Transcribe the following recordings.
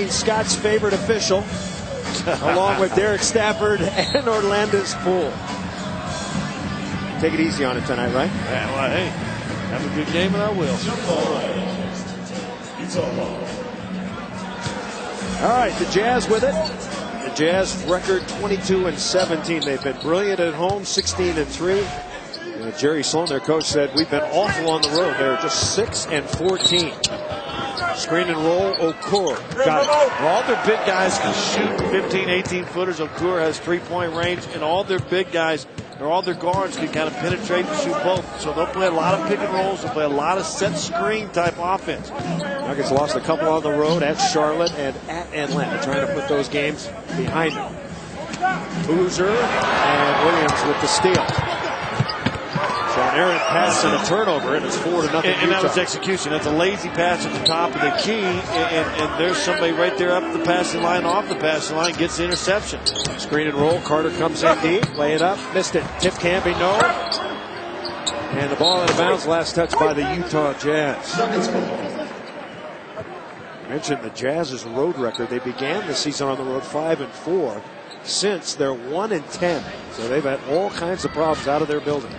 Scott's favorite official, along with Derek Stafford and Orlando's Poole. Take it easy on it tonight, right? Yeah, well, hey, have a good game and I will. All right, the Jazz with it. The Jazz record 22-17. They've been brilliant at home, 16-3. Jerry Sloan, their coach, said we've been awful on the road. They're just 6-14. Screen and roll, Okur. Got it. Well, all their big guys can shoot 15, 18 footers. Okur has 3-point range, and all their big guys, or all their guards, can kind of penetrate and shoot both. So they'll play a lot of pick and rolls. They'll play a lot of set screen type offense. Nuggets lost a couple on the road at Charlotte and at Atlanta, trying to put those games behind them. Boozer and Williams with the steal. So an errant pass and a turnover, and it's 4-0 And that was execution. That's a lazy pass at the top of the key, and there's somebody right there up the passing line, off the passing line, gets the interception. Screen and roll. Carter comes in deep, lay it up, missed it. Tip Camby, no. And the ball out of bounds. Last touch by the Utah Jazz. I mentioned the Jazz's road record. They began the season on the road 5-4. Since they're 1-10, so they've had all kinds of problems out of their building.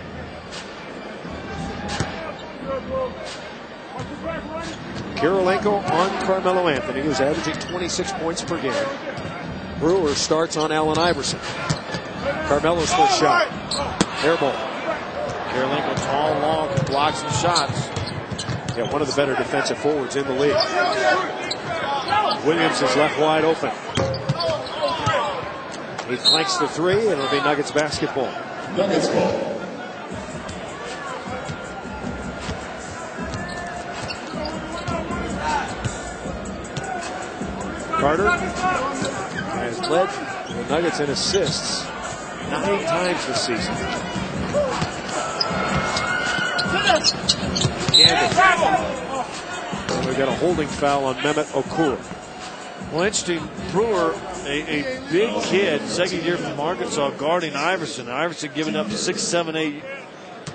Kirilenko on Carmelo Anthony, who's averaging 26 points per game. Brewer starts on Allen Iverson. Carmelo's first shot. Air ball. Kirilenko, tall, long, blocks some shots. Yeah, one of the better defensive forwards in the league. Williams is left wide open. He flanks the three, and it'll be Nuggets basketball. Nuggets ball. Carter has led the Nuggets in assists 9 times this season. And we got a holding foul on Mehmet Okur. Well, interesting. Brewer, a big kid, second year from Arkansas, guarding Iverson. Iverson giving up 6, 7, 8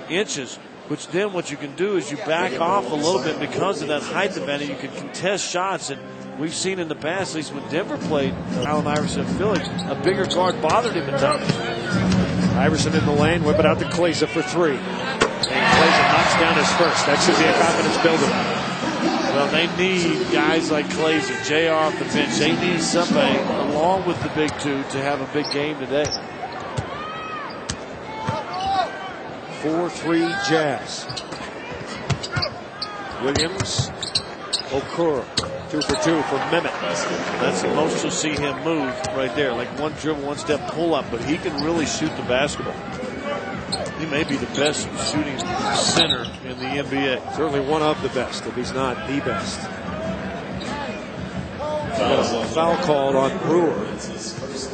inches. Which then what you can do is you back off a little bit because of that height advantage. You can contest shots, and we've seen in the past, at least when Denver played Allen Iverson in Philly, a bigger guard bothered him at times. Iverson in the lane, whip it out to Kleiza for 3. And Kleiza knocks down his first. That should be a confidence builder. Well, they need guys like Kleiza, JR off the bench. They need somebody, along with the big two, to have a big game today. 4-3 Jazz. Williams, Okur, 2 for 2 for Mehmet. That's the most you'll see him move right there. Like one dribble, one step pull up, but he can really shoot the basketball. He may be the best shooting center in the NBA. Certainly one of the best, if he's not the best. A foul called on Brewer.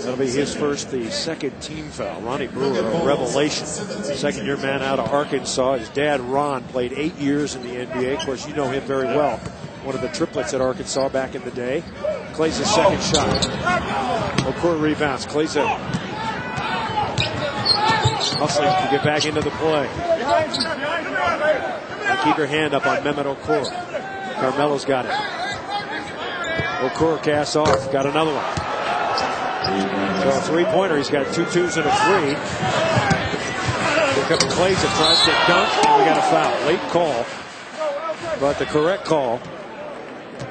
That'll be his first, the second team foul. Ronnie Brewer, a revelation. Second-year man out of Arkansas. His dad, Ron, played 8 years in the NBA. Of course, you know him very well. One of the triplets at Arkansas back in the day. Kleiza's second shot. Okur rebounds. Kleiza hustling to get back into the play. And keep your hand up on Mehmet Okur. Carmelo's got it. Okur casts off. Got another one. So a three-pointer. He's got 2 twos and a 3. Here comes Kleiza, tries to dunk, and we got a foul. Late call, but the correct call. We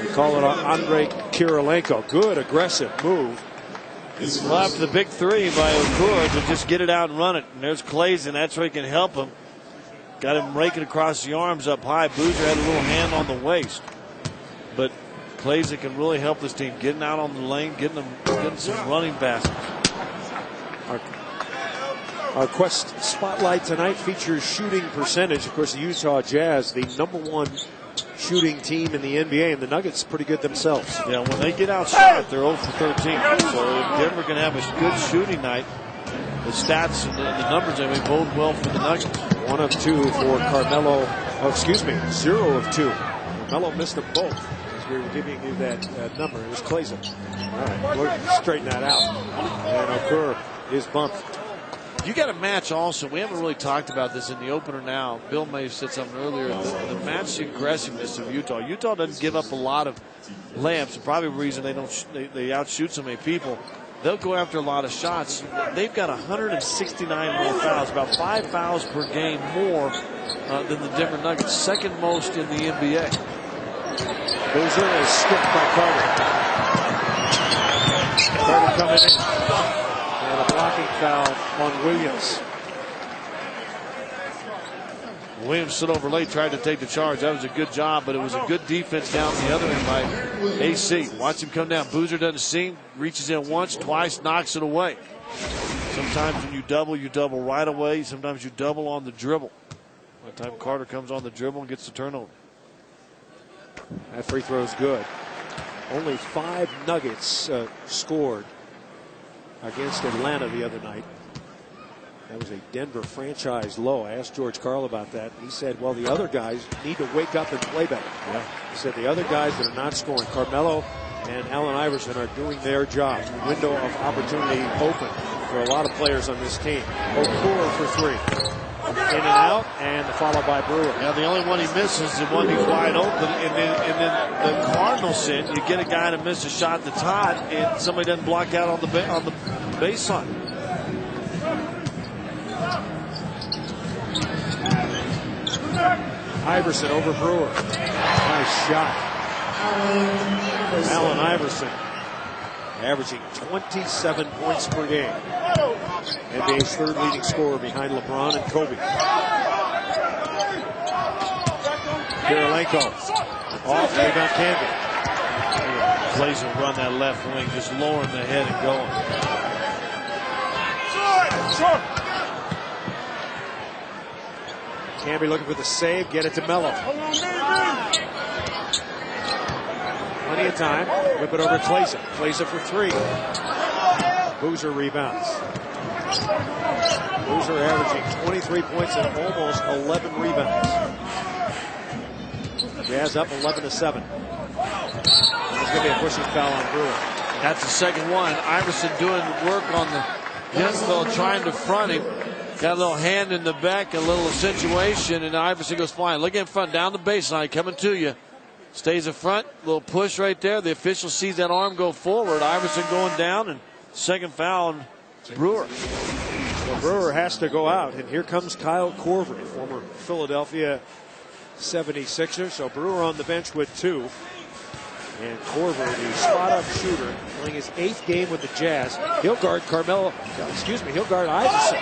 call it on Andre Kirilenko. Good aggressive move. Left the big 3 by Okur to just get it out and run it. And there's Kleiza, and that's where he can help him. Got him raking across the arms up high. Boozer had a little hand on the waist. But Kleiza can really help this team, getting out on the lane, getting some running baskets. Our Quest Spotlight tonight features shooting percentage. Of course, the Utah Jazz, the #1 shooting team in the NBA, and the Nuggets pretty good themselves. Yeah, when they get outside, they're 0 for 13. So if Denver can have a good shooting night, the stats and the numbers, they may bode well for the Nuggets. 1 of 2 for Carmelo. Oh, excuse me, 0 of 2. Carmelo missed them both. We were giving you that number. It was Kleiza. All right, we'll straighten that out. And Okur is bumped. You got a match also. We haven't really talked about this in the opener now. Bill may have said something earlier. The match aggressiveness of Utah. Utah doesn't give up a lot of layups, and probably the reason they outshoot so many people. They'll go after a lot of shots. They've got 169 more fouls, about 5 fouls per game more than the Denver Nuggets, second most in the NBA. Boozer is skipped by Carter. Carter coming in. And a blocking foul on Williams. Williams stood over late, tried to take the charge. That was a good job, but it was a good defense down the other end by AC. Watch him come down. Boozer doesn't see him, reaches in once, twice, knocks it away. Sometimes when you double right away. Sometimes you double on the dribble. One time Carter comes on the dribble and gets the turnover. That free throw is good. Only 5 Nuggets scored against Atlanta the other night. That was a Denver franchise low. I asked George Karl about that. He said, well, the other guys need to wake up and play better. Yeah. He said the other guys that are not scoring, Carmelo and Allen Iverson, are doing their job. Window of opportunity open for a lot of players on this team. Okur for 3. In and out, and followed by Brewer. Yeah, the only one he misses is the one he's wide open, and then the Cardinals sin. You get a guy to miss a shot that's hot, and somebody doesn't block out on the baseline. Iverson over Brewer. Nice shot. Allen Iverson averaging 27 points per game. NBA's 3rd leading scorer behind LeBron and Kobe. Kirilenko off, rebound Camby. Kleiza run that left wing, just lowering the head and going. Camby looking for the save, get it to Melo. Plenty of time, whip it over to Kleiza. Kleiza for 3. Boozer rebounds. Boozer averaging 23 points and almost 11 rebounds. Jazz up 11-7. There's going to be a pushing foul on Brewer. That's the second one. Iverson doing work on the young fellow, trying to front him. Got a little hand in the back, a little situation, and Iverson goes flying. Look in front, down the baseline, coming to you. Stays in front, little push right there. The official sees that arm go forward. Iverson going down, and second foul on Brewer. Well, Brewer has to go out, and here comes Kyle Korver, former Philadelphia 76er. So Brewer on the bench with 2. And Korver, the spot-up shooter, playing his 8th game with the Jazz. He'll guard he'll guard Iverson.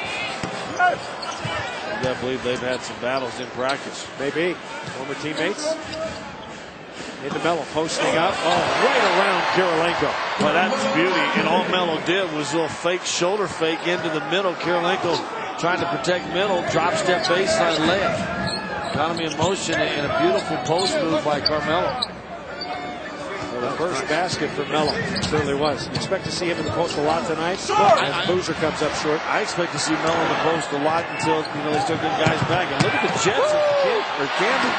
I believe they've had some battles in practice. Maybe. Former teammates. Into Melo, posting up. Oh, right around Kirilenko. Well, that's beauty. And all Melo did was a little fake shoulder fake into the middle. Kirilenko trying to protect middle. Drop step baseline layup. Got him in motion and a beautiful post move by Carmelo. Well, the first basket for Melo certainly was. You expect to see him in the post a lot tonight. As Boozer comes up short. I expect to see Melo in the post a lot until they start getting guys back. And look at the Jets or Camby.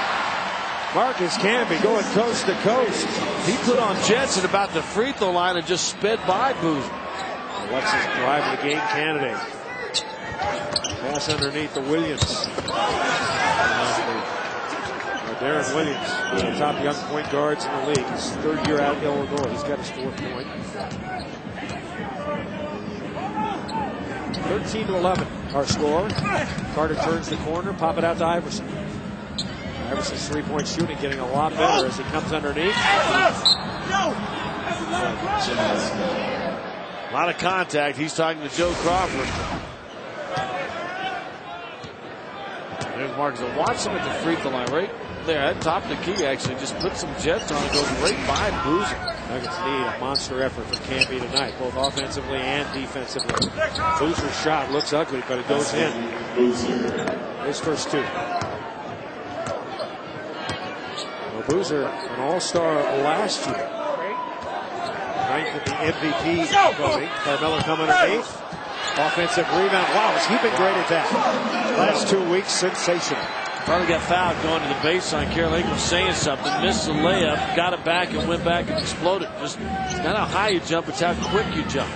Marcus Camby going coast to coast. He put on Jets at about the free throw line and just sped by Boozer. What's his drive of the game candidate? Pass underneath the Williams. Darren Williams, one of the top young point guards in the league. His 3rd year out of Illinois. He's got his 4th point. 13-11, our score. Carter turns the corner, pop it out to Iverson. Iverson's 3-point shooting getting a lot better as he comes underneath. A lot of contact. He's talking to Joe Crawford. There's Marcus. Watch him at the free throw line right there at top of the key. Actually, just put some jets on it. Goes right by Boozer. Nuggets need a monster effort from Camby tonight, both offensively and defensively. Boozer's shot looks ugly, but it goes in. His first 2. Well, Boozer, an all-star last year. 9th at the MVP voting. Carmelo coming underneath. Offensive rebound. Wow, has he been great at that? Last 2 weeks, sensational. Probably got fouled going to the baseline. Kirilenko saying something. Missed the layup. Got it back and went back and exploded. Just not how high you jump, it's how quick you jump.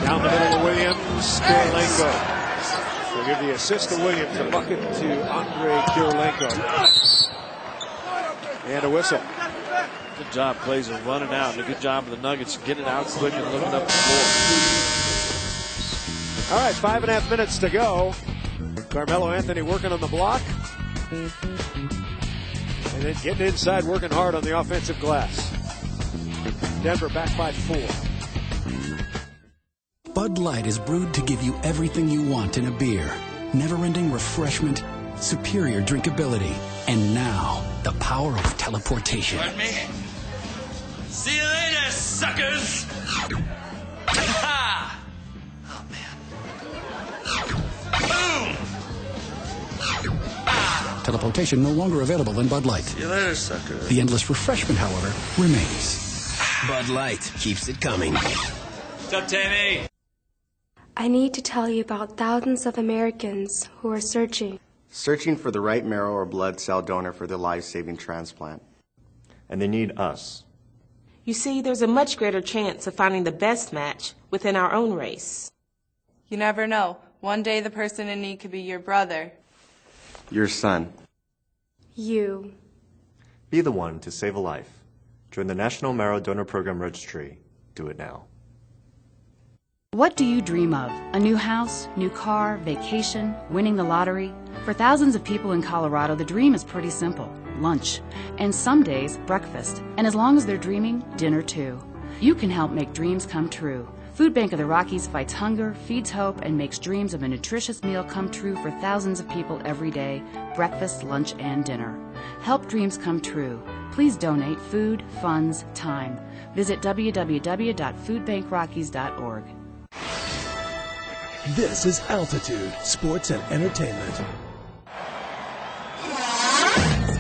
Down the middle of Williams. Kirilenko. We'll give the assist to Williams. The bucket to Andre Kirilenko. And a whistle. Good job, Kleiza, running out. And a good job of the Nuggets getting it out quick and looking up the floor. All right, 5.5 minutes to go. Carmelo Anthony working on the block. And then getting inside, working hard on the offensive glass. Denver back by 4. Bud Light is brewed to give you everything you want in a beer. Never-ending refreshment, superior drinkability, and now, the power of teleportation. Pardon me? See you later, suckers! Ha! Oh, man. Boom! Teleportation no longer available in Bud Light. See you later, sucker. The endless refreshment, however, remains. Bud Light keeps it coming. What's up, Tammy? I need to tell you about thousands of Americans who are searching for the right marrow or blood cell donor for their life-saving transplant. And they need us. You see, there's a much greater chance of finding the best match within our own race. You never know. One day the person in need could be your brother. Your son. you. Be the one to save a life. Join the National Marrow Donor Program Registry. Do it now. What do you dream of? A new house, new car, vacation, winning the lottery? For thousands of people in Colorado, the dream is pretty simple. Lunch. And some days, breakfast. And as long as they're dreaming, dinner too. You can help make dreams come true. Food Bank of the Rockies fights hunger, feeds hope, and makes dreams of a nutritious meal come true for thousands of people every day, breakfast, lunch, and dinner. Help dreams come true. Please donate food, funds, time. Visit www.foodbankrockies.org. This is Altitude Sports and Entertainment.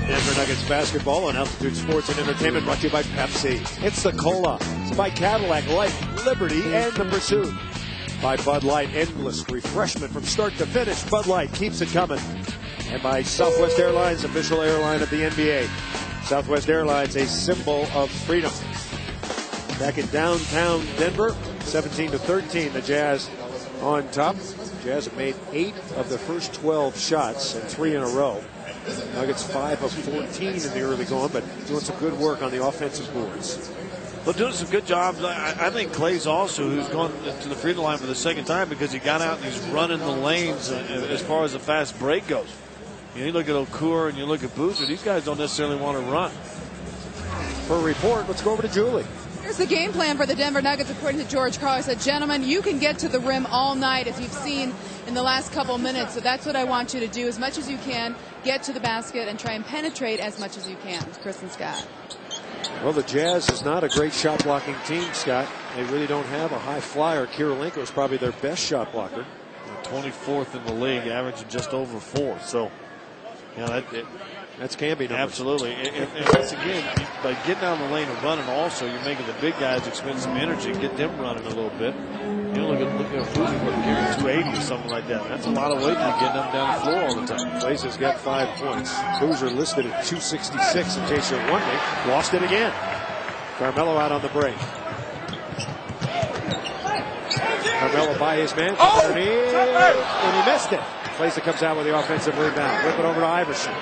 Denver Nuggets basketball on Altitude Sports and Entertainment, brought to you by Pepsi. It's the Cola. It's by Cadillac, Life, Liberty, and the Pursuit. By Bud Light, endless refreshment from start to finish. Bud Light keeps it coming. And by Southwest Airlines, official airline of the NBA. Southwest Airlines, a symbol of freedom. Back in downtown Denver, 17-13, the Jazz on top. Jazz have made 8 of the first 12 shots and 3 in a row. Nuggets 5 of 14 in the early going, but doing some good work on the offensive boards. Well, doing some good jobs. I think Kleiza also, who's gone to the free throw line for the second time because he got out and he's running the lanes as far as the fast break goes. You look at Okur and you look at Boozer, these guys don't necessarily want to run. For a report, let's go over to Julie. Here's the game plan for the Denver Nuggets, according to George Carr. He said, gentlemen, you can get to the rim all night, as you've seen in the last couple minutes. So that's what I want you to do, as much as you can. Get to the basket and try and penetrate as much as you can. Chris and Scott. Well, the Jazz is not a great shot blocking team, Scott. They really don't have a high flyer. Kirilenko is probably their best shot blocker. 24th in the league, averaging just over 4. So, that's Camby numbers. Absolutely. And once again, by getting down the lane and running also, you're making the big guys expend some energy and get them running a little bit. Look at Boozer carrying 280 or something like that. That's a lot of weight to get them down the floor all the time. Kleiza's got 5 points. Boozer listed at 266 in case you're wondering. Lost it again. Carmelo out on the break. Carmelo by his man. And he missed it. Kleiza comes out with the offensive rebound. Flip it over to Iverson.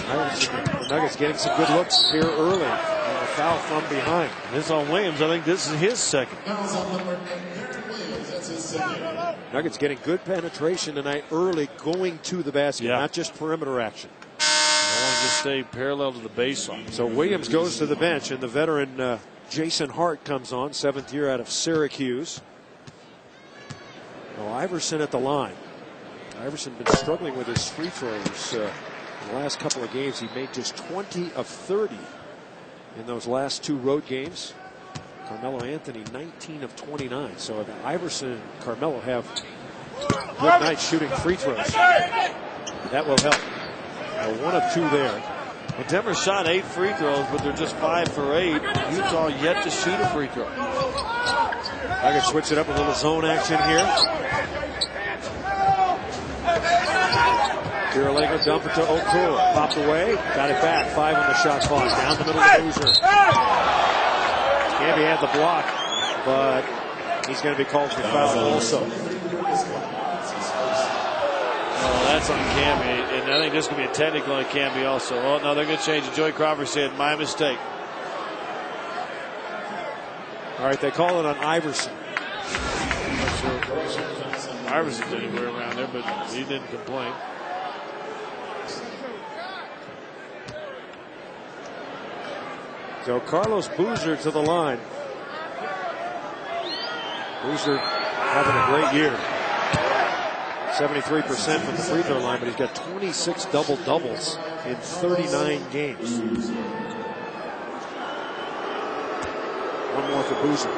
The Nuggets getting some good looks here early. And a foul from behind. This on Williams. I think this is his second. Nuggets getting good penetration tonight early, going to the basket, not just perimeter action. I want to just stay parallel to the baseline. So Williams goes to the bench, and the veteran Jason Hart comes on, 7th year out of Syracuse. Well, Iverson at the line. Iverson been struggling with his free throws. In the last couple of games, he made just 20 of 30 in those last 2 road games. Carmelo Anthony, 19 of 29. So Iverson and Carmelo have good nights shooting free throws. That will help. 1 of 2 there. Well, Denver shot 8 free throws, but they're just 5 for 8. Utah yet to shoot a free throw. I can switch it up, a little zone action here. Kirilenko dump it to Okur. Popped away. Got it back. 5 on the shot clock. Down the middle of Boozer. Camby had the block, but he's going to be called for foul also. Oh, that's on Camby, and I think this could be a technical on Camby also. Oh, no, they're going to change it. Joey Korver said, my mistake. All right, they call it on Iverson. I'm not sure Iverson's anywhere around there, but he didn't complain. So Carlos Boozer to the line. Boozer having a great year. 73% from the free throw line, but he's got 26 double-doubles in 39 games. One more for Boozer.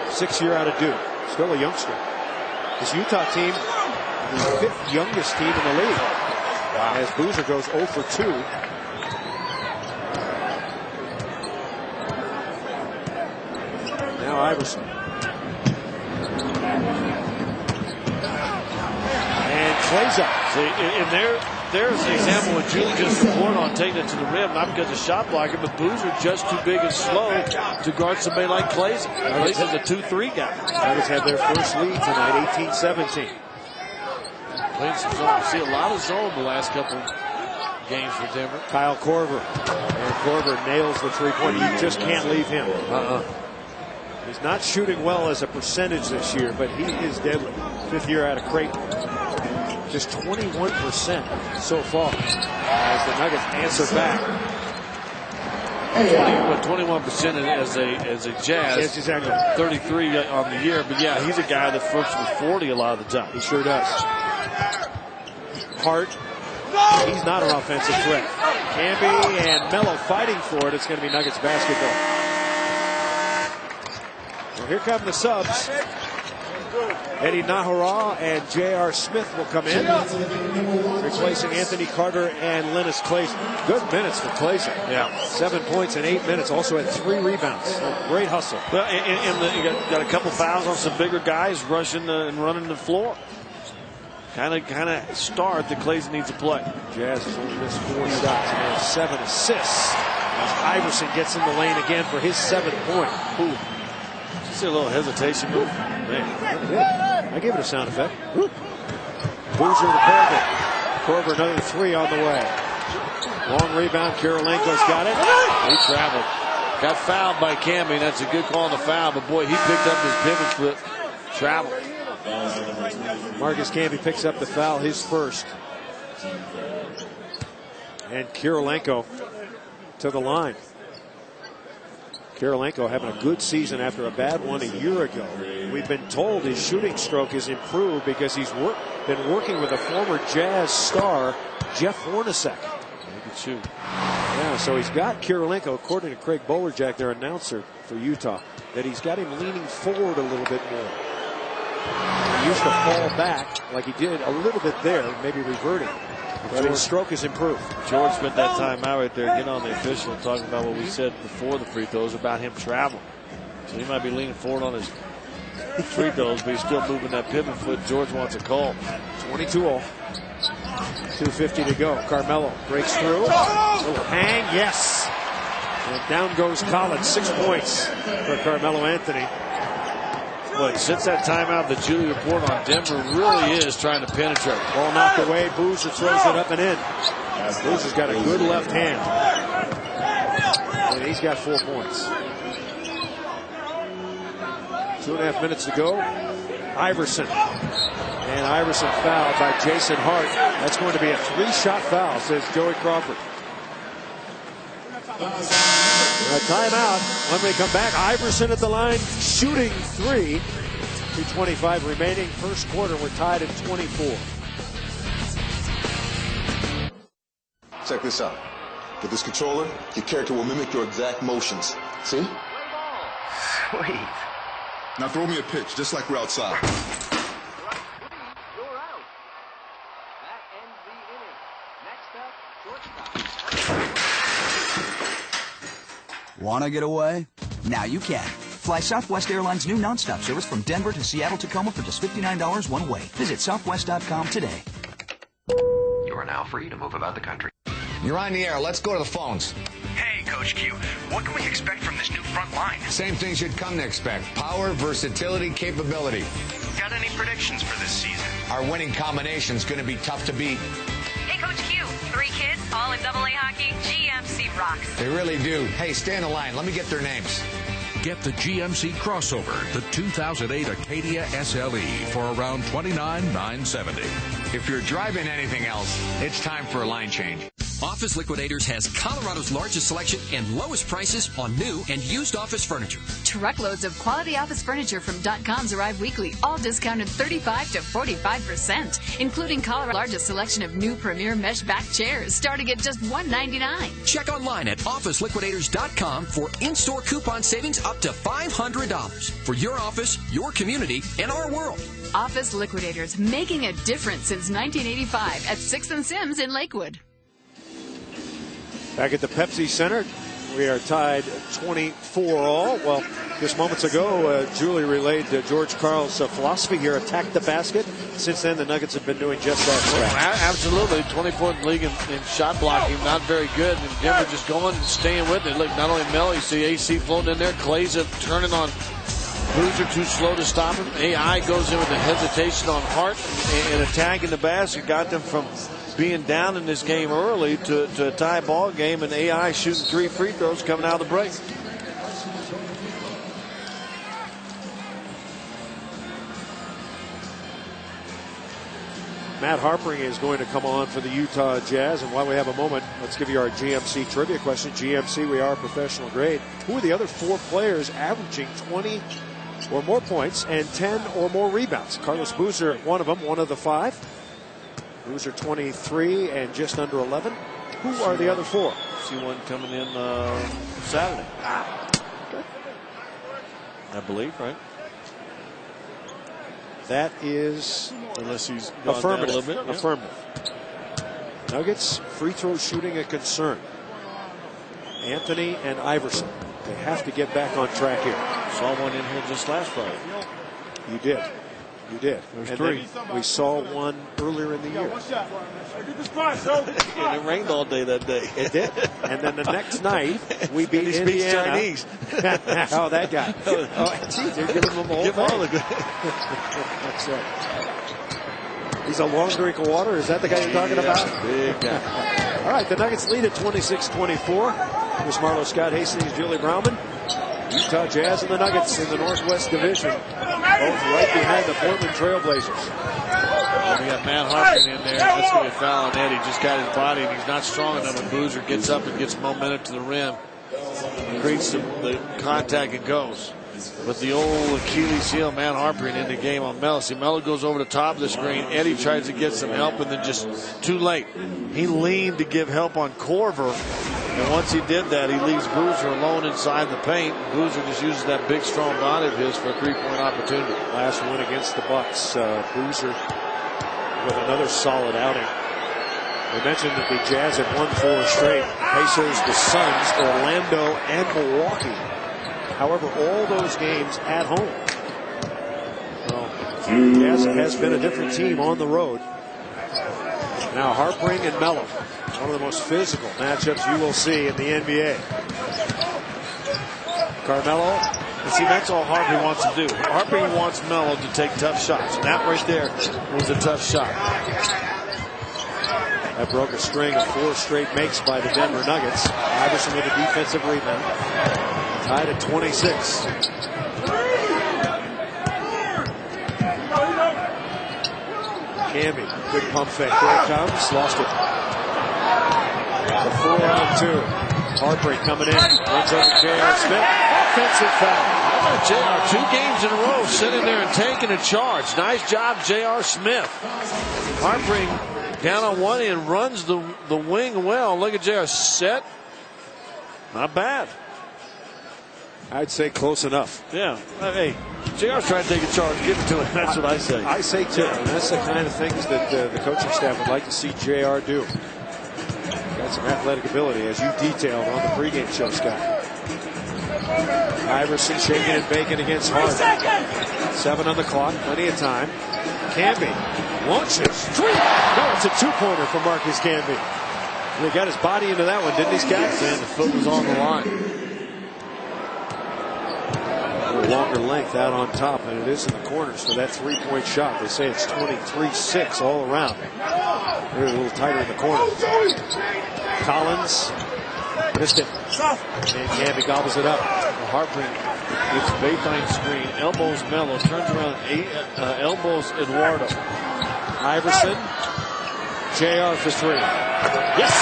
6th year out of Duke. Still a youngster. This Utah team, the 5th youngest team in the league. Wow. As Boozer goes 0 for 2. Now Iverson. And Kleiza. See, and there's an example when Julie just reported on taking it to the rim, not because of shot blocking, but Boozer just too big and slow to guard somebody like Kleiza. Kleiza's a 2-3 guy. Nuggets had their first lead tonight, 18-17. Playing some zone. See a lot of zone the last couple games for Denver. Kyle Korver. And Korver nails the three-pointer. You just can't leave him. He's not shooting well as a percentage this year, but he is deadly. 5th year out of Creighton. Just 21% so far as the Nuggets answer back. 21% as a Jazz. Yes, exactly. 33 on the year, but yeah, he's a guy that flips with 40 a lot of the time. He sure does. Hart. He's not an offensive threat. Camby and Melo fighting for it. It's going to be Nuggets basketball. Well, here come the subs. Eddie Nahara and J.R. Smith will come in, replacing Anthony Carter and Linus Kleiza. Good minutes for Kleiza. Yeah. 7 points in 8 minutes. Also had 3 rebounds. So great hustle. Well, and you got a couple fouls on some bigger guys rushing and running the floor. Kind of start that Kleiza needs to play. Jazz has only missed 4 shots and has 7 assists. As Iverson gets in the lane again for his 7th point. Ooh. See a little hesitation move. I gave it a sound effect. Boozer to Korver. Korver another 3 on the way. Long rebound. Kirilenko's got it. He traveled. Got fouled by Camby. That's a good call on the foul, but boy, he picked up his pivot foot. Traveled. Marcus Camby picks up the foul, his first. And Kirilenko to the line. Kirilenko having a good season after a bad one a year ago. We've been told his shooting stroke has improved because he's been working with a former Jazz star, Jeff Hornacek. He can shoot. Yeah, so he's got Kirilenko, according to Craig Bolerjack, their announcer for Utah, that he's got him leaning forward a little bit more. He used to fall back like he did a little bit there, maybe reverting. But his stroke has improved. George spent that time out right there getting on the official and talking about what we said before the free throws about him traveling. So he might be leaning forward on his free throws, but he's still moving that pivot foot. George wants a call. 22-all. 2:50 to go. Carmelo breaks through. Little hang, yes. And down goes Collins. 6 points for Carmelo Anthony. Look, since that timeout, the Julie report on Denver really is trying to penetrate. Ball knocked away. Boozer throws it up and in. Boozer's got a good left hand. And he's got 4 points. 2.5 minutes to go. Iverson. And Iverson fouled by Jason Hart. That's going to be a 3-shot foul, says Joey Crawford. A timeout. When we come back, Iverson at the line, shooting 3. 2:25 remaining. First quarter, we're tied at 24. Check this out. With this controller, your character will mimic your exact motions. See? Sweet. Now throw me a pitch, just like we're outside. Want to get away? Now you can. Fly Southwest Airlines' new nonstop service from Denver to Seattle-Tacoma for just $59 one way. Visit southwest.com today. You are now free to move about the country. You're on the air. Let's go to the phones. Hey, Coach Q. What can we expect from this new front line? Same things you'd come to expect. Power, versatility, capability. Got any predictions for this season? our winning combination is going to be tough to beat. Hey, Coach Q, 3 kids, all in AA hockey. GMC rocks. They really do. Hey, stay on the line. Let me get their names. Get the GMC crossover, the 2008 Acadia SLE, for around $29,970. If you're driving anything else, it's time for a line change. Office Liquidators has Colorado's largest selection and lowest prices on new and used office furniture. Truckloads of quality office furniture from .coms arrive weekly, all discounted 35 to 45%, including Colorado's largest selection of new premier mesh back chairs, starting at just $199. Check online at OfficeLiquidators.com for in-store coupon savings up to $500 for your office, your community, and our world. Office Liquidators, making a difference since 1985 at 6th and Sims in Lakewood. Back at the Pepsi Center, we are tied 24-all. Well, just moments ago, Julie relayed George Karl's philosophy here, attack the basket. Since then, the Nuggets have been doing just that. Absolutely. 24th league in shot blocking, not very good. And Denver just going and staying with it. Look, not only Melo, you see AC floating in there. Kleiza turning on Boozer, too slow to stop him. AI goes in with a hesitation on Hart and attacking the basket. Got them from being down in this game early to a tie ball game, and AI shooting 3 free throws coming out of the break. Matt Harpering is going to come on for the Utah Jazz, and while we have a moment, let's give you our GMC trivia question. GMC, we are professional grade. Who are the other 4 players averaging 20 or more points and 10 or more rebounds? Carlos Boozer, one of them, one of the 5. Boozer 23 and just under 11. Who are the other 4? See one coming in Saturday. Okay. I believe, right? That is, unless he's gone affirmative. Down a little bit. Yeah. Affirmative. Nuggets free throw shooting a concern. Anthony and Iverson. They have to get back on track here. Saw one in here just last Friday. You did. You did. There's and 3. We saw one earlier in the year. And it rained all day that day. It did. And then the next night, we beat Indiana. Chinese. Oh, that guy. Oh, geez, they're giving him a whole thing. That's right. He's a long drink of water. Is that the guy you're talking about? Big guy. All right, the Nuggets lead at 26-24. Here's Marlo Scott Hastings, Julie Brauman. Utah Jazz and the Nuggets in the Northwest Division, both right behind the Portland Trailblazers. We got Matt Harpering in there. That's going to be a foul on Eddie. Just got his body, and he's not strong enough. And Boozer gets up and gets momentum to the rim, creates the contact and goes. But the old Achilles heel, Matt Harpering in the game on Melo. See, Melo goes over the top of the screen. Eddie tries to get some help, and then just too late. He leaned to give help on Korver. And once he did that, he leaves Boozer alone inside the paint. Boozer just uses that big, strong body of his for a 3-point opportunity. Last one against the Bucks. Boozer with another solid outing. We mentioned that the Jazz had won 4 straight. Pacers, the Suns, Orlando, and Milwaukee. However, all those games at home. Well, the Jazz has been a different team on the road. Now Harpering and Melo. One of the most physical matchups you will see in the NBA. Carmelo. And see, that's all Harpering wants to do. Harpering wants Melo to take tough shots. And that right there was a tough shot. That broke a string of 4 straight makes by the Denver Nuggets. Iverson with a defensive rebound. Tied at 26. Camby, good pump fake. Here it comes. Lost it. The 4-on-2. Harpering coming in. Runs over J.R. Smith. Offensive foul. How about J.R.? 2 games in a row sitting there and taking a charge. Nice job, J.R. Smith. Harpering down on one end, runs the wing well. Look at J.R. set. Not bad. I'd say close enough. Yeah. Hey, JR's trying to take a charge. Give it to him. That's what I say. I say too. And that's the kind of things that the coaching staff would like to see JR do. Got some athletic ability, as you detailed on the pregame show, Scott. Iverson shaking and baking against Hart. 7 on the clock. Plenty of time. Camby launches. 3. No, it's a 2-pointer for Marcus Camby. He got his body into that one, didn't he, Scott? And the foot was on the line. a longer length out on top, and it is in the corners for that three-point shot. They say it's 23-6 all around. They're a little tighter in the corner. Collins missed it, and Camby gobbles it up. Harper, it's baseline screen, elbows Melo, turns around, elbows Eduardo. Iverson, JR for three. Yes!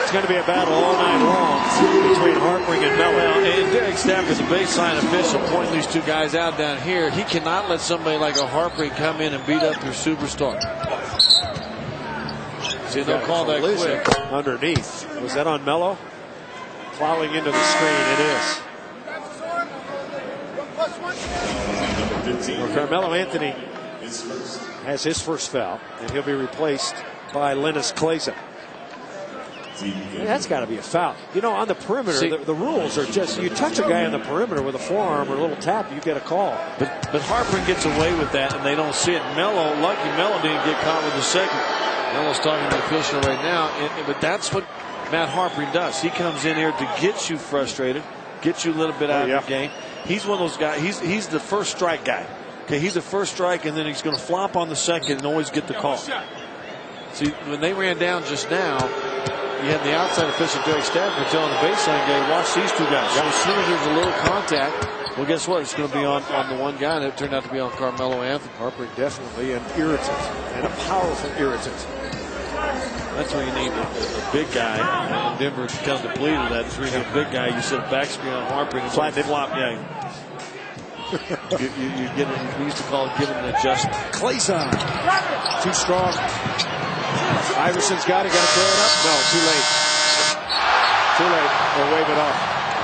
It's going to be a battle all night long between Harpring and Melo. Well, and Derek Stafford, the baseline official, pointing these two guys out down here. He cannot let somebody like a Harpring come in and beat up your superstar. See, they'll call that quick. Underneath. Was that on Melo? Plowing into the screen. It is. Well, Carmelo Anthony has his first foul, and he'll be replaced by Linus Kleiza. That's got to be a foul. You know, on the perimeter, See, the rules are just, you touch a guy on the perimeter with a forearm or a little tap, you get a call. But Harper gets away with that, and they don't see it. Lucky Melo didn't get caught with the second. Melo's talking to the official right now, but that's what Matt Harper does. He comes in here to get you frustrated, get you a little bit out of your game. He's one of those guys, he's the first strike guy. Okay, he's the first strike, and then he's going to flop on the second and always get the call. See, when they ran down just now, you had the outside official, Derek Stafford, telling the baseline guy, watch these two guys. So as soon as there's a little contact, well, guess what? It's going to be on the one guy, and it turned out to be on Carmelo Anthony. Harper definitely an irritant, and a powerful irritant. That's where you need a big guy. And Denver kind of depleted that. That's where you need a big guy. You set a backspin on Harper and flop. Yeah. you get it. We used to call it giving an adjustment. Kleiza, too strong. Iverson's got it. Got to throw it up. No, too late. Too late. They'll wave it off.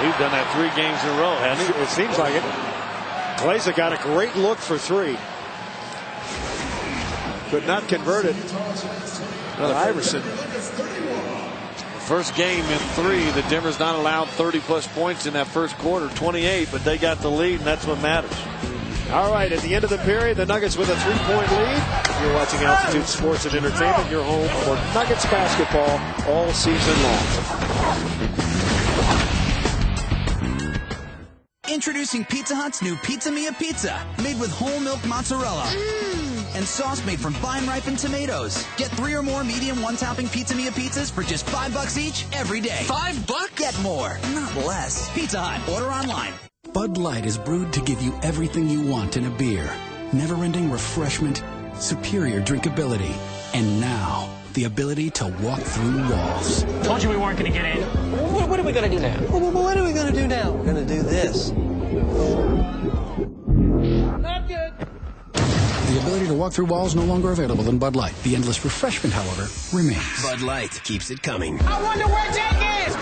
He's done that 3 games in a row, hasn't he? It seems like it. Kleiza got a great look for 3. Could not convert it. Iverson. First game in 3, the Denver's not allowed 30-plus points in that first quarter, 28, but they got the lead, and that's what matters. All right, at the end of the period, the Nuggets with a 3-point lead. You're watching Altitude Sports and Entertainment, your home for Nuggets basketball all season long. Introducing Pizza Hut's new Pizza Mia Pizza, made with whole milk mozzarella. And sauce made from vine-ripened tomatoes. Get 3 or more medium one-topping Pizza Mia pizzas for just $5 each every day. $5? Get more, not less. Pizza Hut. Order online. Bud Light is brewed to give you everything you want in a beer. Never-ending refreshment, superior drinkability, and now the ability to walk through walls. Told you we weren't going to get in. What are we going to do now? What are we going to do now? We're going to do this. Not good. The ability to walk through walls no longer available in Bud Light. The endless refreshment, however, remains. Bud Light keeps it coming. I wonder where Jake is!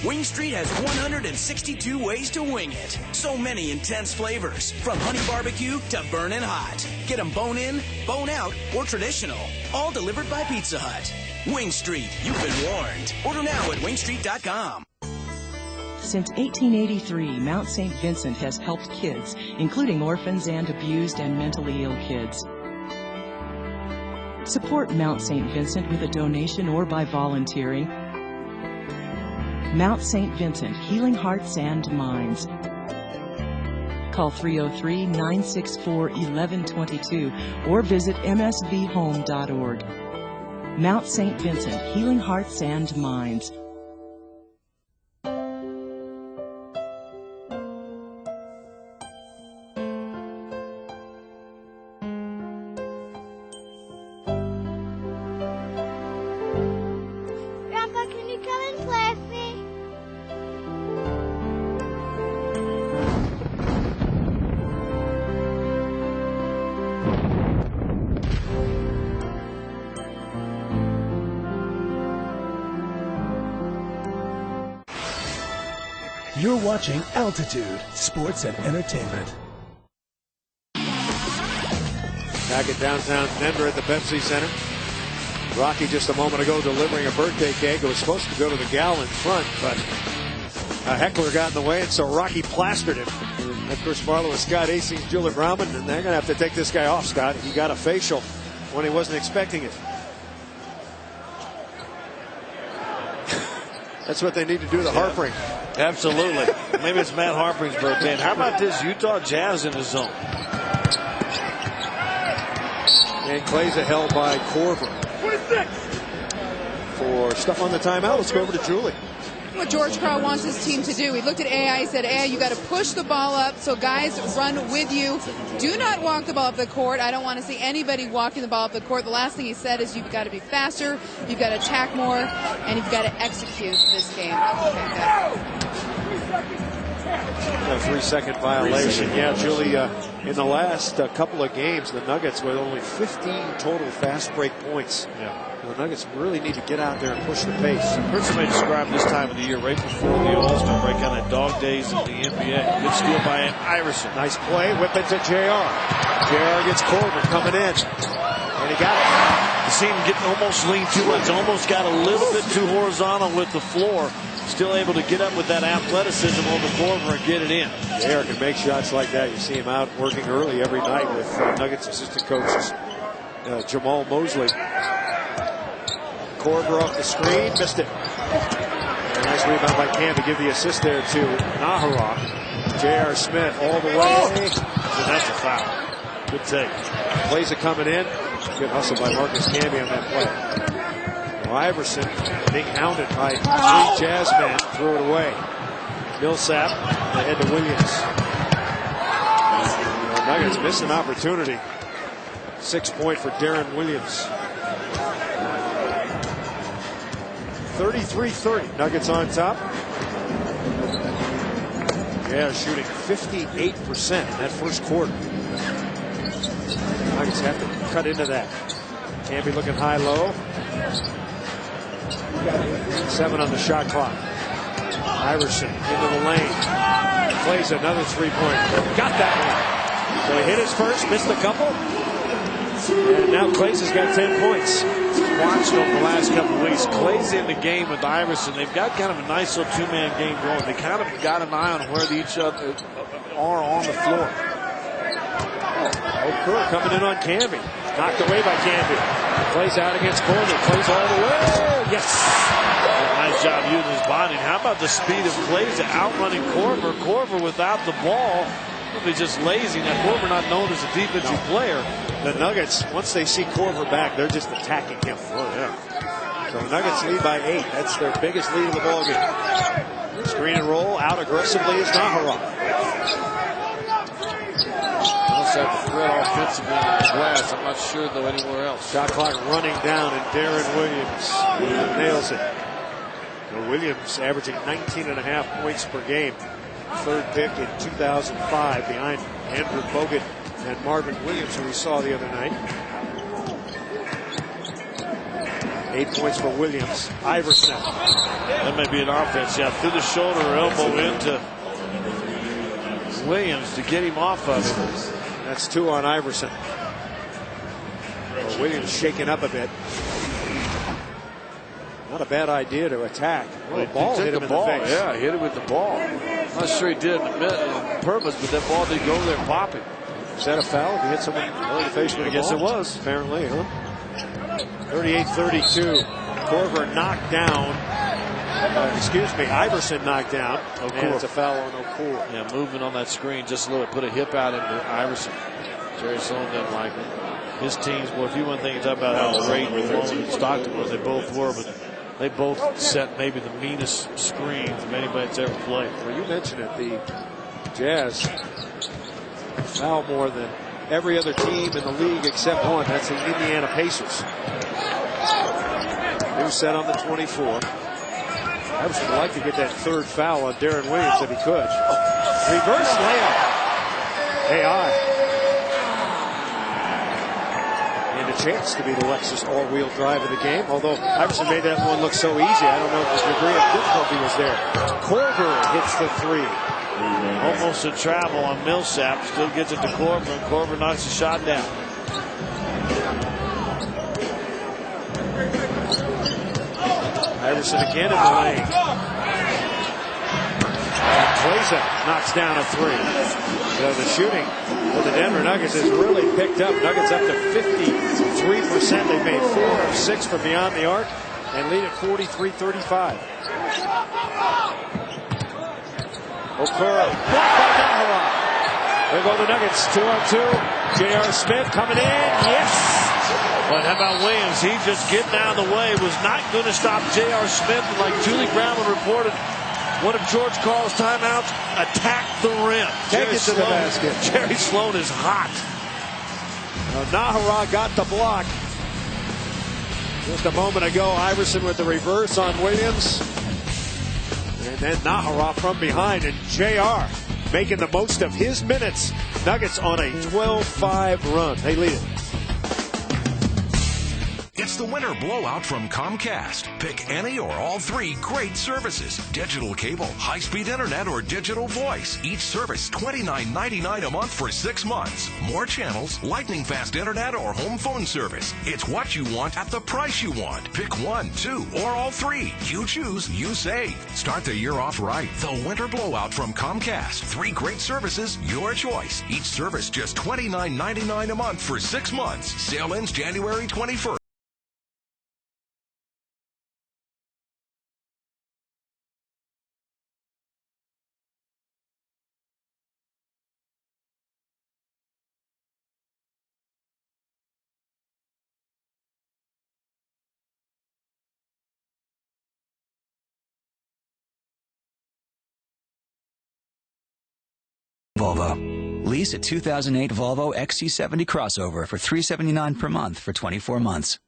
Wing Street has 162 ways to wing it. So many intense flavors, from honey barbecue to burnin' hot. Get them bone in, bone out, or traditional. All delivered by Pizza Hut. Wing Street, you've been warned. Order now at wingstreet.com. Since 1883, Mount St. Vincent has helped kids, including orphans and abused and mentally ill kids. Support Mount St. Vincent with a donation or by volunteering. Mount St. Vincent, healing hearts and minds. Call 303-964-1122 or visit msvhome.org. Mount St. Vincent, healing hearts and minds. You're watching Altitude Sports and Entertainment. Back at downtown Denver at the Pepsi Center. Rocky just a moment ago delivering a birthday cake. It was supposed to go to the gal in front, but a heckler got in the way, and so Rocky plastered him. And Chris Marlowe with Scott Hastings, Julie Brauman, and they're going to have to take this guy off, Scott. He got a facial when he wasn't expecting it. That's what they need to do to Harpring. Absolutely. Maybe it's Matt Harpring's birthday. And how about this Utah Jazz in the zone? And Kleiza held by Korver. For stuff on the timeout, let's go over to Julie. What George Karl wants his team to do. He looked at AI, he said, AI, you got to push the ball up so guys run with you. Do not walk the ball up the court. I don't want to see anybody walking the ball up the court. The last thing he said is you've got to be faster, you've got to attack more, and you've got to execute this game. A 3-second violation. Yeah, Julie, in the last couple of games, the Nuggets with only 15 total fast break points. Yeah. The Nuggets really need to get out there and push the pace. Heard somebody describe this time of the year, right before the All-Star break, on the dog days of the NBA. Good steal by Iverson. Nice play, whip it to JR. JR gets Korver coming in, and he got it. You see him getting almost lean too much, almost got a little bit too horizontal with the floor. Still able to get up with that athleticism over Korver and get it in. JR can make shots like that. You see him out working early every night with Nuggets assistant coaches Jamal Mosley. Korver off the screen, missed it. Nice rebound by Camby. Give the assist there to Nahara. J.R. Smith all the way. So that's a foul. Good take. Kleiza coming in. Good hustle by Marcus Camby on that play. Well, Iverson being hounded by 3 Jazz men. Threw it away. Millsap ahead to Williams. The Nuggets missed an opportunity. 6-point for Darren Williams. 33-30. Nuggets on top. Yeah, shooting 58% in that first quarter. Nuggets have to cut into that. Camby looking high-low. 7 on the shot clock. Iverson into the lane. Plays another 3-point. Got that one. So he hit his first, missed a couple. And now Kleiza's got 10 points. Watched over the last couple of weeks. Kleiza in the game with Iverson. They've got kind of a nice little 2-man game going. They kind of got an eye on where each other are on the floor. Okur coming in on Camby. Knocked away by Camby. Plays out against Korver. Plays all the way. Yes. Nice job using his body. How about the speed of Kleiza outrunning Korver? Korver without the ball. Probably just lazy. Now Korver not known as a defensive player. The Nuggets, once they see Korver back, they're just attacking him. Oh, yeah. So the Nuggets lead by 8. That's their biggest lead of the ballgame. Screen and roll. Out aggressively is Nahara. Also have the threat offensively on the glass. I'm not sure, though, anywhere else. Shot clock running down, and Darren Williams nails it. So Williams averaging 19.5 points per game. 3rd pick in 2005 behind Andrew Bogut and Marvin Williams, who we saw the other night. 8 points for Williams. Iverson. That may be an offense. Yeah, through the shoulder or elbow into Williams to get him off of it. That's 2 on Iverson. Well, Williams shaking up a bit. Not a bad idea to attack. Well, the ball hit him in the face. Yeah, hit him with the ball. Not sure he did it on purpose, but that ball did go there popping. Is that a foul? If he hit someone in the face with the ball? I guess it was. Apparently, huh? 38-32. Korver knocked down. Iverson knocked down. Okur. And it's a foul on Okur. Yeah, movement on that screen just a little bit. Put a hip out into Iverson. Jerry Sloan doesn't like it. His teams, well, if you want to talk about how great Malone and Stockton was, they both were, but they both set maybe the meanest screen from anybody that's ever played. Well, you mentioned it. The Jazz foul more than every other team in the league except one. That's the Indiana Pacers. New set on the 24. Iverson would like to get that 3rd foul on Darren Williams if he could. Reverse layup. AI. And a chance to be the Lexus all-wheel drive of the game. Although Iverson made that one look so easy, I don't know if the degree of difficulty was there. Korver hits the 3. Almost a travel on Millsap. Still gets it to Korver, and Korver knocks the shot down. Iverson again in the lane. Kleiza knocks down a 3. So the shooting for the Denver Nuggets has really picked up. Nuggets up to 53%. They've made 4 of 6 from beyond the arc and lead at 43-35. Okur, blocked by Nahara. There go the Nuggets, 2-on-2. J.R. Smith coming in, yes! But how about Williams? He just getting out of the way, was not going to stop J.R. Smith. And like Julie Brown reported, one of George Karl's timeouts, attacked the rim. Take it to the basket. Jerry Sloan is hot. Nahara got the block. Just a moment ago, Iverson with the reverse on Williams. And then Nahara from behind, and JR making the most of his minutes. Nuggets on a 12-5 run. They lead it. It's the winter blowout from Comcast. Pick any or all three great services. Digital cable, high-speed internet, or digital voice. Each service $29.99 a month for 6 months. More channels, lightning-fast internet, or home phone service. It's what you want at the price you want. Pick 1, 2, or all 3. You choose, you save. Start the year off right. The winter blowout from Comcast. 3 great services, your choice. Each service just $29.99 a month for 6 months. Sale ends January 21st. Volvo. Lease a 2008 Volvo XC70 crossover for $379 per month for 24 months.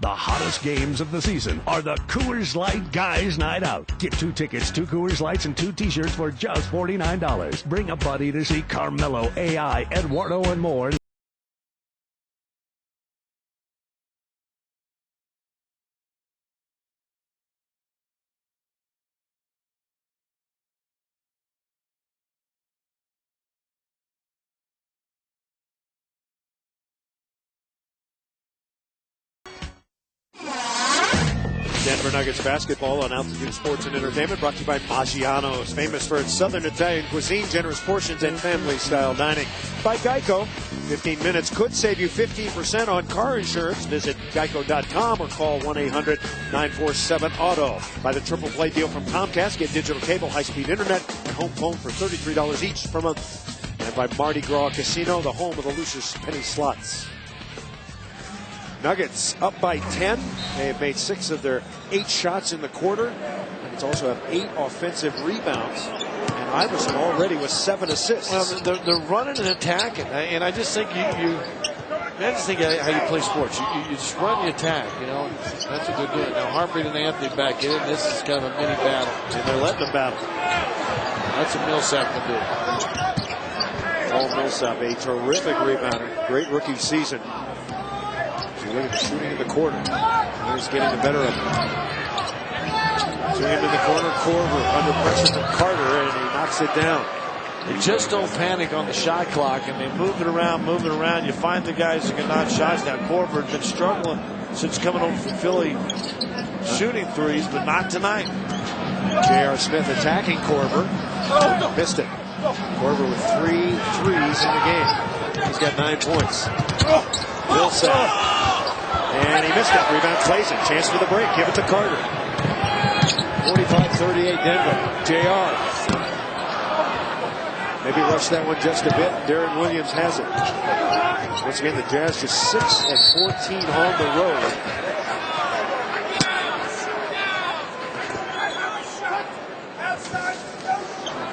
The hottest games of the season are the Coors Light Guys Night Out. Get 2 tickets, 2 Coors Lights, and 2 t-shirts for just $49. Bring a buddy to see Carmelo, AI, Eduardo, and more. Denver Nuggets basketball on Altitude Sports and Entertainment, brought to you by Maggiano's, famous for its Southern Italian cuisine, generous portions, and family-style dining. By Geico, 15 minutes could save you 15% on car insurance. Visit geico.com or call 1-800-947-AUTO. By the triple play deal from Comcast, get digital cable, high-speed internet, and home phone for $33 each per month. And by Mardi Gras Casino, the home of the Lucius Penny Slots. Nuggets up by 10. They have made 6 of their 8 shots in the quarter. Nuggets also have 8 offensive rebounds. And Iverson already with 7 assists. Well, they're running and attacking. And I just think I just think how you play sports. You just run the attack, you know. That's what they're doing. Now, Hartford and Anthony back in. This is kind of a mini battle. And they're letting them battle. That's what Millsap can do. Paul Millsap, a terrific rebounder. Great rookie season. Look at the shooting in the corner. He's getting the better of him. To him in the corner, Korver under pressure from Carter, and he knocks it down. They just don't panic on the shot clock, and they move it around. You find the guys who can knock shots down. Korver has been struggling since coming over from Philly, shooting threes, but not tonight. J.R. Smith attacking Korver. Missed it. Korver with 3 threes in the game. He's got 9 points. Millsap. And he missed it. Rebound Kleiza. Chance for the break. Give it to Carter. 45-38 Denver. JR. Maybe rush that one just a bit. Darren Williams has it. Once again, the Jazz just 6 and 14 on the road.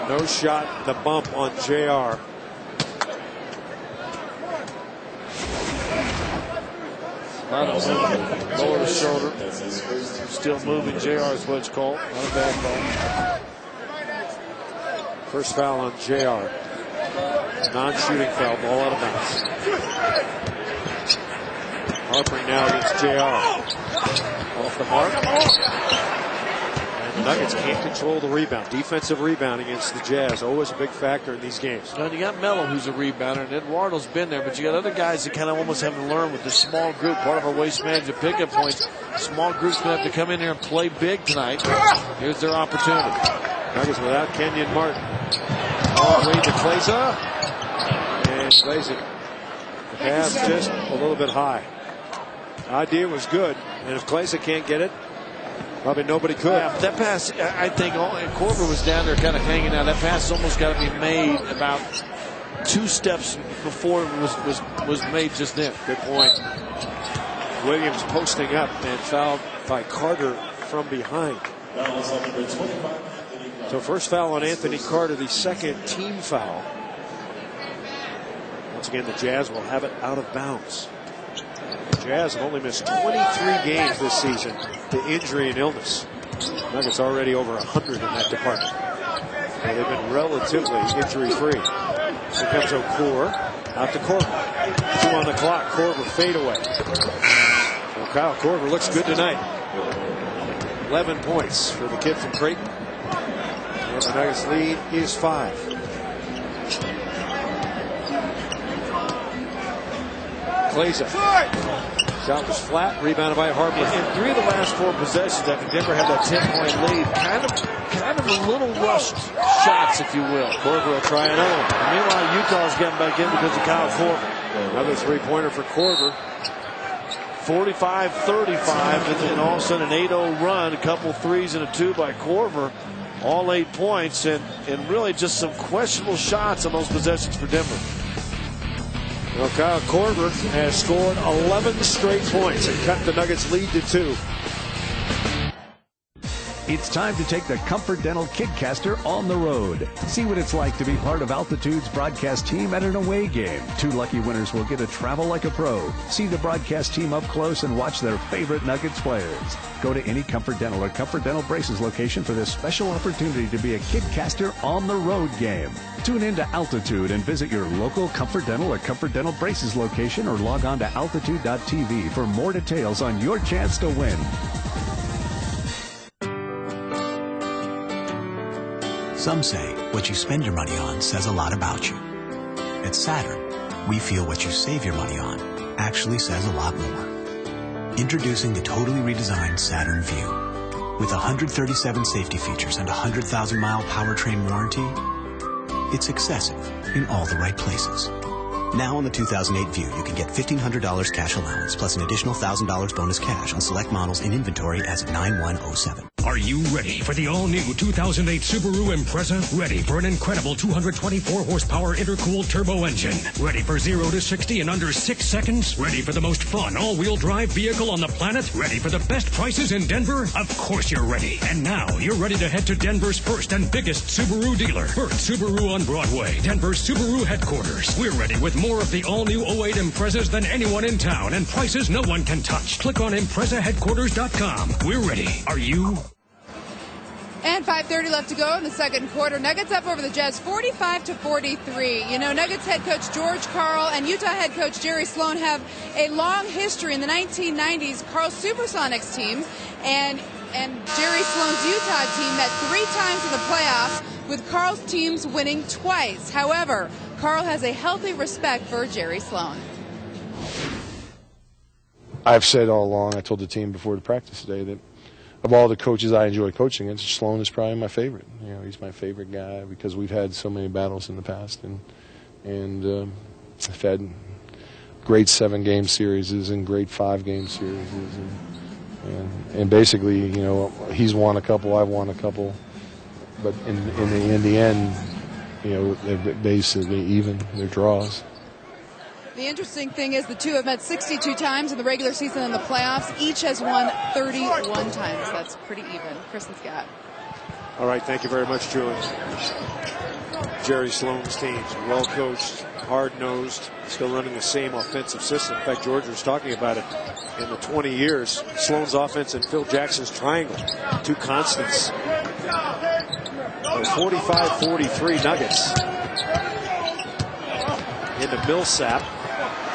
No shot. The bump on JR. Lower the shoulder. Still moving. JR is what it's called. Not a bad ball. First foul on JR. Non-shooting foul. Ball out of bounds. Harpering now against JR. Off the mark. And the Nuggets can't control the rebound. Defensive rebound against the Jazz. Always a big factor in these games. Now you got Melo, who's a rebounder, and Eduardo's been there, but you got other guys that kind of almost have to learn with this small group. Part of our waste management pickup points. Small group's going to have to come in here and play big tonight. Here's their opportunity. Nuggets without Kenyon Martin. All the way to Kleiza. And Kleiza. The pass just a little bit high. The idea was good, and if Kleiza can't get it, Probably nobody could. Yeah, that pass, I think, Korver was down there kind of hanging out. That pass almost got to be made about 2 steps before it was made just then. Good point. Williams posting up and fouled by Carter from behind. So first foul on Anthony Carter, the second team foul. Once again, the Jazz will have it out of bounds. The Jazz have only missed 23 games this season to injury and illness. Nuggets already over 100 in that department. And they've been relatively injury-free. Here comes Okur, out to Korver. 2 on the clock, Korver fade away. Well, Kyle Korver looks good tonight. 11 points for the kid from Creighton. And the Nuggets lead is 5. Kleiza. Shot was flat, rebounded by Harper. In 3 of the last 4 possessions after Denver had that 10-point lead, kind of a little rushed shots, if you will. Korver will try another one. And meanwhile, Utah's getting back in because of Kyle Korver. Another 3-pointer for Korver. 45-35, and all of a sudden an 8-0 run, a couple 3s and a 2 by Korver, all 8 points, and really just some questionable shots on those possessions for Denver. Well, Kyle Korver has scored 11 straight points and cut the Nuggets' lead to 2. It's time to take the Comfort Dental Kidcaster on the road. See what it's like to be part of Altitude's broadcast team at an away game. 2 lucky winners will get to travel like a pro. See the broadcast team up close and watch their favorite Nuggets players. Go to any Comfort Dental or Comfort Dental Braces location for this special opportunity to be a Kidcaster on the road game. Tune in to Altitude and visit your local Comfort Dental or Comfort Dental Braces location, or log on to altitude.tv for more details on your chance to win. Some say what you spend your money on says a lot about you. At Saturn, we feel what you save your money on actually says a lot more. Introducing the totally redesigned Saturn View. With 137 safety features and a 100,000-mile powertrain warranty, it's excessive in all the right places. Now on the 2008 View, you can get $1,500 cash allowance plus an additional $1,000 bonus cash on select models in inventory as of 9/1/07. Are you ready for the all-new 2008 Subaru Impreza? Ready for an incredible 224-horsepower intercooled turbo engine? Ready for 0 to 60 in under 6 seconds? Ready for the most fun all-wheel drive vehicle on the planet? Ready for the best prices in Denver? Of course you're ready. And now you're ready to head to Denver's first and biggest Subaru dealer, Burt Subaru on Broadway, Denver's Subaru headquarters. We're ready with more of the all-new 08 Imprezas than anyone in town, and prices no one can touch. Click on ImprezaHeadquarters.com. We're ready. Are you? And 5:30 left to go in the second quarter. Nuggets up over the Jazz 45-43. You know, Nuggets head coach George Karl and Utah head coach Jerry Sloan have a long history in the 1990s. Karl's Supersonics team and Jerry Sloan's Utah team met 3 times in the playoffs, with Karl's teams winning twice. However, Karl has a healthy respect for Jerry Sloan. I've said all along, I told the team before the practice today, that of all the coaches I enjoy coaching against, Sloan is probably my favorite. You know, he's my favorite guy because we've had so many battles in the past, and I've had great 7-game series and great 5-game series, and basically, you know, he's won a couple, I've won a couple, but in the end, you know, they're basically even. They're draws. The interesting thing is the two have met 62 times in the regular season and the playoffs. Each has won 31 times. That's pretty even. Chris and Scott. All right, thank you very much, Julie. Jerry Sloan's teams, well coached, hard-nosed, still running the same offensive system. In fact, George was talking about it in the 20 years. Sloan's offense and Phil Jackson's triangle, 2 constants. 45-43 Nuggets into Millsap.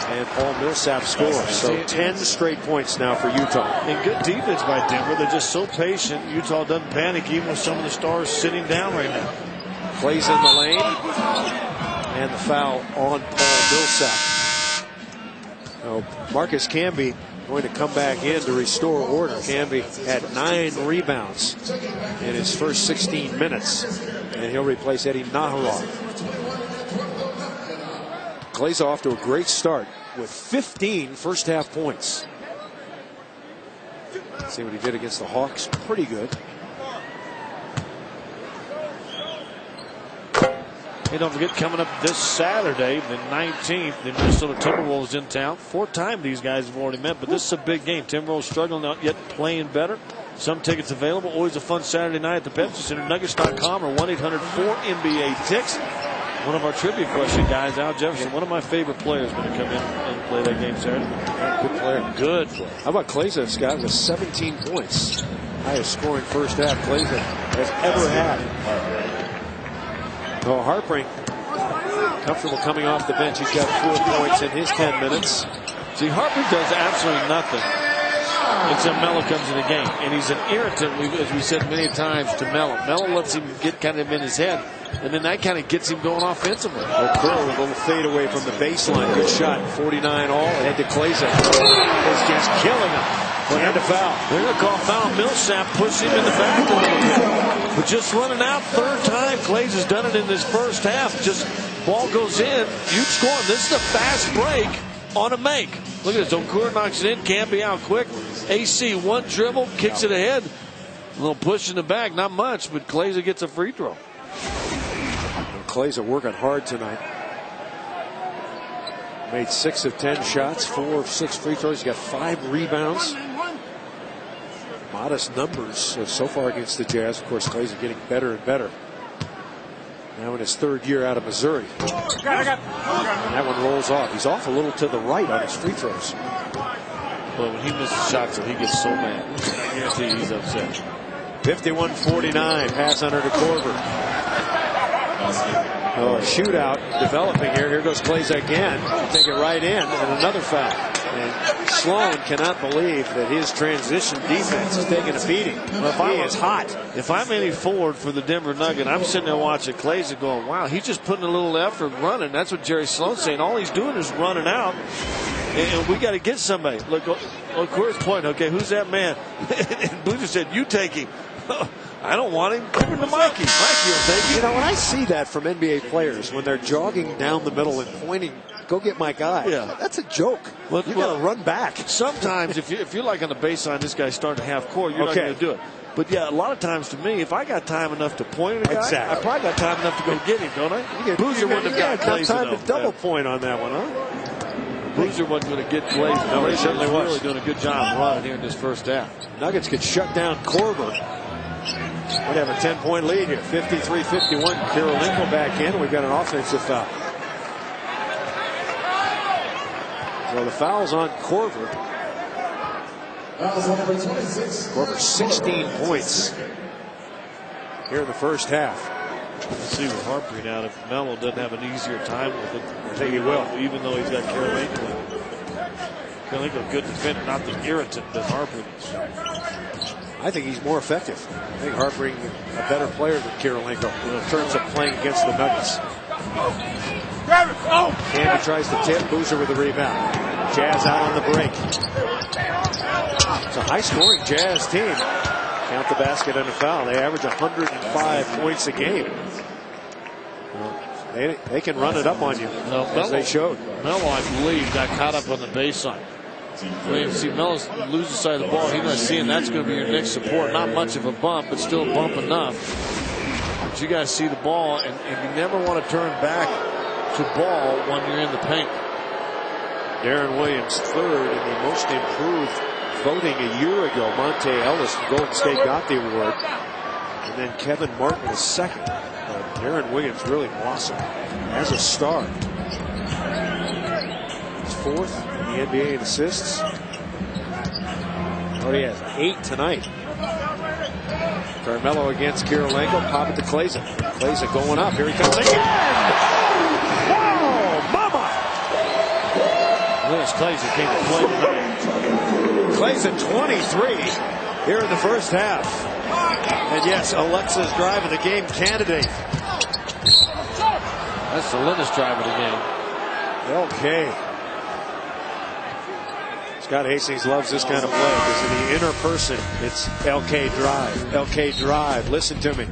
And Paul Millsap scores. So 10 straight points now for Utah. And good defense by Denver. They're just so patient. Utah doesn't panic even with some of the stars sitting down right now. Plays in the lane. And the foul on Paul Millsap. Now, Marcus Camby going to come back in to restore order. Camby had 9 rebounds in his first 16 minutes. And he'll replace Eddie Naharov. Kleiza off to a great start with 15 first-half points. See what he did against the Hawks. Pretty good. Hey, don't forget, coming up this Saturday, the 19th, the Minnesota Timberwolves in town. 4-time these guys have already met, but this is a big game. Timberwolves struggling, not yet playing better. Some tickets available. Always a fun Saturday night at the Pepsi Center. Nuggets.com or 1-800-4NBA-TICKS. One of our trivia question guys, Al Jefferson, one of my favorite players, going to come in and play that game Saturday. Good player. Good player. How about Kleiza, Scott, with 17 points? Highest scoring first half Kleiza has ever had. Oh, Harpring, comfortable coming off the bench. He's got 4 points in his 10 minutes. See, Harpring does absolutely nothing until Melo comes in the game. And he's an irritant, as we said many times, to Melo. Melo lets him get kind of in his head. And then that kind of gets him going offensively. Okur with a little fade away from the baseline. Good shot. 49 all. Ahead to Kleiza. It's just killing him. And a foul. They're going to call foul. Millsap push him in the back a little bit. But just running out third time. Kleiza's done it in this first half. Just ball goes in. Huge score. This is a fast break on a make. Look at this. Okur knocks it in. Camby out quick. AC one dribble. Kicks it ahead. A little push in the back. Not much, but Kleiza gets a free throw. Kleiza working hard tonight. Made 6 of 10 shots, 4 of 6 free throws. He's got 5 rebounds. Modest numbers so far against the Jazz. Of course, Kleiza getting better and better. Now in his 3rd year out of Missouri. And that one rolls off. He's off a little to the right on his free throws. But when he misses shots, he gets so mad. I guarantee he's upset. 51-49. Pass under to Korver. Oh, a shootout developing here. Here goes Kleiza again. Take it right in, and another foul. And Sloan cannot believe that his transition defense is taking a beating. He is hot. If I'm any forward for the Denver Nuggets, I'm sitting there watching Kleiza going, wow, he's just putting a little effort running. That's what Jerry Sloan's saying. All he's doing is running out. And we got to get somebody. Look, Okur's point. Okay, who's that man? And Boozer said, you take him. I don't want him. Give him to Mikey. Mikey will take him. You know, when I see that from NBA players, when they're jogging down the middle and pointing, go get my guy. Yeah. That's a joke. You got to run back. Sometimes if you're like on the baseline, this guy's starting to half court, you're not going to do it. But yeah, a lot of times to me, if I got time enough to point at a guy, I probably got time enough to go get him, don't I? Boozer wouldn't have got Kleiza. Time to double point on that one, huh? Boozer wasn't going to get Kleiza. No, he certainly was. Really doing a good job running here in this first half. Nuggets could shut down Korver. We'd have a 10-point lead here. 53-51. Kirilenko back in. We've got an offensive foul. So the foul's on Korver. Korver 16 points here in the first half. Let's see with Harpring out if Melo doesn't have an easier time with it. I think he will. Even though he's got Kirilenko. Kirilenko a good defender, not the irritant that Harpring is. I think he's more effective. I think Harpring a better player than Kirilenko in terms of playing against the Nuggets. Camby tries to tip. Boozer with the rebound. Jazz out on the break. It's a high-scoring Jazz team. Count the basket and a foul. They average 105 points a game. They can run it up on you, as they showed. Melo, I believe, got caught up on the baseline. When you see Melo lose the side of the ball, he's not seeing that's going to be your next support. Not much of a bump, but still a bump enough. But you guys see the ball, and you never want to turn back to ball when you're in the paint. Darren Williams third in the most improved voting a year ago. Monte Ellis from Golden State got the award. And then Kevin Martin was second. Darren Williams really blossomed as a star. He's fourth in the NBA in assists. Oh, he has 8 tonight. Carmelo against Kirilenko. Pop it to Kleiza. Kleiza going up. Here he comes again. Whoa, mama! Lewis Kleiza came to play. Kleiza 23 here in the first half. And yes, Alexa's drive of the game candidate. That's the Linus drive of the game. Okay. Scott Hastings loves this kind of play because in the inner person, it's LK drive. LK drive. Listen to me.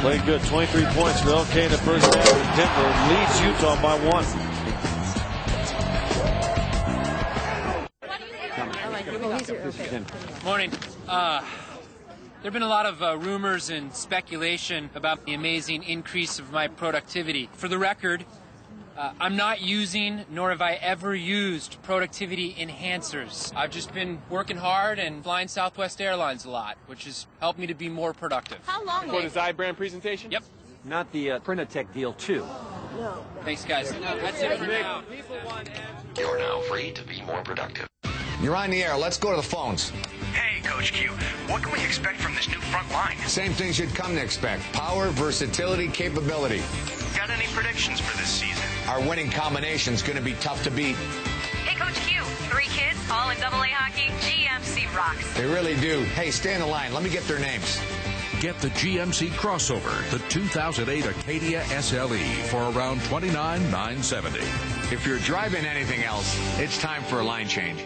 Played good. 23 points for LK in the first half. Denver leads Utah by 1. Morning. There have been a lot of rumors and speculation about the amazing increase of my productivity. For the record, I'm not using, nor have I ever used, productivity enhancers. I've just been working hard and flying Southwest Airlines a lot, which has helped me to be more productive. How long? For the Zybrand presentation? Yep. Not the Printatech deal, too. No. Thanks, guys. That's it for now. You're now free to be more productive. You're on the air. Let's go to the phones. Hey, Coach Q, what can we expect from this new front line? Same things you'd come to expect. Power, versatility, capability. Got any predictions for this season? Our winning combination's going to be tough to beat. Hey, Coach Q, 3 kids, all in AA hockey. GMC rocks. They really do. Hey, stay in the line. Let me get their names. Get the GMC crossover, the 2008 Acadia SLE, for around $29,970. If you're driving anything else, it's time for a line change.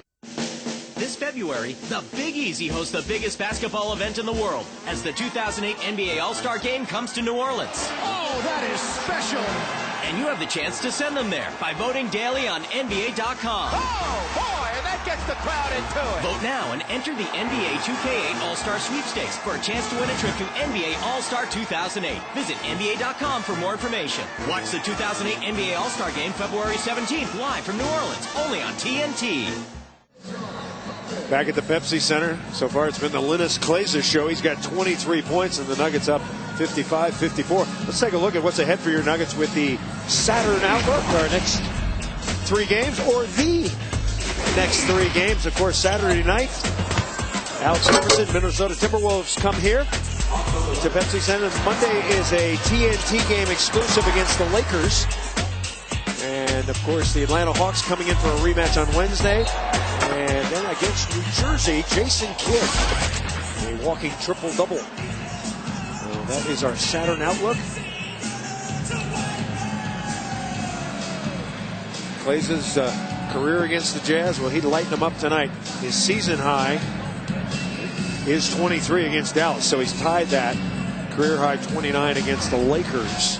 This February, the Big Easy hosts the biggest basketball event in the world as the 2008 NBA All-Star Game comes to New Orleans. Oh, that is special! And you have the chance to send them there by voting daily on NBA.com. Oh, boy, and that gets the crowd into it. Vote now and enter the NBA 2K8 All-Star Sweepstakes for a chance to win a trip to NBA All-Star 2008. Visit NBA.com for more information. Watch the 2008 NBA All-Star Game February 17th live from New Orleans, only on TNT. Back at the Pepsi Center, so far it's been the Kleiza show. He's got 23 points and the Nuggets up 55-54. Let's take a look at what's ahead for your Nuggets with the Saturn Outlook, our next 3 games, or the next 3 games. Of course, Saturday night, Alex Iverson, Minnesota Timberwolves come here to Pepsi Center. Monday is a TNT game exclusive against the Lakers. And, of course, the Atlanta Hawks coming in for a rematch on Wednesday. And then against New Jersey, Jason Kidd, a walking triple-double. That is our Saturn Outlook. Kleiza's career against the Jazz, well, he'd lighten them up tonight. His season high is 23 against Dallas, so he's tied that. Career high 29 against the Lakers.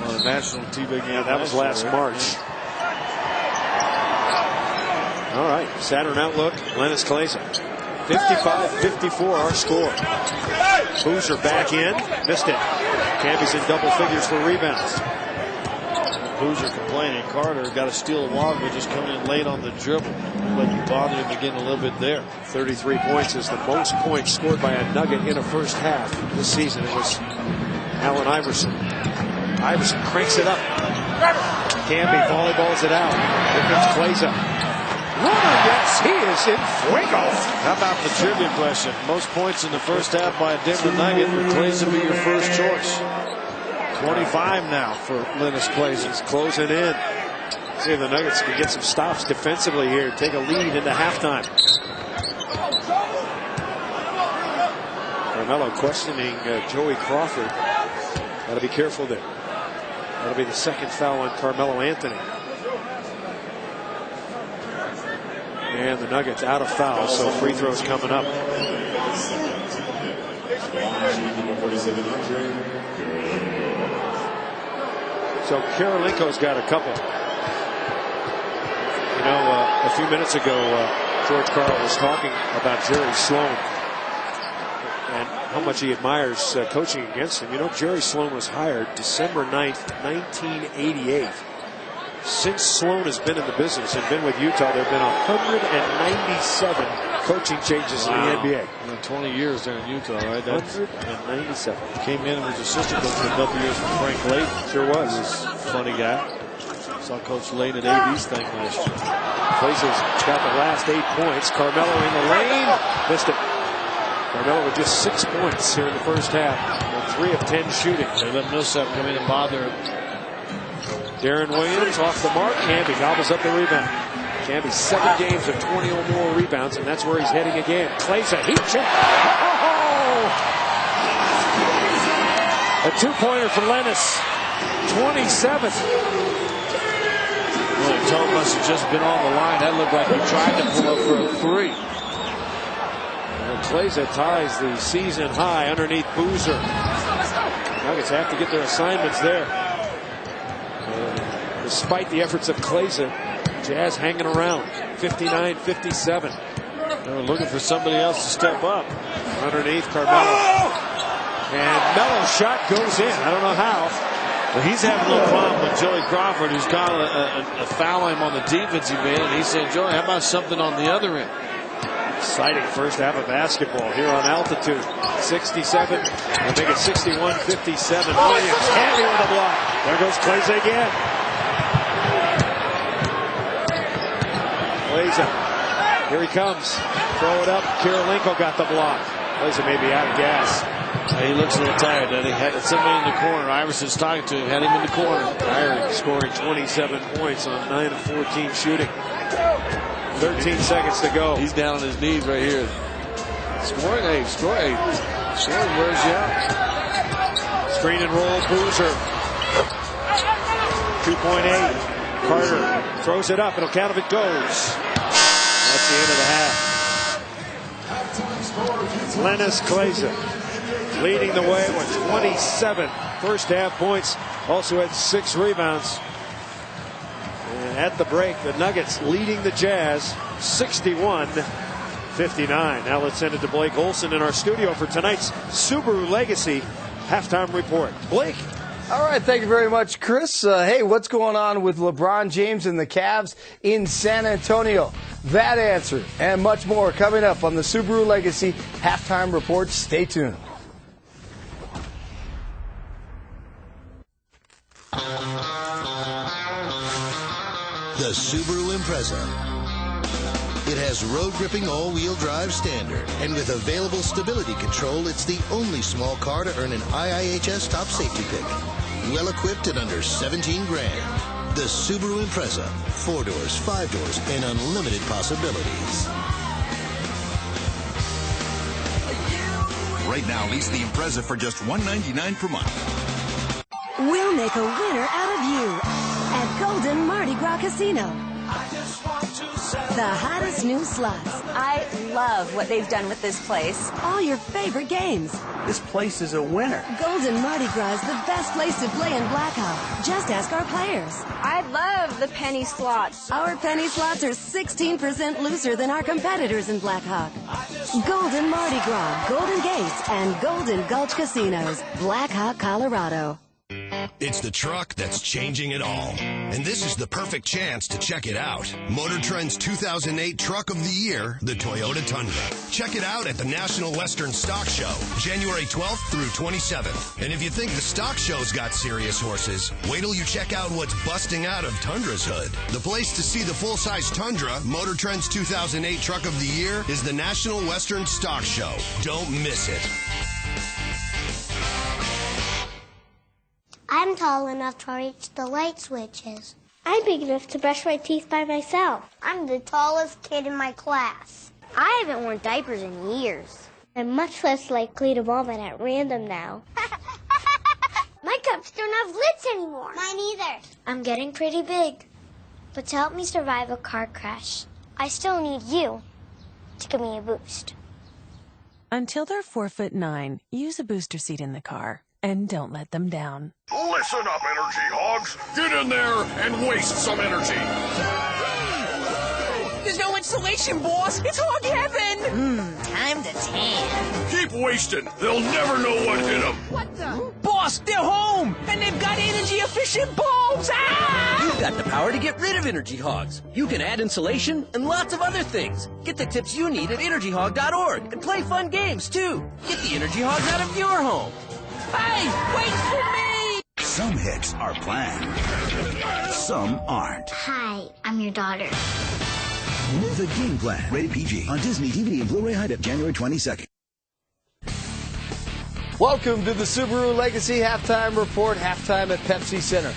On a national TV game. Yeah, that was last March. All right, Saturn Outlook, Lennis Kleiza. 55-54 our score. Boozer back in, missed it. Camby's in double figures for rebounds. Boozer complaining. Carter got to steal a walk, but just coming in late on the dribble. Like he bothered him again a little bit there. 33 points is the most points scored by a Nugget in a first half this season. It was Allen Iverson. Iverson cranks it up. Camby volleyballs it out. Here comes Kleiza. Runner, yes, he is in fuego. How about the trivia question? Most points in the first half by a Denver Nugget. Would Kleiza be your first choice? 25 now for Lennis Kleiza. He's closing in. See if the Nuggets can get some stops defensively here. Take a lead into halftime. Carmelo questioning Joey Crawford. Got to be careful there. That'll be the second foul on Carmelo Anthony. And the Nuggets out of foul, so free throws coming up. So Karolinko's got a couple. You know, a few minutes ago, George Karl was talking about Jerry Sloan and how much he admires coaching against him. You know, Jerry Sloan was hired December 9th, 1988. Since Sloan has been in the business and been with Utah, there have been 197 coaching changes in the NBA. In 20 years there in Utah, right? That's 197. Came in and was assistant coach for a couple years for Frank Layton. Sure was. He was a funny guy. Saw Coach Layton at AB's thing last year. Kleiza's got the last 8 points. Carmelo in the lane. Missed it. Carmelo with just 6 points here in the first half. 3 of 10 shooting. They let Millsap come in and bother him. Darren Williams off the mark. Camby gobbles up the rebound. Camby 7 games of 20 or more rebounds, and that's where he's heading again. Kleiza, heat check. Oh! A 2-pointer for Lennis. 27th. Well, the toe must have just been on the line. That looked like he tried to pull up for a 3. Well, Kleiza ties the season high underneath Boozer. Nuggets have to get their assignments there. Despite the efforts of Kleiza, Jazz hanging around. 59-57. They were looking for somebody else to step up. Underneath Carmelo. And Melo's shot goes in. I don't know how. But he's having a little problem with Joey Crawford, who's got a foul him on the defensive end. And he said, Joey, how about something on the other end? Exciting first half of basketball here on altitude. 67. We'll make it 61-57. Williams. Camby with a block. There goes Kleiza again. Kleiza. Here he comes. Throw it up. Kirilenko got the block. Kleiza may be out of gas. He looks a little tired. He had somebody in the corner. Iverson's talking to him. Had him in the corner. Tired, scoring 27 points on 9 of 14 shooting. 13 seconds to go. He's down on his knees right here. Scoring, scoring wears you out. Screen and roll, Boozer. 2.8. Carter throws it up. It'll count if it goes. That's the end of the half. Lennis Kleiza leading the way with 27 first half points. Also had 6 rebounds. And at the break, the Nuggets leading the Jazz 61-59. Now let's send it to Blake Olson in our studio for tonight's Subaru Legacy halftime report. Blake. All right, thank you very much, Chris. Hey, what's going on with LeBron James and the Cavs in San Antonio? That answer and much more coming up on the Subaru Legacy halftime report. Stay tuned. The Subaru Impreza. It has road-gripping all-wheel drive standard, and with available stability control, it's the only small car to earn an IIHS top safety pick. Well-equipped at under 17 grand. The Subaru Impreza. 4 doors, 5 doors, and unlimited possibilities. Right now, lease the Impreza for just $199 per month. We'll make a winner out of you at Golden Mardi Gras Casino. The hottest new slots. I love what they've done with this place. All your favorite games. This place is a winner. Golden Mardi Gras is the best place to play in Blackhawk. Just ask our players. I love the penny slots. Our penny slots are 16% looser than our competitors in Blackhawk. Golden Mardi Gras, Golden Gates, and Golden Gulch Casinos. Blackhawk, Colorado. It's the truck that's changing it all. And this is the perfect chance to check it out. Motor Trend's 2008 Truck of the Year, the Toyota Tundra. Check it out at the National Western Stock Show, January 12th through 27th. And if you think the stock show's got serious horses, wait till you check out what's busting out of Tundra's hood. The place to see the full-size Tundra, Motor Trend's 2008 Truck of the Year, is the National Western Stock Show. Don't miss it. I'm tall enough to reach the light switches. I'm big enough to brush my teeth by myself. I'm the tallest kid in my class. I haven't worn diapers in years. I'm much less likely to vomit at random now. My cups don't have lids anymore. Mine either. I'm getting pretty big. But to help me survive a car crash, I still need you to give me a boost. Until they're 4'9", use a booster seat in the car. And don't let them down. Listen up, energy hogs. Get in there and waste some energy. There's no insulation, boss. It's hog heaven. Time to tan. Keep wasting. They'll never know what hit them. What the? Boss, they're home. And they've got energy-efficient bulbs. Ah! You've got the power to get rid of energy hogs. You can add insulation and lots of other things. Get the tips you need at energyhog.org and play fun games, too. Get the energy hogs out of your home. Hey, wait for me! Some hits are planned. Some aren't. Hi, I'm your daughter. The Game Plan. Rated PG. On Disney DVD and Blu-ray High Def January 22nd. Welcome to the Subaru Legacy halftime report. Halftime at Pepsi Center.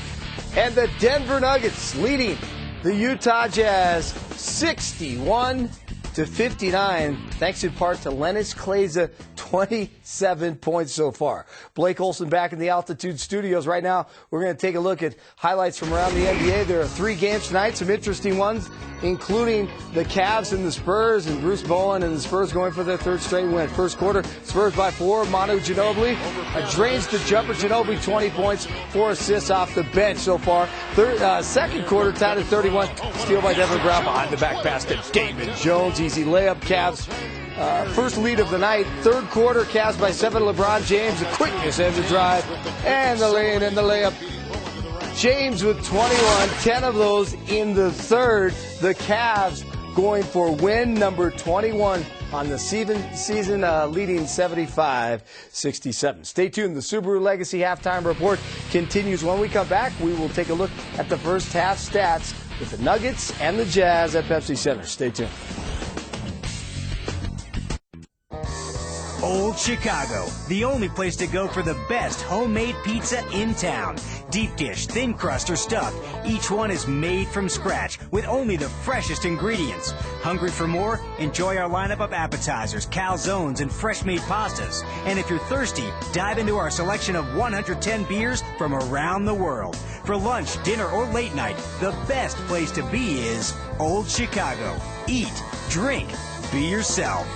And the Denver Nuggets leading the Utah Jazz 61-59. Thanks in part to Lennis Kleiza. 27 points so far. Blake Olson back in the Altitude Studios. Right now, we're going to take a look at highlights from around the NBA. There are 3 games tonight, some interesting ones, including the Cavs and the Spurs, and Bruce Bowen and the Spurs going for their 3rd straight win. First quarter, Spurs by 4. Manu Ginobili drains the jumper. Ginobili 20 points, 4 assists off the bench so far. Second quarter, tied at 31. Steal by Devin Brown behind the back pass to David Jones. Easy layup, Cavs. First lead of the night. Third quarter, Cavs by 7. LeBron James, the quickness and the drive, and the lane and the layup. James with 21, 10 of those in the third. The Cavs going for win number 21 on the season, leading 75-67. Stay tuned. The Subaru Legacy Halftime Report continues. When we come back, we will take a look at the first half stats with the Nuggets and the Jazz at Pepsi Center. Stay tuned. Old Chicago, the only place to go for the best homemade pizza in town. Deep dish, thin crust, or stuffed, each one is made from scratch with only the freshest ingredients. Hungry for more? Enjoy our lineup of appetizers, calzones, and fresh-made pastas. And if you're thirsty, dive into our selection of 110 beers from around the world. For lunch, dinner, or late night, the best place to be is Old Chicago. Eat, drink, be yourself.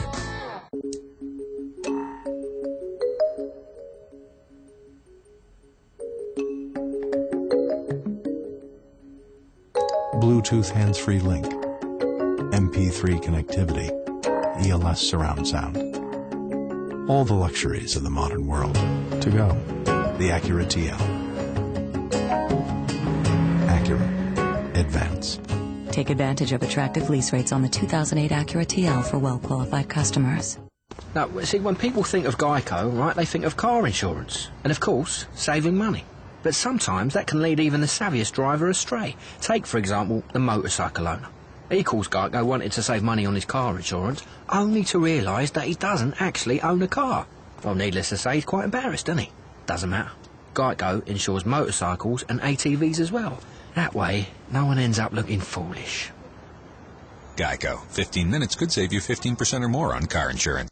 Bluetooth hands-free link, MP3 connectivity, ELS surround sound. All the luxuries of the modern world to go. The Acura TL. Acura. Advance. Take advantage of attractive lease rates on the 2008 Acura TL for well-qualified customers. Now, see, when people think of Geico, right, they think of car insurance. And, of course, saving money. But sometimes that can lead even the savviest driver astray. Take, for example, the motorcycle owner. He calls Geico wanted to save money on his car insurance, only to realise that he doesn't actually own a car. Well, needless to say, he's quite embarrassed, doesn't he? Doesn't matter. Geico insures motorcycles and ATVs as well. That way, no one ends up looking foolish. Geico. 15 minutes could save you 15% or more on car insurance.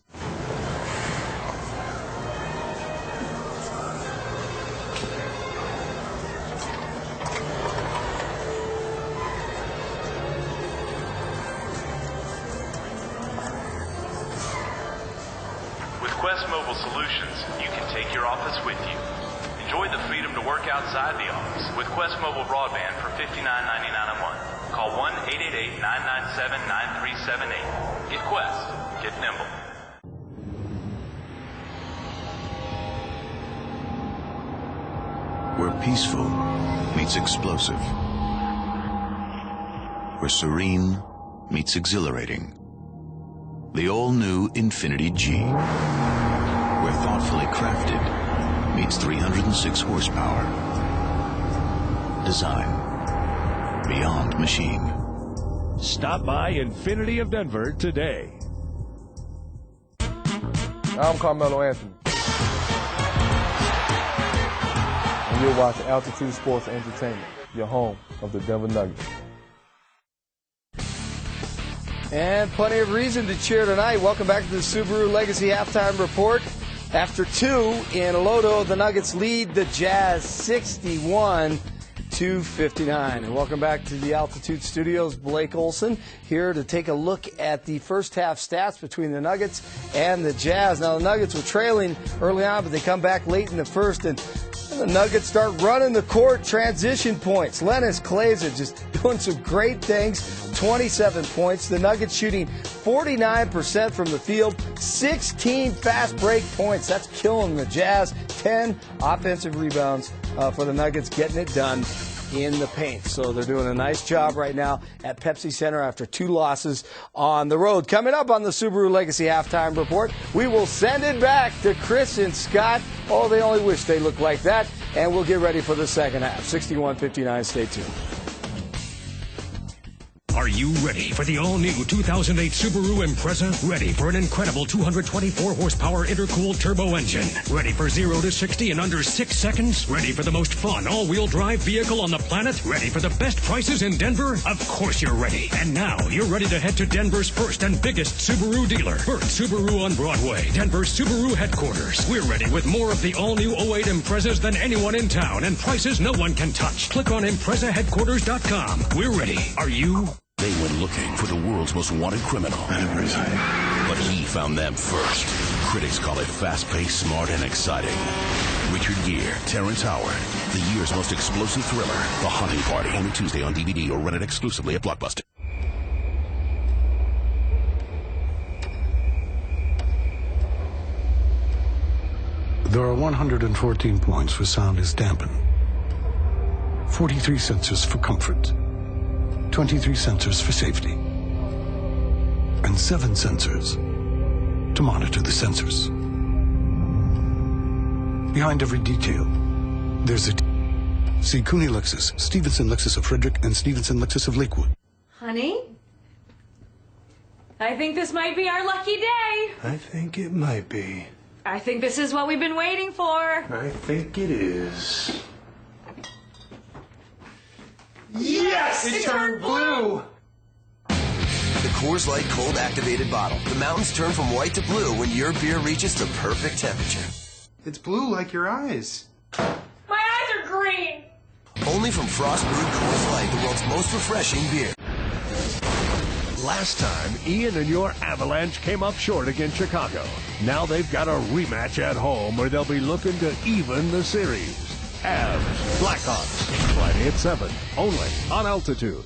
Outside the office with Quest Mobile Broadband for $59.99 a month. Call 1-888-997-9378. Get Quest. Get nimble. Where peaceful meets explosive. Where serene meets exhilarating. The all-new Infiniti G. Where thoughtfully crafted meets 306 horsepower. Design beyond machine. Stop by Infiniti of Denver today. I'm Carmelo Anthony. And you're watching Altitude Sports Entertainment, your home of the Denver Nuggets. And plenty of reason to cheer tonight. Welcome back to the Subaru Legacy Halftime Report. After 2 in Lodo, the Nuggets lead the Jazz 61-59. And welcome back to the Altitude Studios. Blake Olson here to take a look at the first half stats between the Nuggets and the Jazz. Now, the Nuggets were trailing early on, but they come back late in the first, and the Nuggets start running the court, transition points. Kleiza just doing some great things, 27 points. The Nuggets shooting 49% from the field, 16 fast break points. That's killing the Jazz. 10 offensive rebounds for the Nuggets, getting it done in the paint. So they're doing a nice job right now at Pepsi Center after 2 losses on the road. Coming up on the Subaru Legacy Halftime Report, we will send it back to Chris and Scott. Oh, they only wish they looked like that. And we'll get ready for the second half. 61-59. Stay tuned. Are you ready for the all-new 2008 Subaru Impreza? Ready for an incredible 224-horsepower intercooled turbo engine? Ready for 0 to 60 in under 6 seconds? Ready for the most fun all-wheel drive vehicle on the planet? Ready for the best prices in Denver? Of course you're ready. And now you're ready to head to Denver's first and biggest Subaru dealer, Burt Subaru on Broadway, Denver's Subaru headquarters. We're ready with more of the all-new 08 Imprezas than anyone in town and prices no one can touch. Click on ImprezaHeadquarters.com. We're ready. Are you? They went looking for the world's most wanted criminal. But he found them first. Critics call it fast-paced, smart, and exciting. Richard Gere, Terrence Howard, the year's most explosive thriller, The Hunting Party. Only Tuesday on DVD or rented exclusively at Blockbuster. There are 114 points for sound is dampened, 43 sensors for comfort, 23 sensors for safety, and 7 sensors to monitor the sensors. Behind every detail, there's a see Cooney Lexus, Stevenson Lexus of Frederick, and Stevenson Lexus of Lakewood. Honey? I think this might be our lucky day. I think it might be. I think this is what we've been waiting for. I think it is. Yes! It turned blue! The Coors Light cold activated bottle. The mountains turn from white to blue when your beer reaches the perfect temperature. It's blue like your eyes. My eyes are green! Only from Frost Brewed Coors Light, the world's most refreshing beer. Last time, Ian and your Avalanche came up short against Chicago. Now they've got a rematch at home where they'll be looking to even the series. Avs, Blackhawks, Friday at 7, only on Altitude.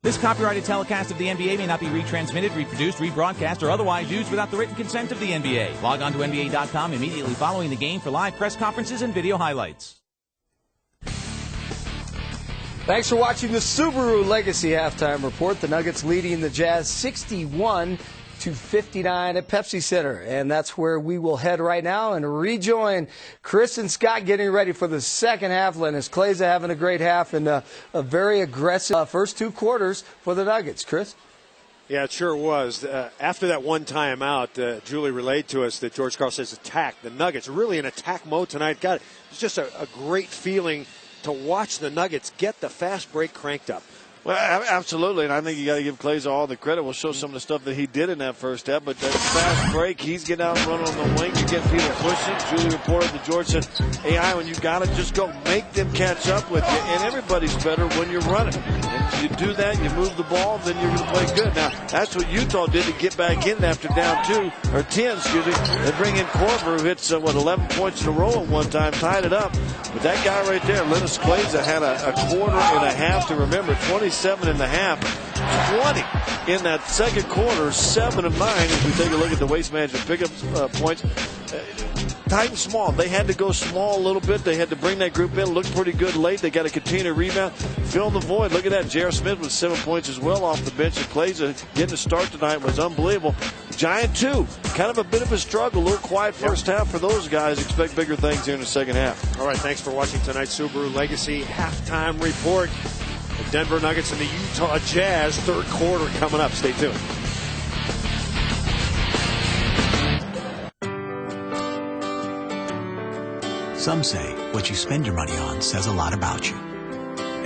This copyrighted telecast of the NBA may not be retransmitted, reproduced, rebroadcast, or otherwise used without the written consent of the NBA. Log on to NBA.com immediately following the game for live press conferences and video highlights. Thanks for watching the Subaru Legacy Halftime Report. The Nuggets leading the Jazz 61-59 at Pepsi Center. And that's where we will head right now and rejoin Chris and Scott getting ready for the second half. Lennis Kleiza having a great half and a very aggressive first 2 quarters for the Nuggets. Chris? Yeah, it sure was. After that one timeout, Julie relayed to us that George Karl says attack. The Nuggets really in attack mode tonight. God, it's just a great feeling to watch the Nuggets get the fast break cranked up. Well, absolutely, and I think you got to give Kleiza all the credit. We'll show some of the stuff that he did in that first half, but that fast break, he's getting out and running on the wing. You get people pushing. Julie reported that George said, hey, Ivan, you got to just go make them catch up with you, and everybody's better when you're running. And you do that, you move the ball, then you're going to play good. Now, that's what Utah did to get back in after down 10, excuse me. They bring in Korver, who hits, 11 points in a row at one time, tied it up. But that guy right there, Lennis Kleiza, had a quarter and a half to remember, 27 and a half, 20 in that second quarter, 7 of 9 as we take a look at the Waste Management pickup points. Tight and small. They had to go small a little bit. They had to bring that group in. Looked pretty good late. They got to continue to rebound. Fill the void. Look at that. J.R. Smith with 7 points as well off the bench. And Kleiza getting a start tonight was unbelievable. Giant 2. Kind of a bit of a struggle. A little quiet first half for those guys. Expect bigger things here in the second half. All right. Thanks for watching tonight's Subaru Legacy Halftime Report. The Denver Nuggets and the Utah Jazz third quarter coming up. Stay tuned. Some say what you spend your money on says a lot about you.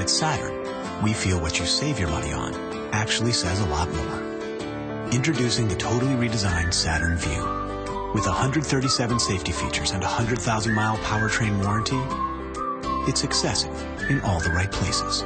At Saturn, we feel what you save your money on actually says a lot more. Introducing the totally redesigned Saturn Vue. With 137 safety features and a 100,000-mile powertrain warranty, it's excessive in all the right places.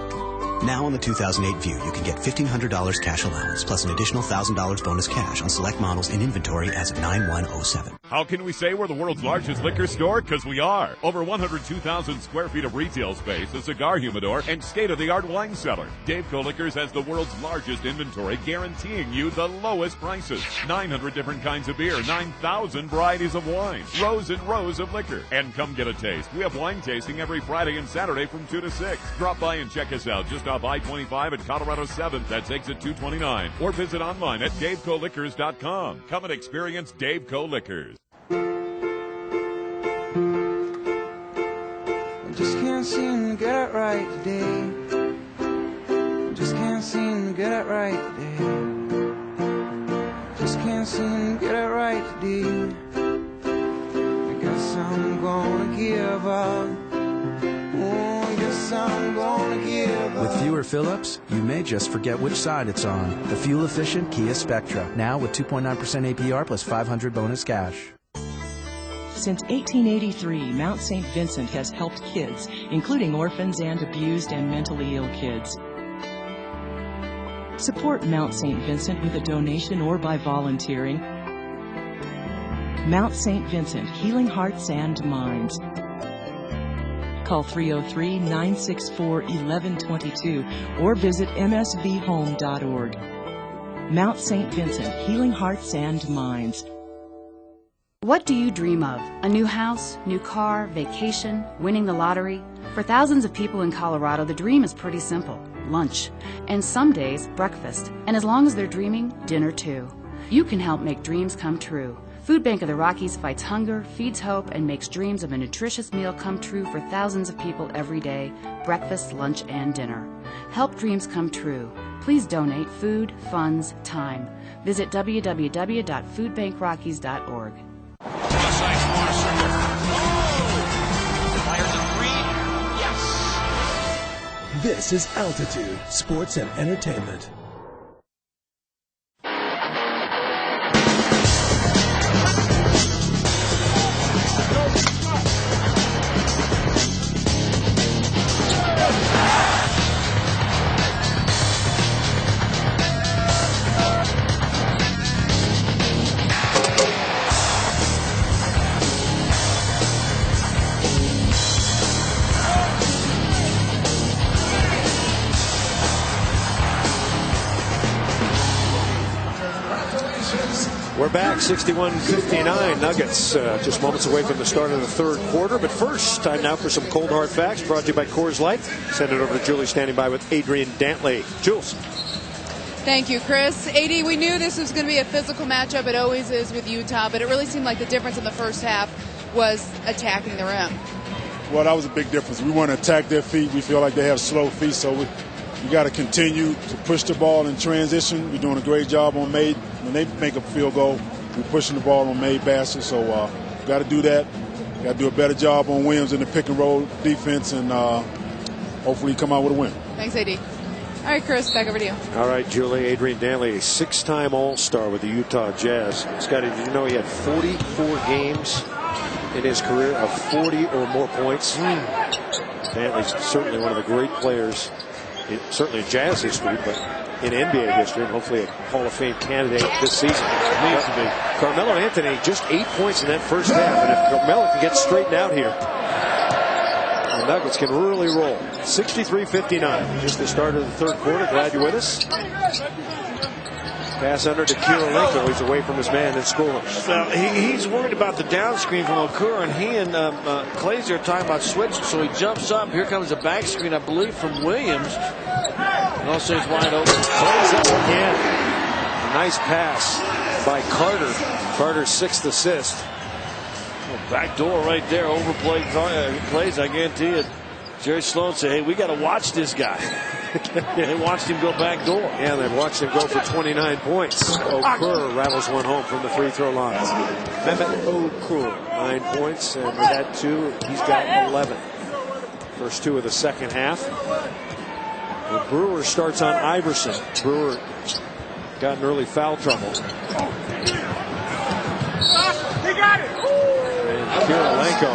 Now on the 2008 Vue, you can get $1,500 cash allowance plus an additional $1,000 bonus cash on select models in inventory as of 9/1/07. How can we say we're the world's largest liquor store? Because we are. Over 102,000 square feet of retail space, a cigar humidor, and state-of-the-art wine cellar. Daveco Liquors has the world's largest inventory, guaranteeing you the lowest prices. 900 different kinds of beer, 9,000 varieties of wine, rows and rows of liquor. And come get a taste. We have wine tasting every Friday and Saturday from 2 to 6. Drop by and check us out just off I-25 at Colorado 7th. That's exit 229. Or visit online at DaveCoLiquors.com. Come and experience Daveco Liquors. Just can't seem to get it right today. Just can't can't seem to get it right today. Just can't seem to get it right today. I guess I'm gonna give up. Oh, I guess I'm gonna give up. With fewer fill-ups, you may just forget which side it's on. The fuel-efficient Kia Spectra, now with 2.9% APR plus 500 bonus cash. Since 1883, Mount St. Vincent has helped kids, including orphans and abused and mentally ill kids. Support Mount St. Vincent with a donation or by volunteering. Mount St. Vincent, healing hearts and minds. Call 303-964-1122 or visit msvhome.org. Mount St. Vincent, healing hearts and minds. What do you dream of? A new house, new car, vacation, winning the lottery? For thousands of people in Colorado, the dream is pretty simple. Lunch. And some days, breakfast. And as long as they're dreaming, dinner too. You can help make dreams come true. Food Bank of the Rockies fights hunger, feeds hope, and makes dreams of a nutritious meal come true for thousands of people every day, breakfast, lunch, and dinner. Help dreams come true. Please donate food, funds, time. Visit www.foodbankrockies.org. This is Altitude Sports and Entertainment. We're back, 61-59. Nuggets just moments away from the start of the third quarter. But first, time now for some cold hard facts brought to you by Coors Light. Send it over to Julie, standing by with Adrian Dantley. Jules. Thank you, Chris. AD, we knew this was going to be a physical matchup. It always is with Utah, but it really seemed like the difference in the first half was attacking the rim. Well, that was a big difference. We want to attack their feet. We feel like they have slow feet, so we got to continue to push the ball in transition. We're doing a great job on made. When they make a field goal, we're pushing the ball on made baskets. So got to do that. Got to do a better job on Williams in the pick and roll defense, and hopefully come out with a win. Thanks, AD. All right, Chris, back over to you. All right, Julie. Adrian Dantley, a six-time All-Star with the Utah Jazz. Scotty, did you know he had 44 games in his career of 40 or more points? Dantley's certainly one of the great players, certainly in Jazz history, but in NBA history, and hopefully a Hall of Fame candidate this season. Needs to be. Carmelo Anthony, just 8 points in that first half, and if Carmelo can get straightened out here, the Nuggets can really roll. 63-59, just the start of the third quarter. Glad you're with us. Pass under to Kirilenko. He's away from his man and scoreless. Well, he's worried about the down screen from Okur, and he and Kleiza are talking about switching, so he jumps up. Here comes a back screen, I believe, from Williams. And also he's wide open. Kleiza again. A nice pass by Carter. Carter's sixth assist. Back door right there. Overplayed Kleiza, I guarantee it. Jerry Sloan said, hey, we got to watch this guy. They watched him go back door. Yeah, they've watched him go for 29 points. Okur rattles one home from the free throw line. Mehmet Okur, 9 points, and with that two, he's got 11. First two of the second half. The Brewer starts on Iverson. Brewer got in early foul trouble. He got it. And Kirilenko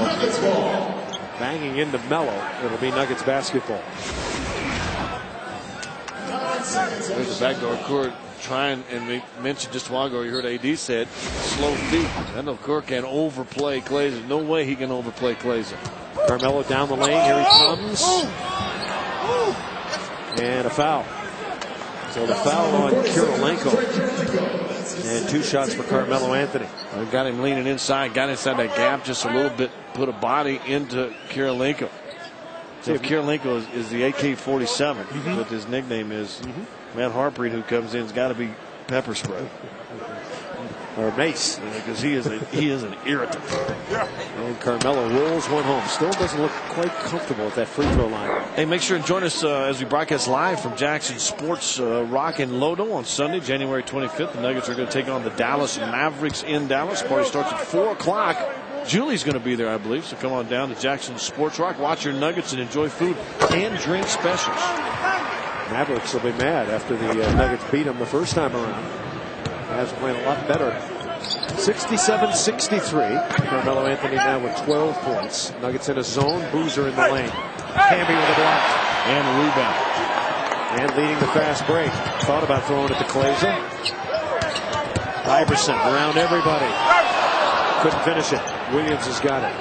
banging into Mello. It'll be Nuggets basketball. There's the backdoor. Okur trying, and we mentioned just a while ago, you heard AD said, slow feet. And Okur can overplay Kleiza. No way he can overplay Kleiza. Carmelo down the lane. Here he comes. And a foul. So the foul on Kirilenko. And 2 shots for Carmelo Anthony. We got him leaning inside, got inside that gap just a little bit, put a body into Kirilenko. So Kirilenko is the AK-47, but his nickname is Matt Harpreet, who comes in, has got to be pepper spray. Or Mace. Because he is an irritant. And Carmelo rolls one home. Still doesn't look quite comfortable at that free throw line. Hey, make sure and join us as we broadcast live from Jackson Sports Rock in Lodo on Sunday, January 25th. The Nuggets are going to take on the Dallas Mavericks in Dallas. Party starts at 4 o'clock. Julie's going to be there, I believe. So come on down to Jackson Sports Rock. Watch your Nuggets and enjoy food and drink specials. Mavericks will be mad after the Nuggets beat them the first time around. Mavs playing a lot better. 67-63. Carmelo Anthony now with 12 points. Nuggets in a zone. Boozer in the lane. Camby with a block. And a rebound. And leading the fast break. Thought about throwing it to Kleiza. Iverson around everybody. Couldn't finish it. Williams has got it.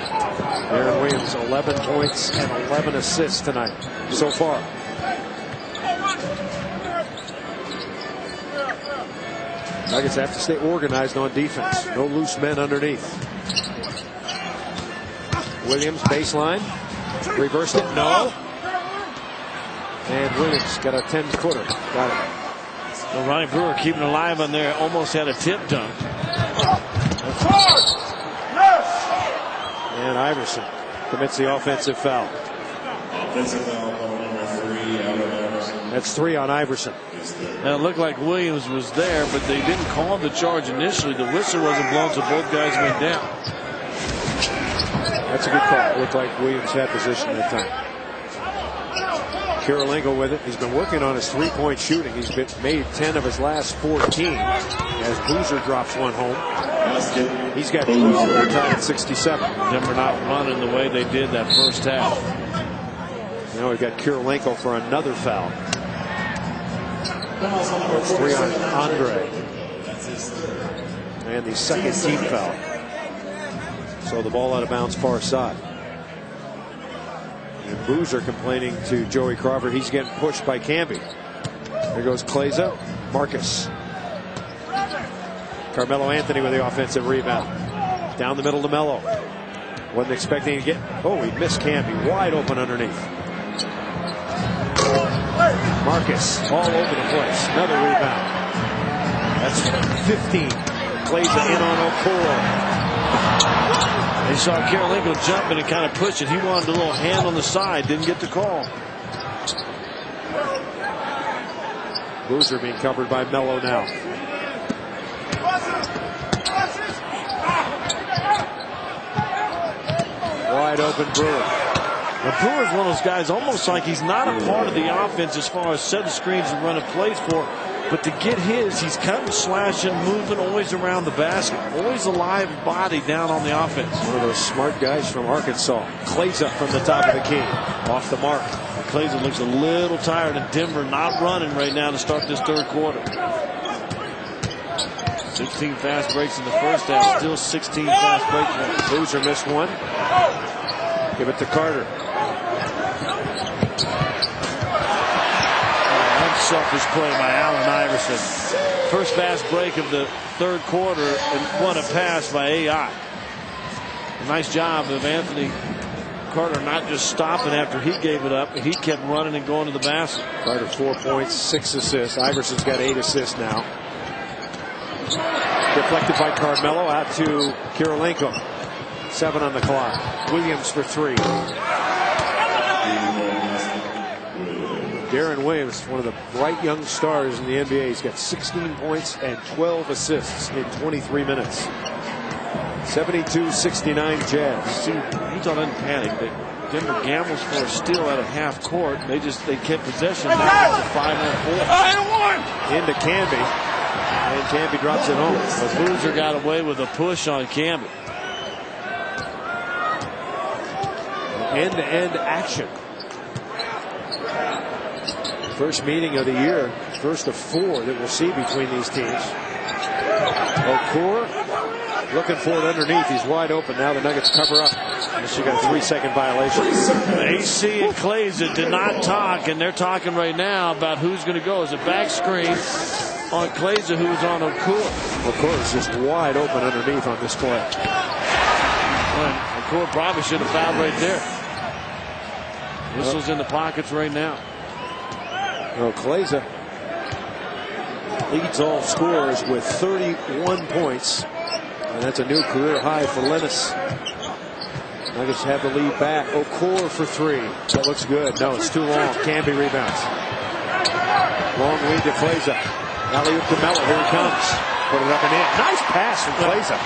Aaron Williams 11 points and 11 assists tonight so far. Nuggets have to stay organized on defense. No loose men underneath. Williams baseline. Reversed it. No. And Williams got a 10-footer. Got it. Well, Ronnie Brewer keeping alive on there. Almost had a tip dunk. And Iverson commits the offensive foul. Offensive foul number 3 out of Iverson. That's 3 on Iverson. Now it looked like Williams was there, but they didn't call the charge initially. The whistle wasn't blown, so both guys went down. That's a good call. It looked like Williams had position at the time. Kirilenko with it. He's been working on his three-point shooting. He's made 10 of his last 14 as Boozer drops one home. He's got 12. They're tied at 67. Denver not running the way they did that first half. Now we've got Kirilenko for another foul. That's 3 on Andre. And the second team foul. So the ball out of bounds far side. And Boozer complaining to Joey Crawford. He's getting pushed by Camby. There goes Kleiza. Marcus. Carmelo Anthony with the offensive rebound. Down the middle to Melo. Wasn't expecting to get. Oh, he missed Camby. Wide open underneath. Marcus all over the place. Another rebound. That's 15. Kleiza in on Okur. They saw Kirilenko jumping and kind of push it. He wanted a little hand on the side. Didn't get the call. Boozer being covered by Melo now. Wide open Brewer. Now Brewer's one of those guys almost like he's not a part of the offense as far as setting screens and running plays for. But to get his, he's cutting, slashing, moving, always around the basket. Always a live body down on the offense. One of those smart guys from Arkansas. Kleiza from the top of the key. Off the mark. Kleiza looks a little tired, and Denver not running right now to start this third quarter. 16 fast breaks in the first half. Still 16 fast break points. Boozer missed one. Give it to Carter. Unselfish play by Allen Iverson. First fast break of the third quarter, and what a pass by AI. A nice job of Anthony Carter not just stopping after he gave it up. He kept running and going to the basket. Carter 4 points, 6 assists. Iverson's got 8 assists now. Deflected by Carmelo out to Kirilenko. 7 on the clock. Williams for 3. Darren Williams, one of the bright young stars in the NBA. He's got 16 points and 12 assists in 23 minutes. 72-69 Jazz. See, Utah doesn't panic. Denver gambles for a steal out of half court. They kept possession. Now it's a 5-on-4. Into Camby. And Camby drops it home. But Boozer got away with a push on Camby. End-to-end action. First meeting of the year. First of 4 that we'll see between these teams. Okur looking for it underneath. He's wide open. Now the Nuggets cover up. Unless you got a 3-second violation. AC and Kleiza did not talk, and they're talking right now about who's going to go. Is it back screen on Kleiza, who's on Okur? Okur is just wide open underneath on this play. Okur probably should have fouled right there. Whistle's in the pockets right now. Oh, Kleiza leads all scorers with 31 points. And that's a new career high for Lennis. Nuggets have the lead back. Okur for 3. That looks good. No, it's too long. Camby rebounds. Long lead to Kleiza. Alley-oop to Melo. Here he comes. Put it up and in. Nice pass from Kleiza.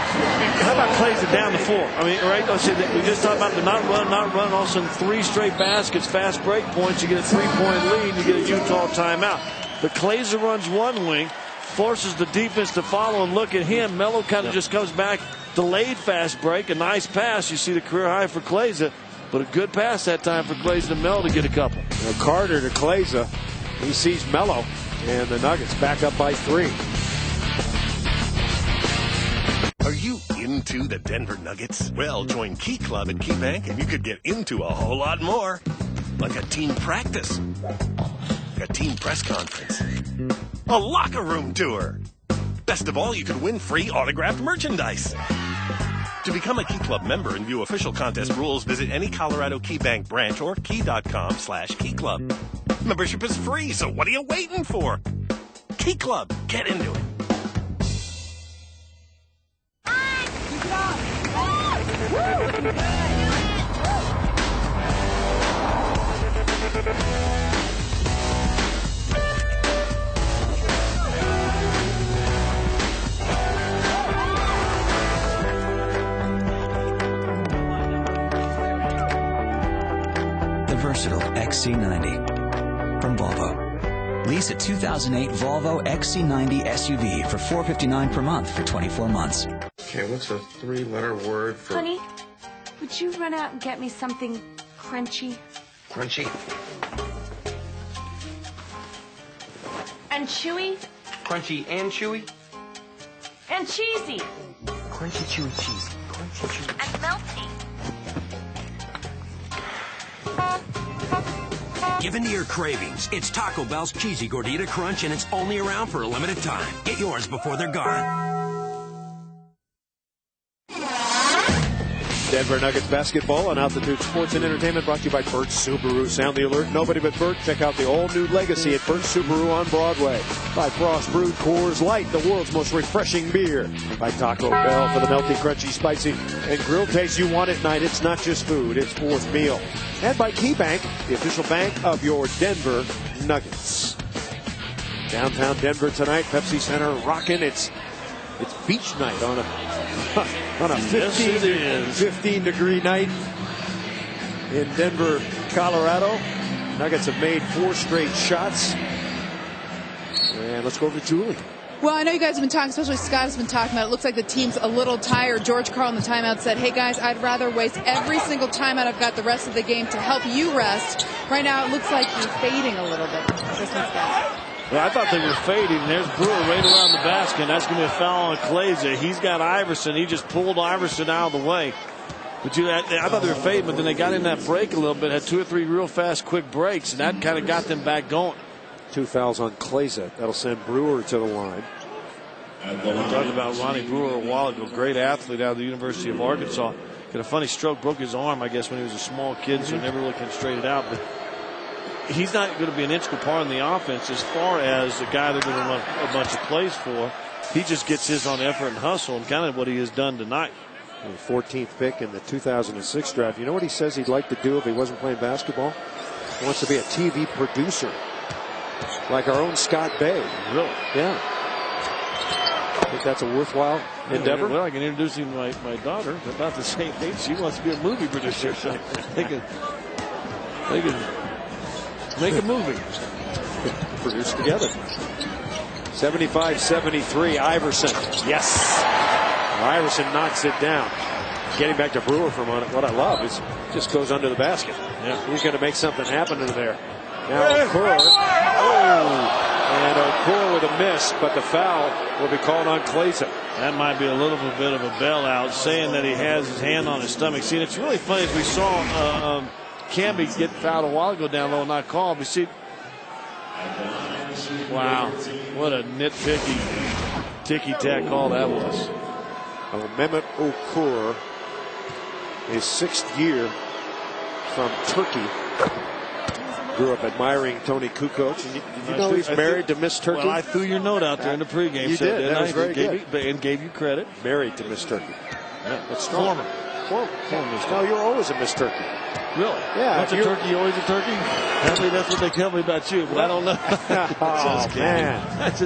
How about Kleiza down the floor? I mean, right? We just talked about the not run. All of a sudden, 3 straight baskets, fast break points. You get a 3-point lead. You get a Utah timeout. But Kleiza runs one wing, forces the defense to follow and look at him. Melo kind of just comes back. Delayed fast break, a nice pass. You see the career high for Kleiza, but a good pass that time for Kleiza to Melo to get a couple. Now Carter to Kleiza. He sees Melo, and the Nuggets back up by 3. Are you into the Denver Nuggets? Well, join Key Club at KeyBank and you could get into a whole lot more. Like a team practice, a team press conference, a locker room tour. Best of all, you could win free autographed merchandise. To become a Key Club member and view official contest rules, visit any Colorado KeyBank branch or key.com/KeyClub. Membership is free, so what are you waiting for? Key Club, get into it. Versatile XC90 from Volvo. Lease a 2008 Volvo XC90 SUV for $459 per month for 24 months. Okay, what's a 3-letter word for... Honey, would you run out and get me something crunchy? Crunchy? And chewy? Crunchy and chewy? And cheesy? Crunchy, chewy, cheesy. Crunchy, chewy, cheesy. And melty? Give in to your cravings. It's Taco Bell's Cheesy Gordita Crunch, and it's only around for a limited time. Get yours before they're gone. Denver Nuggets basketball on Altitude Sports and Entertainment, brought to you by Burt Subaru. Sound the alert. Nobody but Burt. Check out the all-new Legacy at Burt Subaru on Broadway. By Frost Brewed Coors Light, the world's most refreshing beer. By Taco Bell for the melty, crunchy, spicy, and grill taste you want at night. It's not just food, it's fourth meal. And by KeyBank, the official bank of your Denver Nuggets. Downtown Denver tonight, Pepsi Center rocking. It's beach night on a 15-degree night in Denver, Colorado. Nuggets have made 4 straight shots. And let's go over to Julie. Well, I know you guys have been talking, especially Scott has been talking about it. It looks like the team's a little tired. George Karl in the timeout said, hey, guys, I'd rather waste every single timeout I've got the rest of the game to help you rest. Right now, it looks like you're fading a little bit. Well, I thought they were fading. There's Brewer right around the basket. And that's going to be a foul on Kleiza. He's got Iverson. He just pulled Iverson out of the way. But I thought they were fading, but then they got in that break a little bit, had 2 or 3 real fast, quick breaks, and that kind of got them back going. 2 fouls on Kleiza. That'll send Brewer to the line. We talked about Ronnie Brewer a while ago. Great athlete out of the University of Arkansas. Got a funny stroke, broke his arm, I guess, when he was a small kid, so never really can straight it out. But he's not going to be an integral part in the offense as far as the guy they're going to run a bunch of plays for. He just gets his on effort and hustle, and kind of what he has done tonight. The 14th pick in the 2006 draft. You know what he says he'd like to do if he wasn't playing basketball? He wants to be a TV producer, like our own Scott Bay. Really? Yeah. I think that's a worthwhile endeavor. Well, I can introduce him to my daughter. They're about the same age. She wants to be a movie producer. So they can make a movie. Produce together. 75-73. Iverson. Yes. Iverson knocks it down. Getting back to Brewer for a moment. What I love is just goes under the basket. Yeah. He's going to make something happen in there. Now Okur. Oh. And Okur with a miss, but the foul will be called on Kleiza. That might be a little bit of a bailout, saying that he has his hand on his stomach. See, it's really funny as we saw Camby get fouled a while ago down low and not called. We see, wow, what a nitpicky ticky-tack call that was. Mehmet Okur, his 6th year from Turkey. grew up admiring Tony Kukoc. And you know he's married to Miss Turkey? Well, I threw your note out there in the pregame. You show, did. That was very good. And gave you credit. Married to Miss Turkey. Yeah, that's strong. Former Miss Turkey. No, you're always a Miss Turkey. Really? Yeah. Once a turkey, you're always a turkey? I mean, that's what they tell me about you, but I don't know. Oh, man.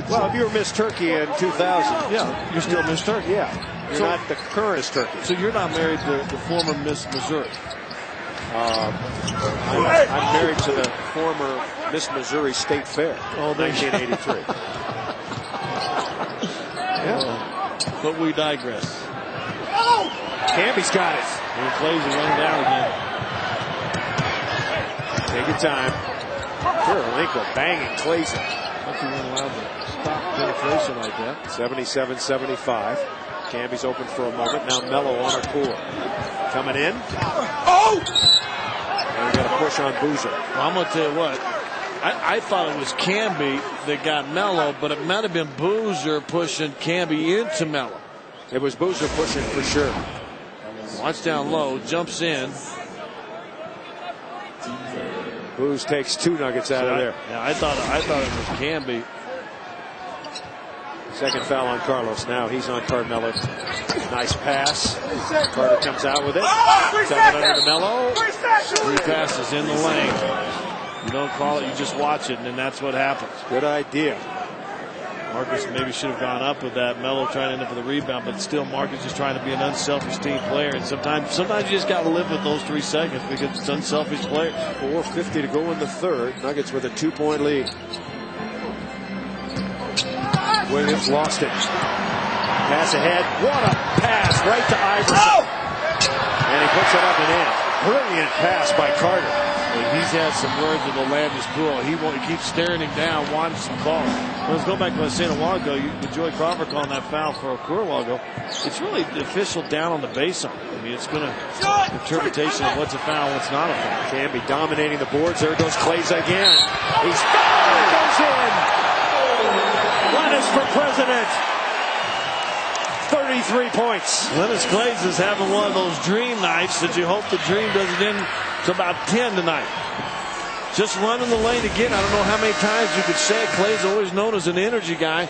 Well, if you were Miss Turkey in 2000. Yeah, you're still Miss Turkey. Yeah. You're not the current Miss Turkey. So you're not married to the former Miss Missouri? I'm married to the former Miss Missouri State Fair. Oh, 1983. Yeah. But we digress. Camby's got it. And Kleiza running down again. Take your time. Kirilenko banging Kleiza. I think he wasn't allowed to stop penetration like that. 77-75. Camby's open for a moment. Now Mello on Okur. Coming in. Oh! And we got a push on Boozer. Well, I'm going to tell you what. I thought it was Camby that got Mello, but it might have been Boozer pushing Camby into Mello. It was Boozer pushing for sure. Watch down low, jumps in. Booze takes 2 Nuggets out of there. Yeah, I thought it was Camby. Second foul on Carlos. Now he's on Carmelo. Nice pass. Carter comes out with it. Seven under to Mello. 3 passes in the lane. You don't call it, you just watch it, and then that's what happens. Good idea. Marcus maybe should have gone up with that. Mello trying to end up with a rebound, but still Marcus is trying to be an unselfish team player. And sometimes you just got to live with those 3 seconds because it's unselfish players. 4:50 to go in the third. Nuggets with a 2-point lead. Williams lost it. Pass ahead. What a pass right to Iverson. And he puts it up and in. Brilliant pass by Carter. He's had some words with Orlando's pool. He keeps staring him down, wanting some calls. Well, let's go back to what I was saying a while ago. With Joey Korver calling that foul for Okur a while ago. It's really the official down on the baseline. I mean, it's going to interpretation of what's a foul, what's not a foul. Camby dominating the boards. There goes Kleiza again. He's fouled. Goes in. Lennis for president. 33 points. Lennis Kleiza's having one of those dream nights that you hope the dream doesn't end to about 10 tonight. Just running the lane again. I don't know how many times you could say it. Kleiza always known as an energy guy.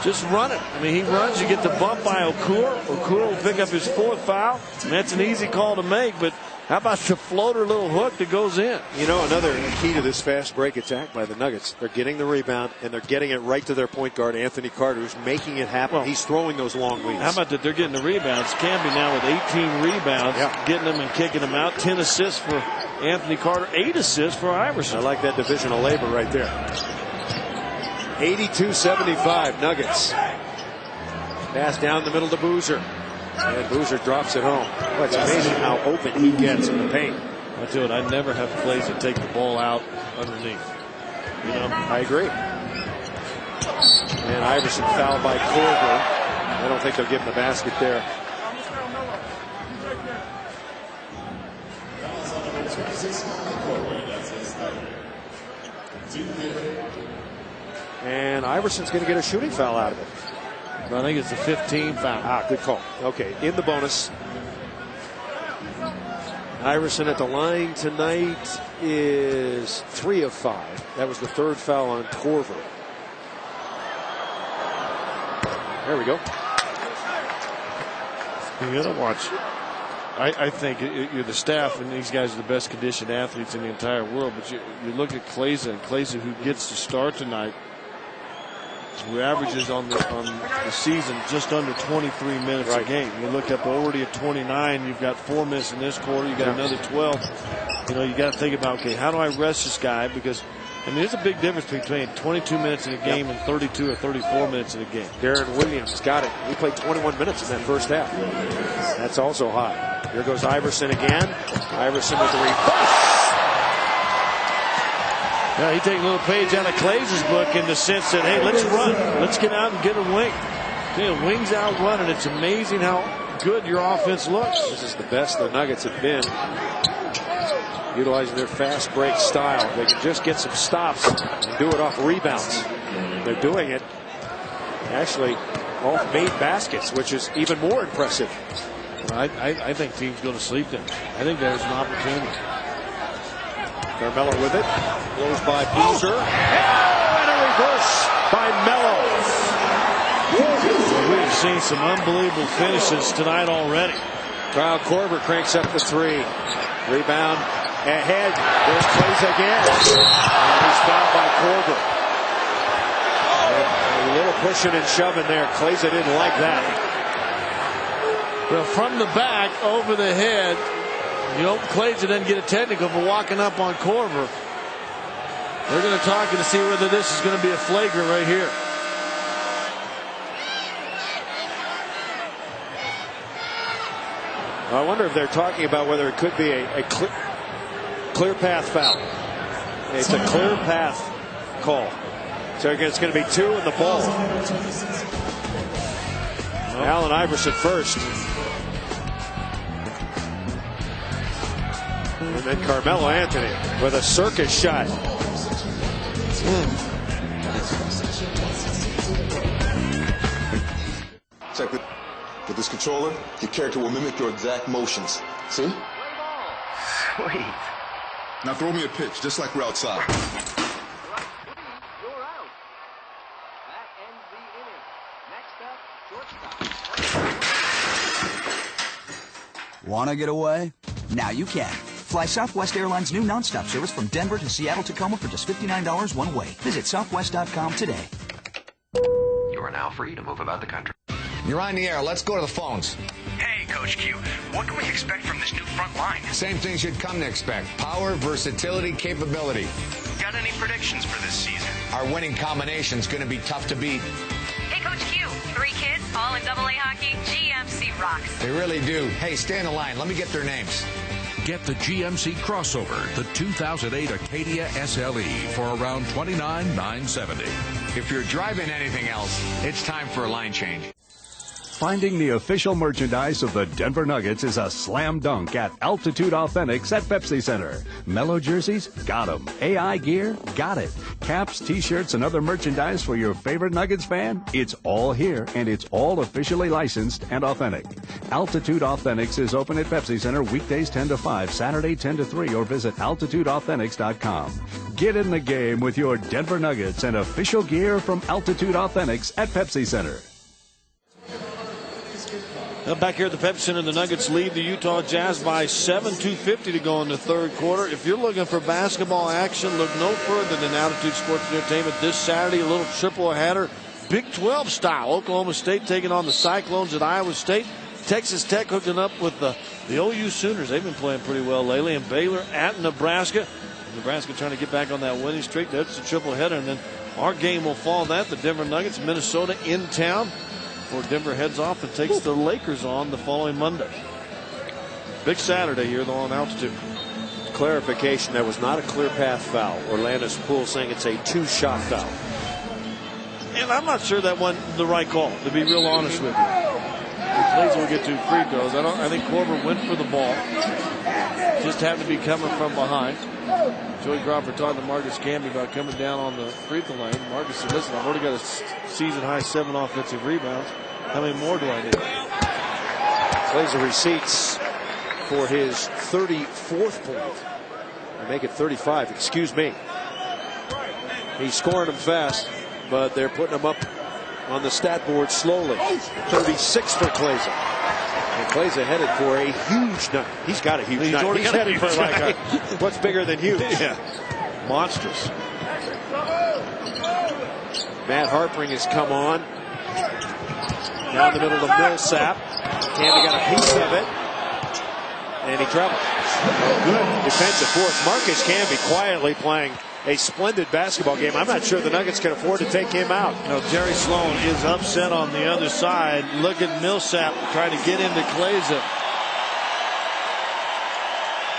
Just run it. I mean, he runs. You get the bump by Okur. Okur will pick up his 4th foul. And that's an easy call to make, but how about the floater little hook that goes in? You know, another key to this fast break attack by the Nuggets. They're getting the rebound, and they're getting it right to their point guard, Anthony Carter, who's making it happen. Well, he's throwing those long leads. How about that they're getting the rebounds? Camby now with 18 rebounds, getting them and kicking them out. 10 assists for Anthony Carter, 8 assists for Iverson. I like that division of labor right there. 82-75 Nuggets. Pass down the middle to Boozer. And Boozer drops it home. Well, it's amazing how open he gets in the paint. I tell you, I never have Kleiza take the ball out underneath. You know, I agree. And Iverson fouled by Korver. I don't think they'll give him the basket there. And Iverson's going to get a shooting foul out of it. I think it's a 15 foul. Good call. Okay, in the bonus. Iverson at the line tonight is 3 of 5. That was the 3rd foul on Korver. There we go. You got to watch. I think you're the staff, and these guys are the best conditioned athletes in the entire world. But you look at Kleiza, and Kleiza, who gets to start tonight, who averages on the season just under 23 minutes a game. You look up already at 29. You've got 4 minutes in this quarter. You got another 12. You know, you got to think about, okay, how do I rest this guy? Because I mean, there's a big difference between 22 minutes in a game and 32 or 34 minutes in a game. Darren Williams got it. He played 21 minutes in that first half. That's also high. Here goes Iverson again. Iverson with the reverse. Yeah, he takes a little page out of Kleiza's book in the sense that, hey, let's run. Let's get out and get a wing. You know, wings out running. It's amazing how good your offense looks. This is the best the Nuggets have been. Utilizing their fast break style. They can just get some stops and do it off rebounds. They're doing it actually off made baskets, which is even more impressive. I think teams go to sleep then. I think there's an opportunity. Carmelo with it. Blows by Boozer. And a reverse by Mello. We've seen some unbelievable finishes tonight already. Kyle Korver cranks up the 3. Rebound ahead. There's Kleiza again. And he's fouled by Korver. A little pushing and shoving there. Kleiza didn't like that. Well, from the back, over the head. You know, Kleiza didn't get a technical for walking up on Korver. They're going to talk to see whether this is going to be a flagrant right here. I wonder if they're talking about whether it could be a clear path foul. It's a clear path call. So it's going to be 2 in the ball. Allen Iverson first. And then Carmelo Anthony with a circus shot. Check it. With this controller, your character will mimic your exact motions. See? Sweet. Now throw me a pitch, just like we're outside. Want to get away? Now you can. Fly Southwest Airlines' new nonstop service from Denver to Seattle Tacoma for just $59 one way. Visit southwest.com today. You are now free to move about the country. You're on the air. Let's go to the phones. Hey, Coach Q, what can we expect from this new front line? Same things you'd come to expect. Power, versatility, capability. Got any predictions for this season? Our winning combination's going to be tough to beat. Hey, Coach Q, 3 kids, all in AA hockey. GMC rocks. They really do. Hey, stay on the line. Let me get their names. Get the GMC crossover, the 2008 Acadia SLE, for around $29,970. If you're driving anything else, it's time for a line change. Finding the official merchandise of the Denver Nuggets is a slam dunk at Altitude Authentics at Pepsi Center. Mellow jerseys? Got 'em. AI gear? Got it. Caps, t-shirts, and other merchandise for your favorite Nuggets fan? It's all here, and it's all officially licensed and authentic. Altitude Authentics is open at Pepsi Center weekdays 10 to 5, Saturday 10 to 3, or visit altitudeauthentics.com. Get in the game with your Denver Nuggets and official gear from Altitude Authentics at Pepsi Center. Back here at the Pepsi Center, the Nuggets lead the Utah Jazz by 7, 2:50 to go in the third quarter. If you're looking for basketball action, look no further than Altitude Sports Entertainment this Saturday. A little triple-header, Big 12 style. Oklahoma State taking on the Cyclones at Iowa State. Texas Tech hooking up with the OU Sooners. They've been playing pretty well lately. And Baylor at Nebraska. Nebraska trying to get back on that winning streak. That's a triple-header. And then our game will follow that. The Denver Nuggets, Minnesota in town. Before Denver heads off and takes the Lakers on the following Monday. Big Saturday here, though, on Altitude. Clarification, that was not a clear path foul. Orlando's pool saying it's a 2-shot foul. And I'm not sure that wasn't the right call, to be real honest with you. Kleiza will get 2 free throws. I think Korver went for the ball. Just happened to be coming from behind. Joey Crawford talking to Marcus Camby about coming down on the free throw line. Marcus said, listen, I've already got a season-high 7 offensive rebounds. How many more do I need? Kleiza receipts for his 34th point. They make it 35, excuse me. He's scoring them fast, but they're putting them up on the stat board slowly. 36 for Kleiza. And Kleiza headed for a huge night. He's got a huge night. He's headed for like a, what's bigger than huge? Yeah. Monstrous. Matt Harpering has come on. Down the middle of Millsap. Camby got a piece of it. And he traveled. Good defensive force. Marcus Camby quietly playing a splendid basketball game. I'm not sure the Nuggets can afford to take him out. No, Jerry Sloan is upset on the other side. Look at Millsap trying to get into Kleiza.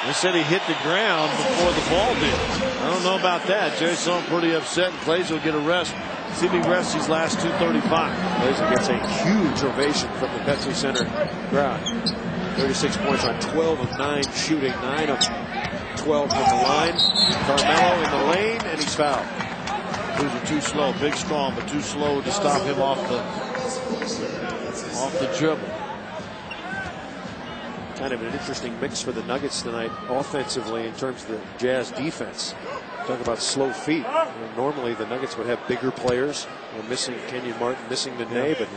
They said he hit the ground before the ball did. I don't know about that. Jerry Sloan pretty upset, and Kleiza will get a rest. See if he rests these last 2:35. Kleiza gets a huge ovation from the Pepsi Center crowd. 36 points on 12 of 9 shooting, 9 of 12 from the line. Carmelo in the lane, and he's fouled. These are too slow. Big, strong, but too slow to stop him off the dribble. Kind of an interesting mix for the Nuggets tonight offensively in terms of the Jazz defense. Talk about slow feet. Normally the Nuggets would have bigger players. We're missing Kenyon Martin, missing Nene, but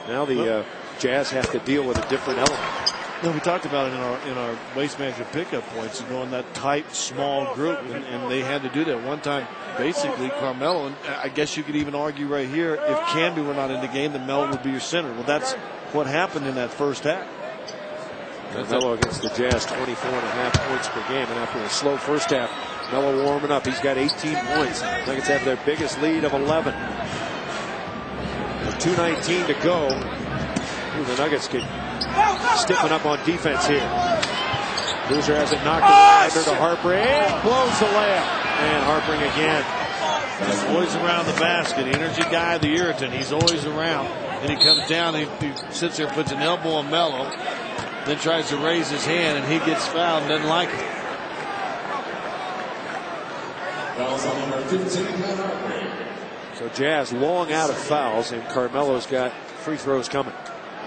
now the Jazz have to deal with a different element. No, we talked about it in our waste management pickup points, going that tight, small group, and they had to do that. One time, basically, Carmelo, and I guess you could even argue right here, if Camby were not in the game, then Melo would be your center. Well, that's what happened in that first half. Melo against the Jazz, 24.5 points per game, and after a slow first half, Melo warming up. He's got 18 points. Nuggets have their biggest lead of 11. With 2:19 to go. Ooh, the Nuggets could stiffen up on defense here. Boozer has it knocked away to Harpring. Blows the layup. And Harpring again. He's always around the basket. Energy guy, the irritant. He's always around. And he comes down, he sits there, puts an elbow on Melo, then tries to raise his hand, and he gets fouled and doesn't like it. So Jazz long out of fouls, and Carmelo's got free throws coming.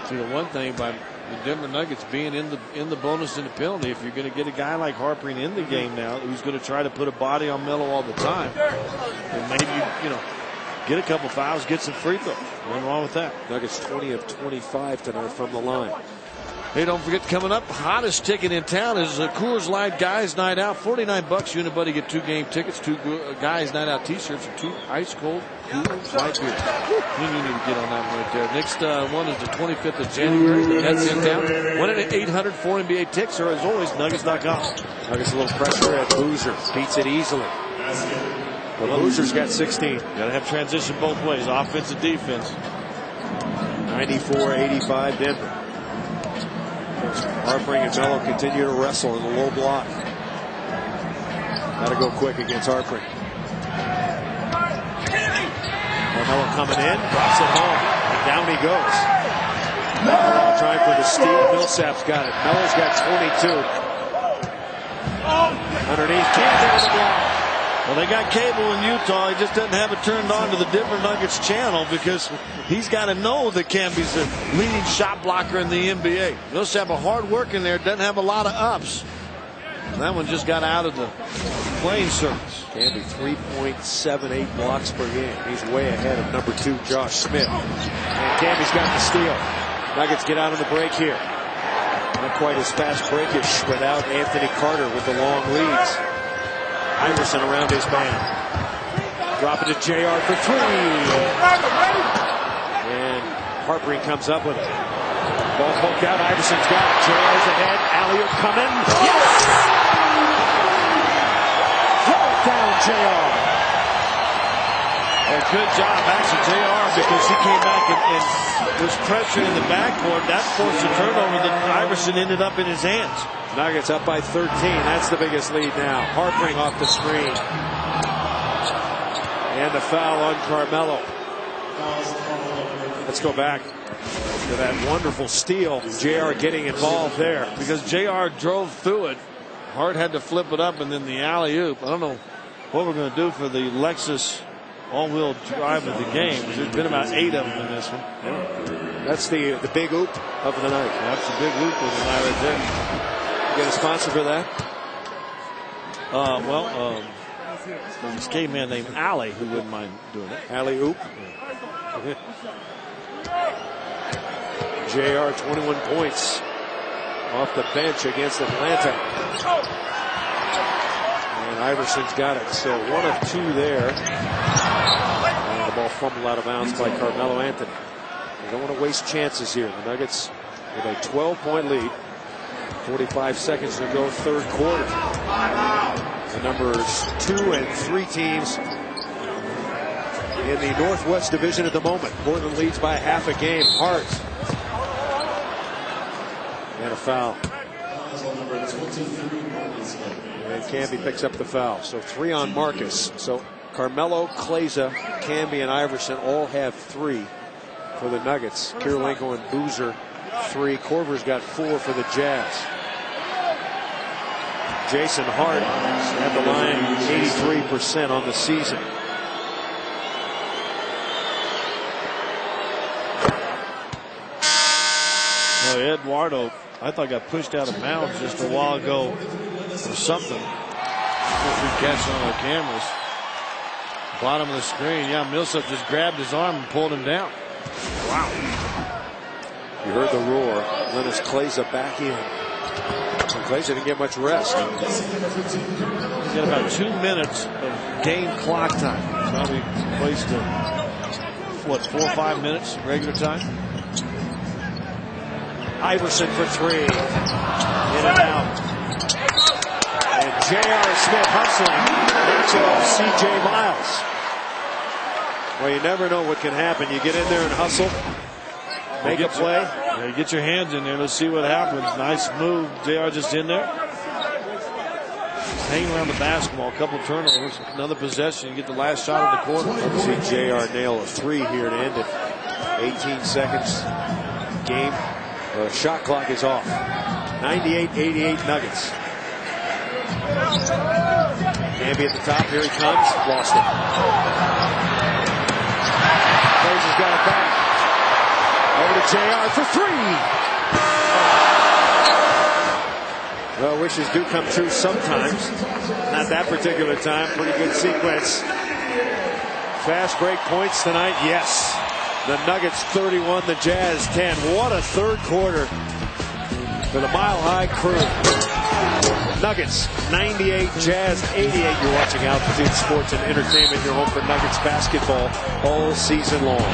See, the one thing by the Denver Nuggets being in the bonus and the penalty, if you're going to get a guy like Harpring in the game now who's going to try to put a body on Melo all the time, then maybe get a couple fouls, get some free throws. Nothing wrong with that. Nuggets 20 of 25 tonight from the line. Hey, don't forget, coming up, hottest ticket in town is a Coors Light Guys Night Out. $49. You and a buddy get 2 game tickets, 2 Guys Night Out t-shirts, and 2 ice cold Coors Light beers. You need to get on that one right there. Next one is the 25th of January. That's in town. 1-800-4NBA-TICKS, or as always, Nuggets.com. Nuggets a little pressure at Boozer. Beats it easily. But Boozer's got 16. Got to have transition both ways, offense and defense. 94-85 Denver. Harpring and Melo continue to wrestle in the low block. Got to go quick against Harpring. Melo coming in, drops it home, and down he goes. Trying for the steal. Millsap's got it. Melo's got 22. Underneath, Camby on the block. Well, they got cable in Utah. He just doesn't have it turned on to the Denver Nuggets channel because he's got to know that Camby's the leading shot blocker in the NBA. Millsap a hard work in there, doesn't have a lot of ups. And that one just got out of the playing surface. Camby 3.78 blocks per game. He's way ahead of number 2 Josh Smith. And Camby's got the steal. Nuggets get out on the break here. Not quite as fast breakish without Anthony Carter with the long leads. Iverson around his man. Drop it to JR for 3. And Harpring comes up with it. Ball poked out. Iverson's got it. JR's ahead. Alley-oop coming. Yes! Throw it down, JR. Well, good job, actually, JR, because he came back and was pressured in the backcourt. That forced a turnover that Iverson ended up in his hands. Nuggets up by 13. That's the biggest lead now. Harpring off the screen. And the foul on Carmelo. Let's go back to that wonderful steal. JR getting involved there. Because JR drove through it. Hart had to flip it up, and then the alley-oop. I don't know what we're going to do for the Lexus all-wheel drive of the game. There's been about 8 of them in this one. Yeah. That's the big oop of the night. That's the big oop of the night right there. Get a sponsor for that? This K-man named Allie who wouldn't mind doing it. Alley oop. Yeah. JR 21 points off the bench against Atlanta. And Iverson's got it. So 1 of 2 there. And the ball fumbled out of bounds by Carmelo Anthony. They don't want to waste chances here. The Nuggets with a 12-point lead. 45 seconds to go, third quarter. The numbers 2 and 3 teams in the Northwest Division at the moment. Portland leads by half a game. Hart. And a foul. And Camby picks up the foul. So 3 on Marcus. So Carmelo, Kleiza, Camby, and Iverson all have 3 for the Nuggets. Kirilenko and Boozer 3. Korver's got 4 for the Jazz. Jason Hart at the line 83% on the season. Well, Eduardo, I thought got pushed out of bounds just a while ago or something. If we catch on the cameras. Bottom of the screen. Yeah, Millsap just grabbed his arm and pulled him down. Wow. You heard the roar. Lennis Kleiza back in. And Kleiza didn't get much rest. He's got about 2 minutes of game clock time. Probably placed to, what, 4 or 5 minutes regular time? Iverson for three. In and out. And J.R. Smith hustling. Knocks it off C.J. Miles. Well, you never know what can happen. You get in there and hustle. Make a play. Yeah, get your hands in there. Let's see what happens. Nice move. J.R. just in there. Just hanging around the basketball. A couple turnovers. Another possession. You get the last shot of the quarter. Let's see J.R. nail a three here to end it. 18 seconds. Game. Shot clock is off. 98-88 Nuggets. Camby at the top. Here he comes. Lost it. Kleiza's got it back. Over to JR for three. Well, wishes do come true sometimes. Not that particular time. Pretty good sequence. Fast break points tonight. Yes. The Nuggets 31, the Jazz 10. What a third quarter for the Mile High crew. Nuggets 98, Jazz 88. You're watching Altitude Sports and Entertainment, your home for Nuggets basketball all season long.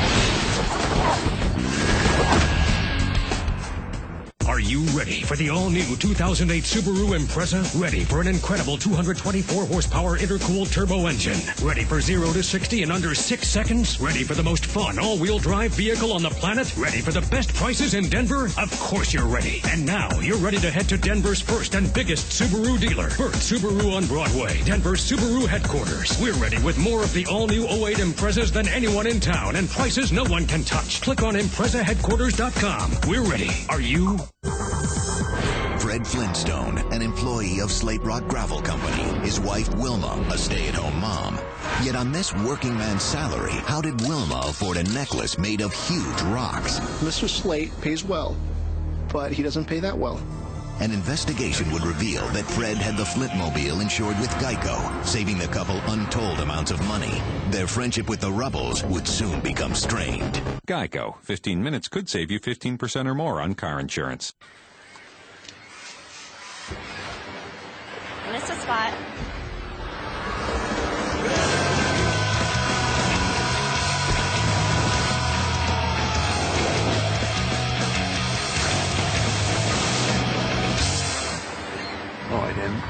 Are you ready for the all-new 2008 Subaru Impreza? Ready for an incredible 224-horsepower intercooled turbo engine? Ready for 0 to 60 in under 6 seconds? Ready for the most fun all-wheel drive vehicle on the planet? Ready for the best prices in Denver? Of course you're ready. And now you're ready to head to Denver's first and biggest Subaru dealer, Burt Subaru on Broadway, Denver's Subaru headquarters. We're ready with more of the all-new 08 Imprezas than anyone in town and prices no one can touch. Click on ImprezaHeadquarters.com. We're ready. Are you? Fred Flintstone, an employee of Slate Rock Gravel Company. His wife, Wilma, a stay-at-home mom. Yet on this working man's salary, how did Wilma afford a necklace made of huge rocks? Mr. Slate pays well, but he doesn't pay that well. An investigation would reveal that Fred had the Flintmobile insured with Geico, saving the couple untold amounts of money. Their friendship with the Rubbles would soon become strained. Geico. 15 minutes could save you 15% or more on car insurance. Missed a spot. Oh, I didn't.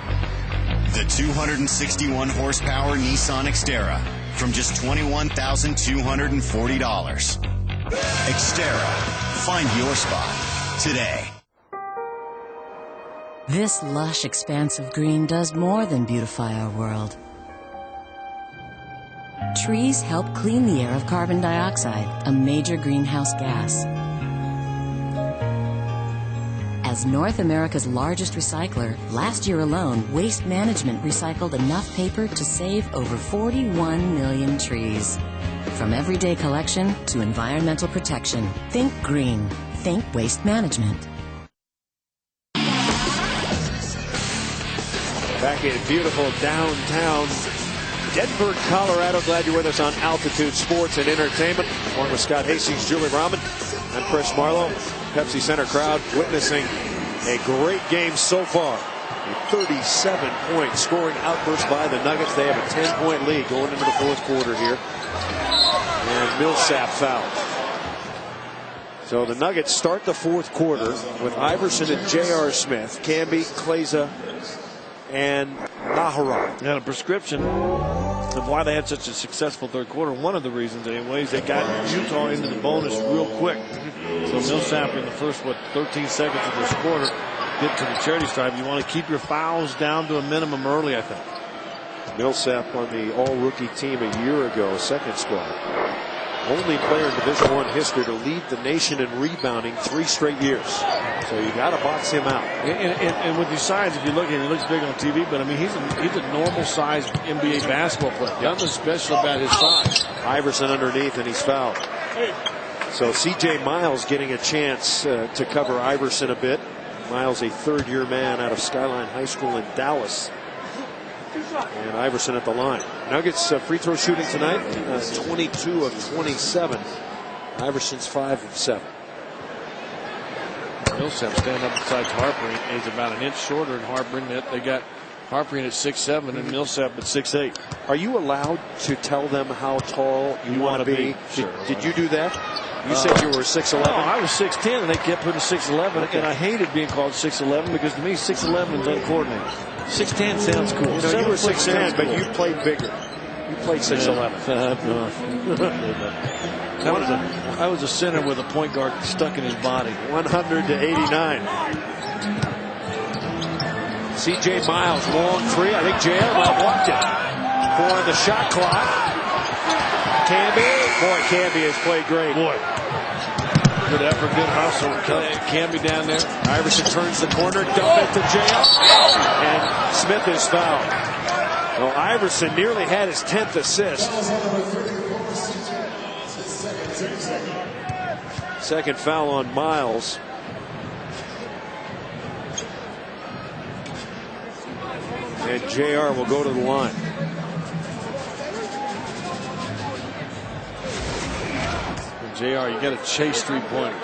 The 261 horsepower Nissan Xterra from just $21,240. Xterra. Find your spot today. This lush expanse of green does more than beautify our world. Trees help clean the air of carbon dioxide, a major greenhouse gas. As North America's largest recycler, last year alone, Waste Management recycled enough paper to save over 41 million trees. From everyday collection to environmental protection, think green. Think Waste Management. Back in beautiful downtown Denver, Colorado. Glad you're with us on Altitude Sports and Entertainment. Along with Scott Hastings, Julie Rahman, I'm Chris Marlowe. Pepsi Center crowd witnessing a great game so far. A 37-point scoring outburst by the Nuggets. They have a 10-point lead going into the fourth quarter here. And Millsap fouled. So the Nuggets start the fourth quarter with Iverson and J.R. Smith, Camby, Kleiza, and Naharat. And a prescription of why they had such a successful third quarter. One of the reasons, anyways, they got Utah into the bonus real quick. So Millsap in the first, 13 seconds of this quarter, get to the charity stripe. You want to keep your fouls down to a minimum early, I think. Millsap on the all-rookie team a year ago, second squad. Only player in Division I history to lead the nation in rebounding 3 straight years. So you got to box him out. And with these size, if you look at him, he looks big on TV, but I mean, he's a normal-sized NBA basketball player. Nothing special about his size. Iverson underneath, and he's fouled. So C.J. Miles getting a chance to cover Iverson a bit. Miles, a third-year man out of Skyline High School in Dallas. And Iverson at the line. Nuggets free throw shooting tonight, 22 of 27. Iverson's 5 of 7. Millsap standing up beside Harper. He's about an inch shorter than Harper. They got Harper in at 6'7" and Millsap at 6'8". Are you allowed to tell them how tall you want to be? Sure. Did you do that? You said you were 6'11". No, I was 6'10", and they kept putting 6'11", and I hated being called 6'11" because to me 6'11" is uncoordinated. 6'10" sounds cool. You were 6'10", but you played bigger. You played 6'11". I was a center with a point guard stuck in his body. 100-89. C.J. Miles, long three. I think JR blocked it. 4 on the shot clock. Camby. Boy, Camby has played great. Boy. Good effort, good hustle. Camby down there. Iverson turns the corner, dump it to JR. And Smith is fouled. Well, Iverson nearly had his 10th assist. Second foul on Miles. And JR will go to the line. JR, you got to chase 3-pointers.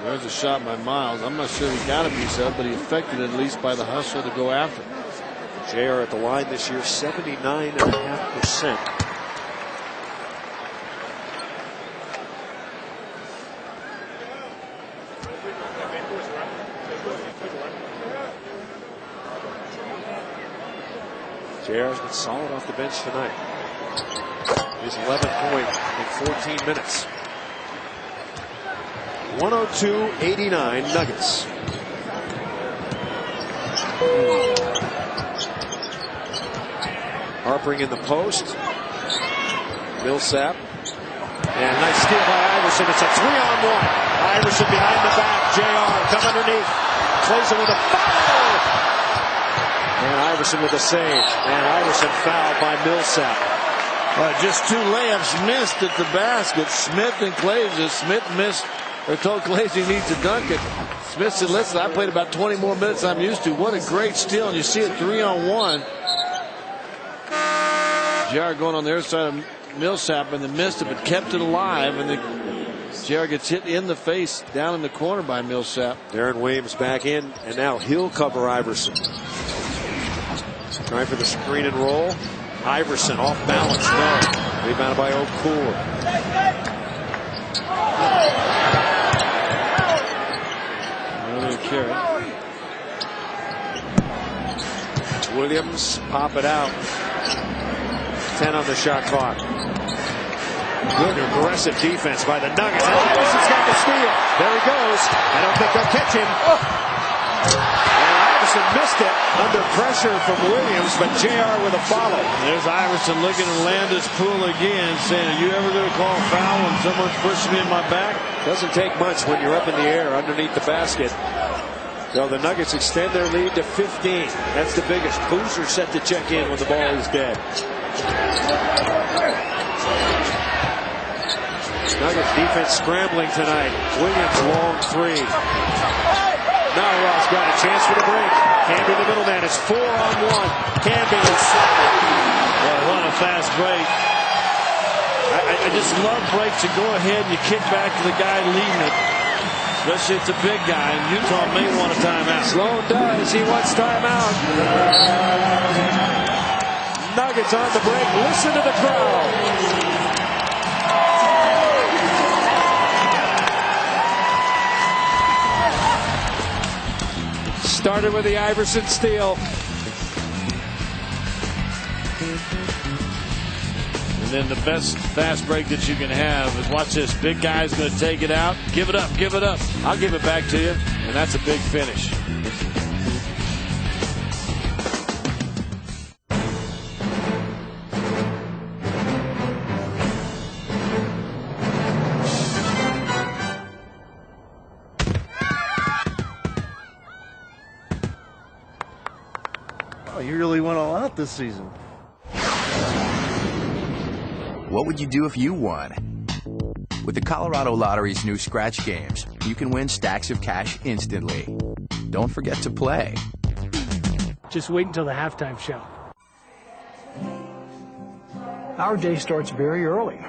There's a shot by Miles. I'm not sure he got a piece of it, but he affected it at least by the hustle to go after it. JR at the line this year, 79.5%. JR's been solid off the bench tonight. He's 11 points in 14 minutes. 102-89 Nuggets. Harpering in the post. Millsap. And nice steal by Iverson. It's a 3-on-1. Iverson behind the back. JR come underneath. Kleiza with a foul. And Iverson with a save. And Iverson fouled by Millsap. Just 2 layups missed at the basket. Smith and Kleiza. Smith missed. They told Kleiza he needs to dunk it. Smith said, listen, I played about 20 more minutes than I'm used to. What a great steal. And you see it 3-on-1. JR going on the other side of Millsap and then missed it, but kept it alive. And then JR gets hit in the face down in the corner by Millsap. Darren Williams back in, and now he'll cover Iverson. Trying for the screen and roll. Iverson off balance. No. Rebounded by Okur. Another carry. Williams pop it out. 10 on the shot clock. Good aggressive defense by the Nuggets. And Iverson's got the steal. There he goes. I don't think they'll catch him. And Iverson missed it under pressure from Williams, but JR with a follow. There's Iverson looking at Landis Poole again, saying, are you ever going to call a foul when someone's pushing me in my back? Doesn't take much when you're up in the air underneath the basket. So the Nuggets extend their lead to 15. That's the biggest. Boozer set to check in when the ball is dead. Nuggets defense scrambling tonight. Williams long three. Now Ross got a chance for the break. Camby the middleman. It's 4-on-1. Camby is well, what a fast break. I just love breaks. You go ahead and you kick back to the guy leading it. Especially it's a big guy, and Utah may want a timeout. Sloan does. He wants timeout. Nuggets on the break. Listen to the crowd. Started with the Iverson steal. And then the best fast break that you can have is watch this. Big guy's going to take it out. Give it up, give it up. I'll give it back to you. And that's a big finish. Oh, you really went all out this season. What would you do if you won? With the Colorado Lottery's new scratch games, you can win stacks of cash instantly. Don't forget to play. Just wait until the halftime show. Our day starts very early.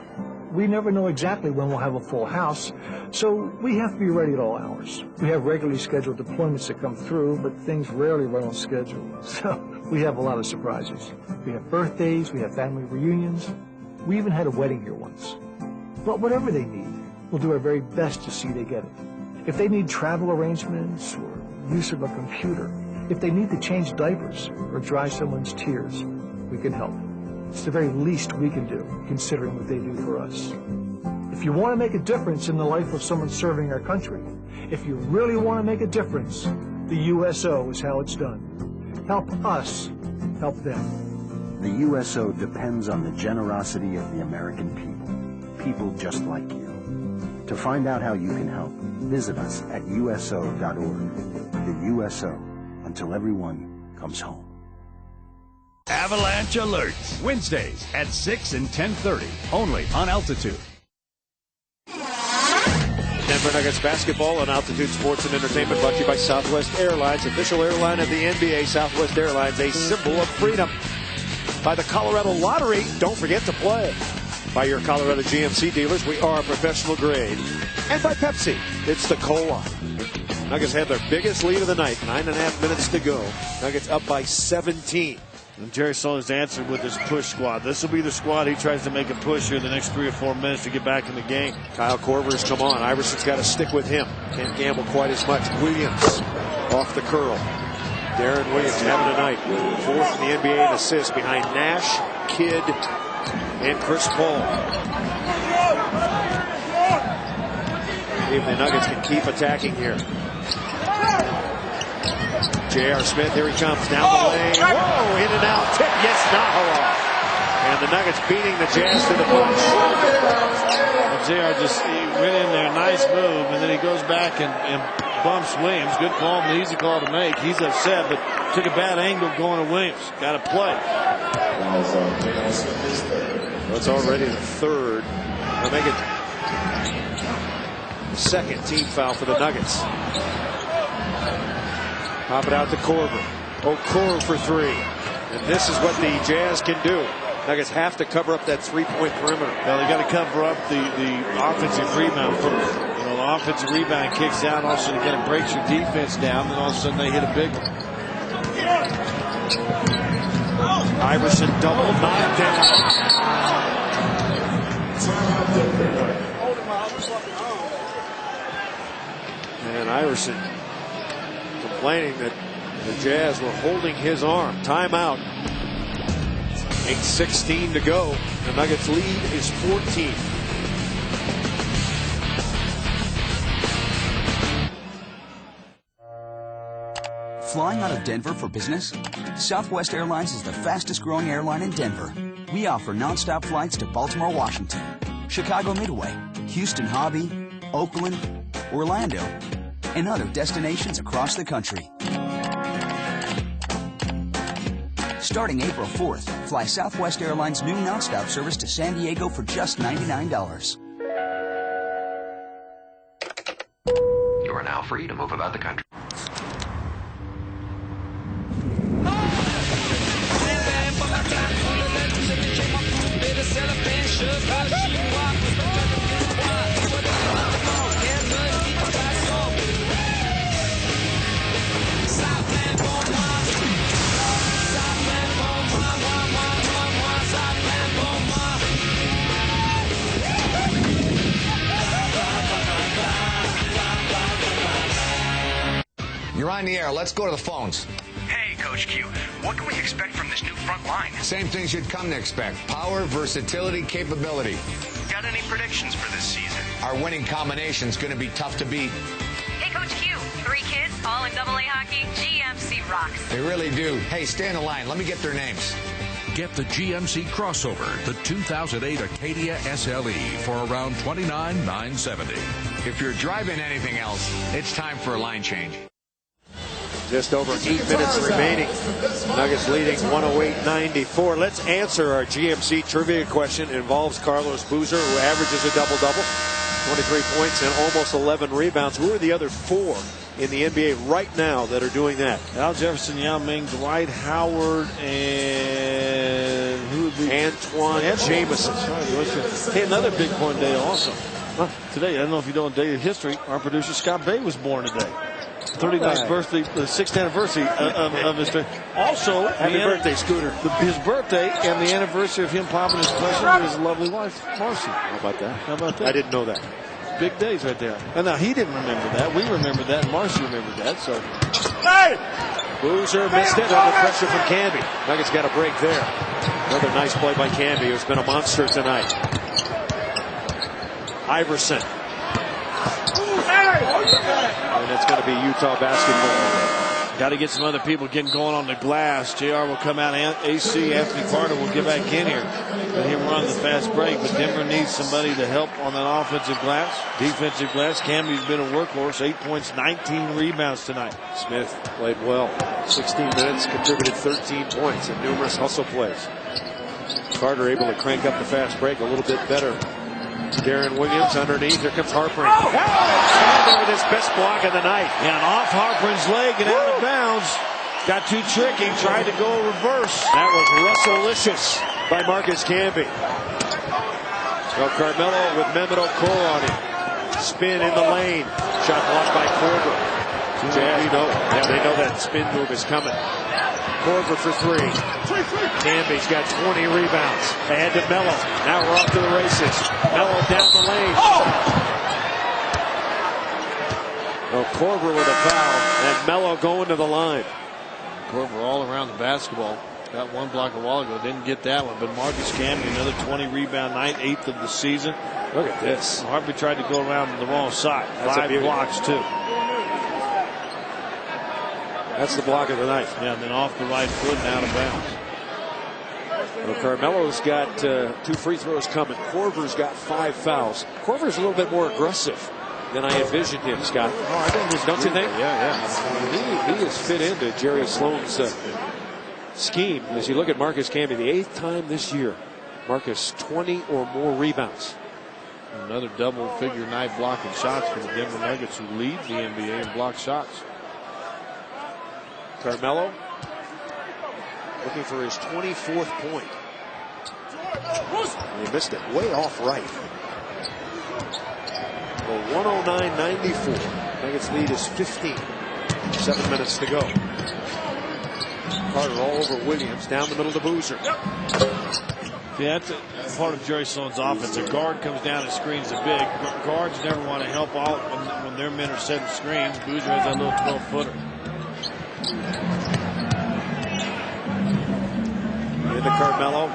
We never know exactly when we'll have a full house, so we have to be ready at all hours. We have regularly scheduled deployments that come through, but things rarely run on schedule, so we have a lot of surprises. We have birthdays, we have family reunions. We even had a wedding here once. But whatever they need, we'll do our very best to see they get it. If they need travel arrangements or use of a computer, if they need to change diapers or dry someone's tears, we can help. It's the very least we can do, considering what they do for us. If you want to make a difference in the life of someone serving our country, if you really want to make a difference, the USO is how it's done. Help us help them. The USO depends on the generosity of the American people, people just like you. To find out how you can help, visit us at USO.org. The USO, until everyone comes home. Avalanche Alerts, Wednesdays at 6 and 10:30, only on Altitude. Denver Nuggets basketball on Altitude Sports and Entertainment, brought to you by Southwest Airlines, official airline of the NBA. Southwest Airlines, a symbol of freedom. By the Colorado Lottery, don't forget to play. By your Colorado GMC dealers, we are professional grade. And by Pepsi, it's the Cola. Nuggets have their biggest lead of the night, 9.5 minutes to go. Nuggets up by 17. And Jerry Sloan's answered with his push squad. This will be the squad he tries to make a push here in the next 3 or 4 minutes to get back in the game. Kyle Korver's come on. Iverson's got to stick with him. Can't gamble quite as much. Williams off the curl. Darren Williams having a night. 4th in the NBA in assists behind Nash, Kidd, and Chris Paul. If the Nuggets can keep attacking here. J.R. Smith, here he comes down the lane. Whoa, in and out, tip, yes, Nahara. And the Nuggets beating the Jazz to the punch. J.R. just went in there, nice move, and then he goes back and bumps Williams. Good call, an easy call to make. He's upset, but took a bad angle going to Williams. Got to play. Well, it's already the third. They'll make it the second team foul for the Nuggets. Pop it out to Korver. Okur for 3. And this is what the Jazz can do. Nuggets have to cover up that 3-point perimeter. Well, they got to cover up the offensive rebound first. You know, the offensive rebound kicks out, all of a sudden it kind of breaks your defense down, then all of a sudden they hit a big one. Iverson double knockdown. And Iverson complaining that the Jazz were holding his arm. Timeout. 8:16 to go. The Nuggets lead is 14. Flying out of Denver for business? Southwest Airlines is the fastest growing airline in Denver. We offer nonstop flights to Baltimore, Washington, Chicago Midway, Houston Hobby, Oakland, Orlando, and other destinations across the country. Starting April 4th, fly Southwest Airlines' new nonstop service to San Diego for just $99. You are now free to move about the country. You're on the air. Let's go to the phones. Hey, Coach Q, what can we expect from this new front line? Same things you'd come to expect. Power, versatility, capability. Got any predictions for this season? Our winning combination's going to be tough to beat. Hey, Coach Q, 3 kids, all in AA hockey. GMC rocks. They really do. Hey, stay on the line. Let me get their names. Get the GMC crossover, the 2008 Acadia SLE, for around $29,970. If you're driving anything else, it's time for a line change. Just over 8 minutes remaining. Nuggets leading 108-94. Let's answer our GMC trivia question. It involves Carlos Boozer, who averages a double-double. 23 points and almost 11 rebounds. Who are the other 4 in the NBA right now that are doing that? Al Jefferson, Yao Ming, Dwight Howard, and who would be Antoine Jamison. Hey, another big point day also. Today, I don't know if you know in day of history, our producer Scott Bay was born today. 39th birthday, the 6th anniversary of his birthday. Also, happy birthday, Scooter. His birthday and the anniversary of him popping his question with his lovely wife, Marcy. How about that? How about that? I didn't know that. Big days right there. And now he didn't remember that. We remember that. And Marcy remembered that. So, Boozer missed it under pressure from Camby. Nuggets got a break there. Another nice play by Camby, who's been a monster tonight. Iverson. And it's going to be Utah basketball. Got to get some other people getting going on the glass. JR will come out, and AC, Anthony Carter will get back in here. Let him run the fast break, but Denver needs somebody to help on that offensive glass. Defensive glass, Camby's been a workhorse. 8 points, 19 rebounds tonight. Smith played well. 16 minutes, contributed 13 points in numerous hustle plays. Carter able to crank up the fast break a little bit better. Darren Williams underneath. Here comes Harper. With his best block of the night. And off Harper's leg and out of bounds. Got too tricky. Tried to go reverse. That was Russell-licious by Marcus Camby. So Carmelo with Mehmet Okur on him. Spin in the lane. Shot blocked by Korver. Yeah, they know that spin move is coming. Korver for 3. Camby's got 20 rebounds. Ahead to Melo. Now we're off to the races. Melo down the lane. Oh, Korver with a foul. And Melo going to the line. Korver all around the basketball. Got one block a while ago. Didn't get that one. But Marcus Camby, another 20 rebound night. 8th of the season. Look at this. Harper tried to go around the wrong side. That's 5 blocks, too. That's the block of the night. Yeah, and then off the right foot and out of bounds. Well, Carmelo's got 2 free throws coming. Korver's got 5 fouls. Korver's a little bit more aggressive than I envisioned him, Scott. Don't you think? Yeah. He has fit into Jerry Sloan's scheme. As you look at Marcus Camby, the 8th time this year, Marcus 20 or more rebounds. Another double-figure night blocking shots for the Denver Nuggets, who lead the NBA in block shots. Carmelo looking for his 24th point. He missed it way off right. Well, 109-94. Nuggets lead is 15. 7 minutes to go. Carter all over Williams, down the middle to Boozer. Yeah, that's a part of Jerry Sloan's offense. A guard comes down and screens a big. Guards never want to help out when their men are setting screens. Boozer has that little 12-footer. Into Carmelo.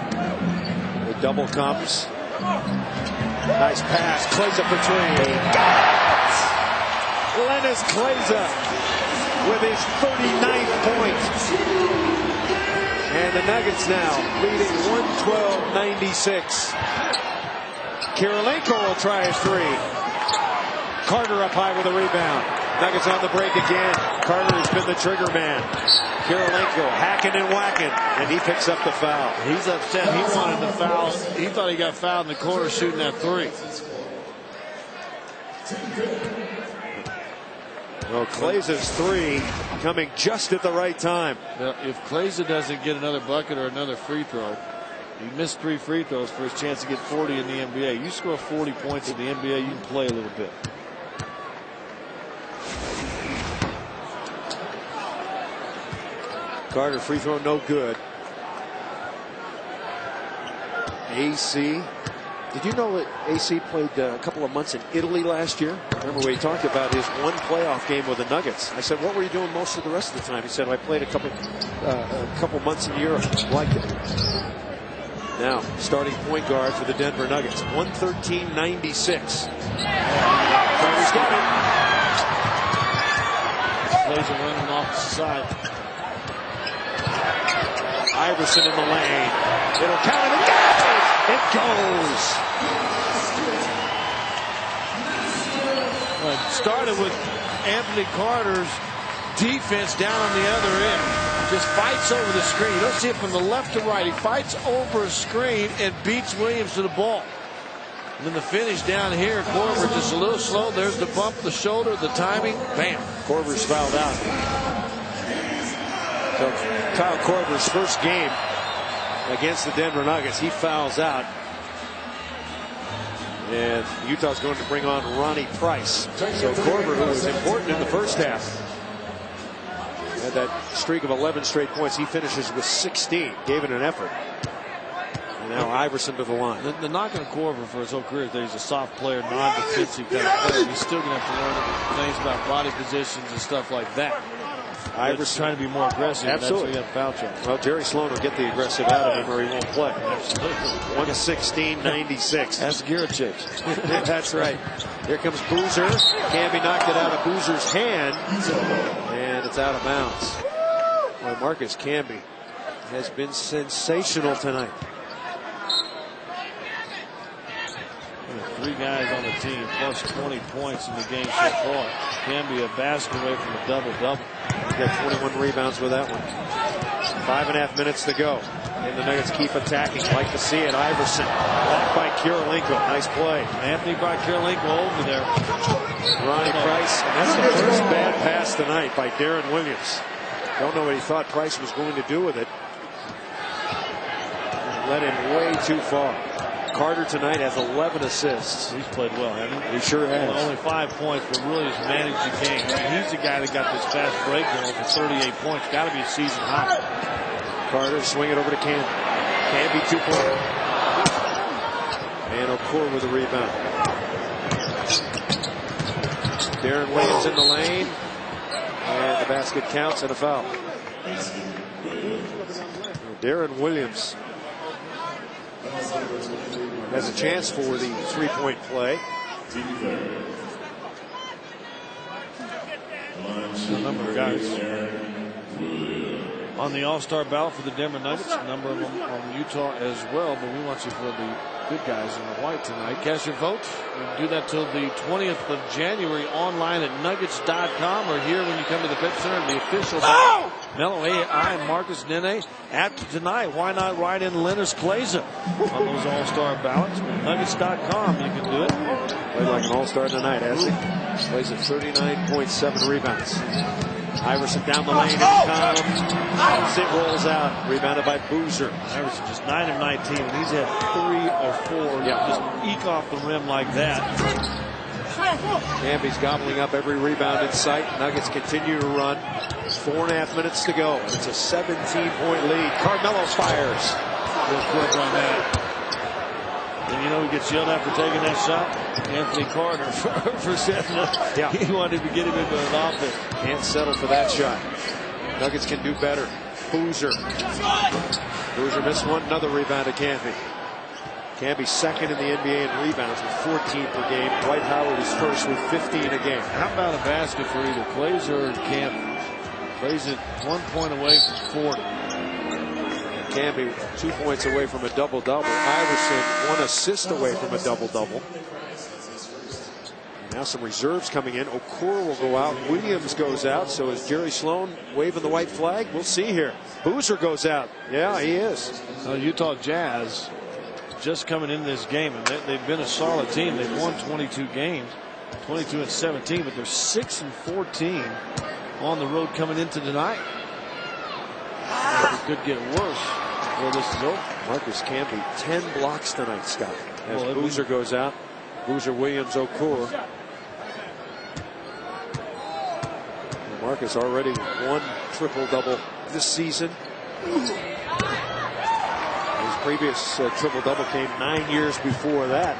The double comes. Nice pass. Kleiza for 3. Lennis Kleiza with his 39th point. And the Nuggets now leading 112-96. Kirilenko will try his 3. Carter up high with a rebound. Nuggets on the break again. Carter has been the trigger man. Kirilenko hacking and whacking, and he picks up the foul. He's upset. He wanted the foul. He thought he got fouled in the corner shooting that 3. Well, Kleiza's 3 coming just at the right time. Now, if Kleiza doesn't get another bucket or another free throw, he missed 3 free throws for his chance to get 40 in the NBA. You score 40 points in the NBA, you can play a little bit. Carter free throw no good. AC. Did you know that AC played a couple of months in Italy last year? Remember we talked about his one playoff game with the Nuggets. I said, what were you doing most of the rest of the time? He said, I played a couple months in Europe. Liked it. Now, starting point guard for the Denver Nuggets. 113-96. Carter's got it. Kleiza running off the side. Iverson in the lane. It'll count and it goes! It goes! Well, it started with Anthony Carter's defense down on the other end. Just fights over the screen. You don't see it from the left to right. He fights over a screen and beats Williams to the ball. And then the finish down here, Korver just a little slow. There's the bump, the shoulder, the timing. Bam. Korver's fouled out. So Kyle Korver's first game against the Denver Nuggets, he fouls out. And Utah's going to bring on Ronnie Price. So Korver, who was important in the first half, had that streak of 11 straight points. He finishes with 16. Gave it an effort. And now Iverson to the line. The knock on Korver for his whole career is that he's a soft player, non-defensive kind of player. He's still going to have to learn things about body positions and stuff like that. Iverson trying to be more aggressive. Absolutely. That's why he got foul trouble. Well, Jerry Sloan will get the aggressive out of him or he won't play. Absolutely. 116-96. That's Giricic. That's right. Here comes Boozer. Camby knocked it out of Boozer's hand. And it's out of bounds. Well, Marcus Camby has been sensational tonight. Three guys on the team plus 20 points in the game so far. Camby a basket away from a double-double. He's got 21 rebounds with that one. 5.5 minutes to go. And the Nuggets keep attacking. Like to see it. Iverson blocked by Kirilenko. Nice play. Anthony brought Kirilenko over there. Ronnie Price. And that's the first bad pass tonight by Darren Williams. Don't know what he thought Price was going to do with it. Let him way too far. Carter tonight has 11 assists. He's played well, hasn't he? He sure has. Only 5 points, but really has managed the game. I mean, he's the guy that got this fast break going for 38 points. Got to be a season high. Carter swing it over to Camby. Camby 2-pointer. And Okur with a rebound. Darren Williams in the lane. And the basket counts and a foul. Darren Williams has a chance for the three-point play. A number of guys on the All-Star ballot for the Denver Nuggets. A number of them on Utah as well. But we want you for the good guys in the white tonight. Cast your vote. We'll do that till the 20th of January online at nuggets.com or here when you come to the Pepsi Center. The official ballot. Melo AI and Marcus Nene. After tonight, why not write in Leonard Kleiza on those All-Star ballots? Nuggets.com, you can do it. Played like an All-Star tonight, has he? Plays at 39.7 rebounds. Iverson down the lane. It rolls out. Rebounded by Boozer. Iverson just 9 of 19. And he's had 3 or 4. Yeah. Just eke off the rim like that. Camby's gobbling up every rebound in sight. Nuggets continue to run. 4.5 minutes to go. It's a 17-point lead. Carmelo fires. Real quick on that. And you know who gets yelled at for taking that shot? Anthony Carter for setting up. Yeah. He wanted to get him into an offense. Can't settle for that shot. Nuggets can do better. Boozer. Boozer missed one. Another rebound to Camby. Camby second in the NBA in rebounds with 14 per game. Dwight Howard is first with 15 a game. How about a basket for either Kleiza or Camby? Kleiza 1 point away from 40. Camby 2 points away from a double-double. Iverson 1 assist away from a double-double. Now some reserves coming in. Okur will go out. Williams goes out. So is Jerry Sloan waving the white flag? We'll see here. Boozer goes out. Yeah, he is. Utah Jazz just coming into this game, and they've been a solid team. They've won 22 games, 22-17, but they're 6-14 on the road coming into tonight. It could get worse before this is over. Marcus Camby 10 blocks tonight, Scott. As Boozer goes out. Boozer, Williams, Okur. And Marcus already won triple-double this season. His previous triple-double came 9 years before that.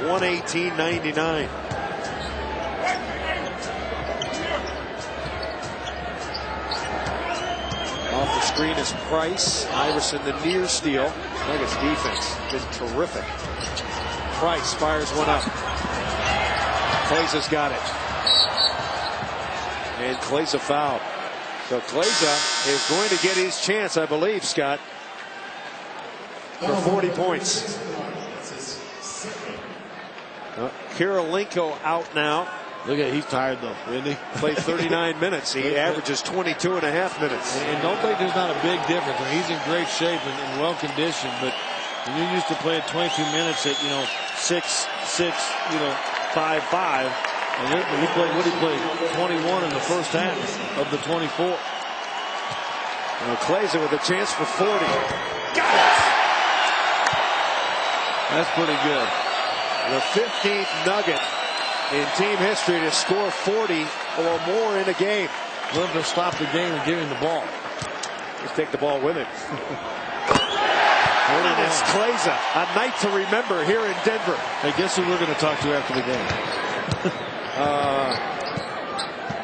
118-99. Off the screen is Price. Iverson the near steal. Nuggets defense been terrific. Price fires one up. Kleiza's got it. And Kleiza fouled. So Kleiza is going to get his chance, I believe, Scott, for 40 points. Kirilenko out now. Look at, he's tired though, isn't he? Played 39 minutes. He averages 22.5 minutes. And don't think there's not a big difference. I mean, he's in great shape and well conditioned, but when you're used to playing 22 minutes at 6 5'5". And he played 21 in the first half of the 24. Kleiza with a chance for 40. Got it! That's pretty good. The 15th Nugget in team history to score 40 or more in a game. Love to stop the game and give him the ball. Just take the ball with him. And it's Kleiza, a night to remember here in Denver. Hey, guess who we're going to talk to after the game?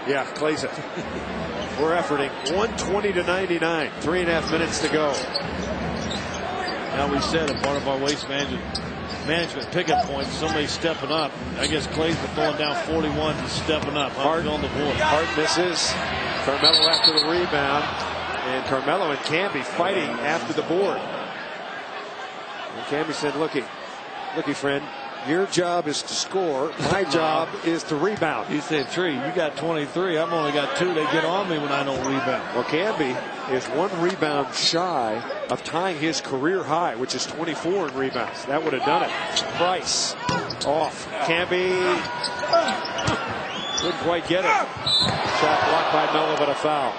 Yeah, Kleiza. We're efforting 120-99. 3.5 minutes to go. Now we said a part of our waste management pickup points, somebody stepping up. I guess Kleiza throwing down 41 and stepping up. Hart on the board. Hart misses. Carmelo after the rebound. And Carmelo and Camby fighting after the board. And Camby said, looky, friend, your job is to score. My job is to rebound. He said, Tree, you got 23. I've only got 2. They get on me when I don't rebound. Well, Camby is 1 rebound shy of tying his career high, which is 24 in rebounds. That would have done it. Price off. Camby couldn't quite get it. Shot blocked by Melo, but a foul.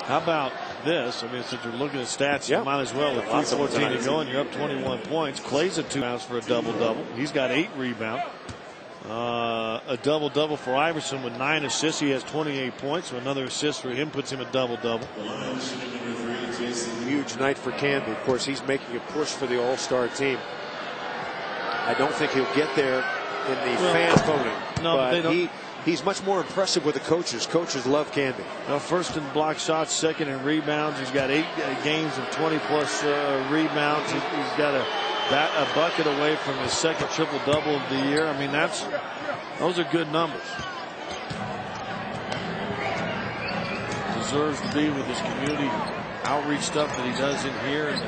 How about this? I mean, since you're looking at stats, you might as well. With 3:14 to go and you're up 21 points. Kleiza 2 rounds for a double-double. He's got 8 rebounds. A double-double for Iverson with 9 assists. He has 28 points. So another assist for him puts him a double-double. Huge night for Camby. Of course, he's making a push for the All-Star team. I don't think he'll get there in the fan voting. No, but they don't. He's much more impressive with the coaches. Coaches love Camby. Now, first in block shots, second in rebounds. He's got 8 games of 20-plus rebounds. He's got a bucket away from his second triple-double of the year. I mean, those are good numbers. Deserves to be with his community outreach stuff that he does in here and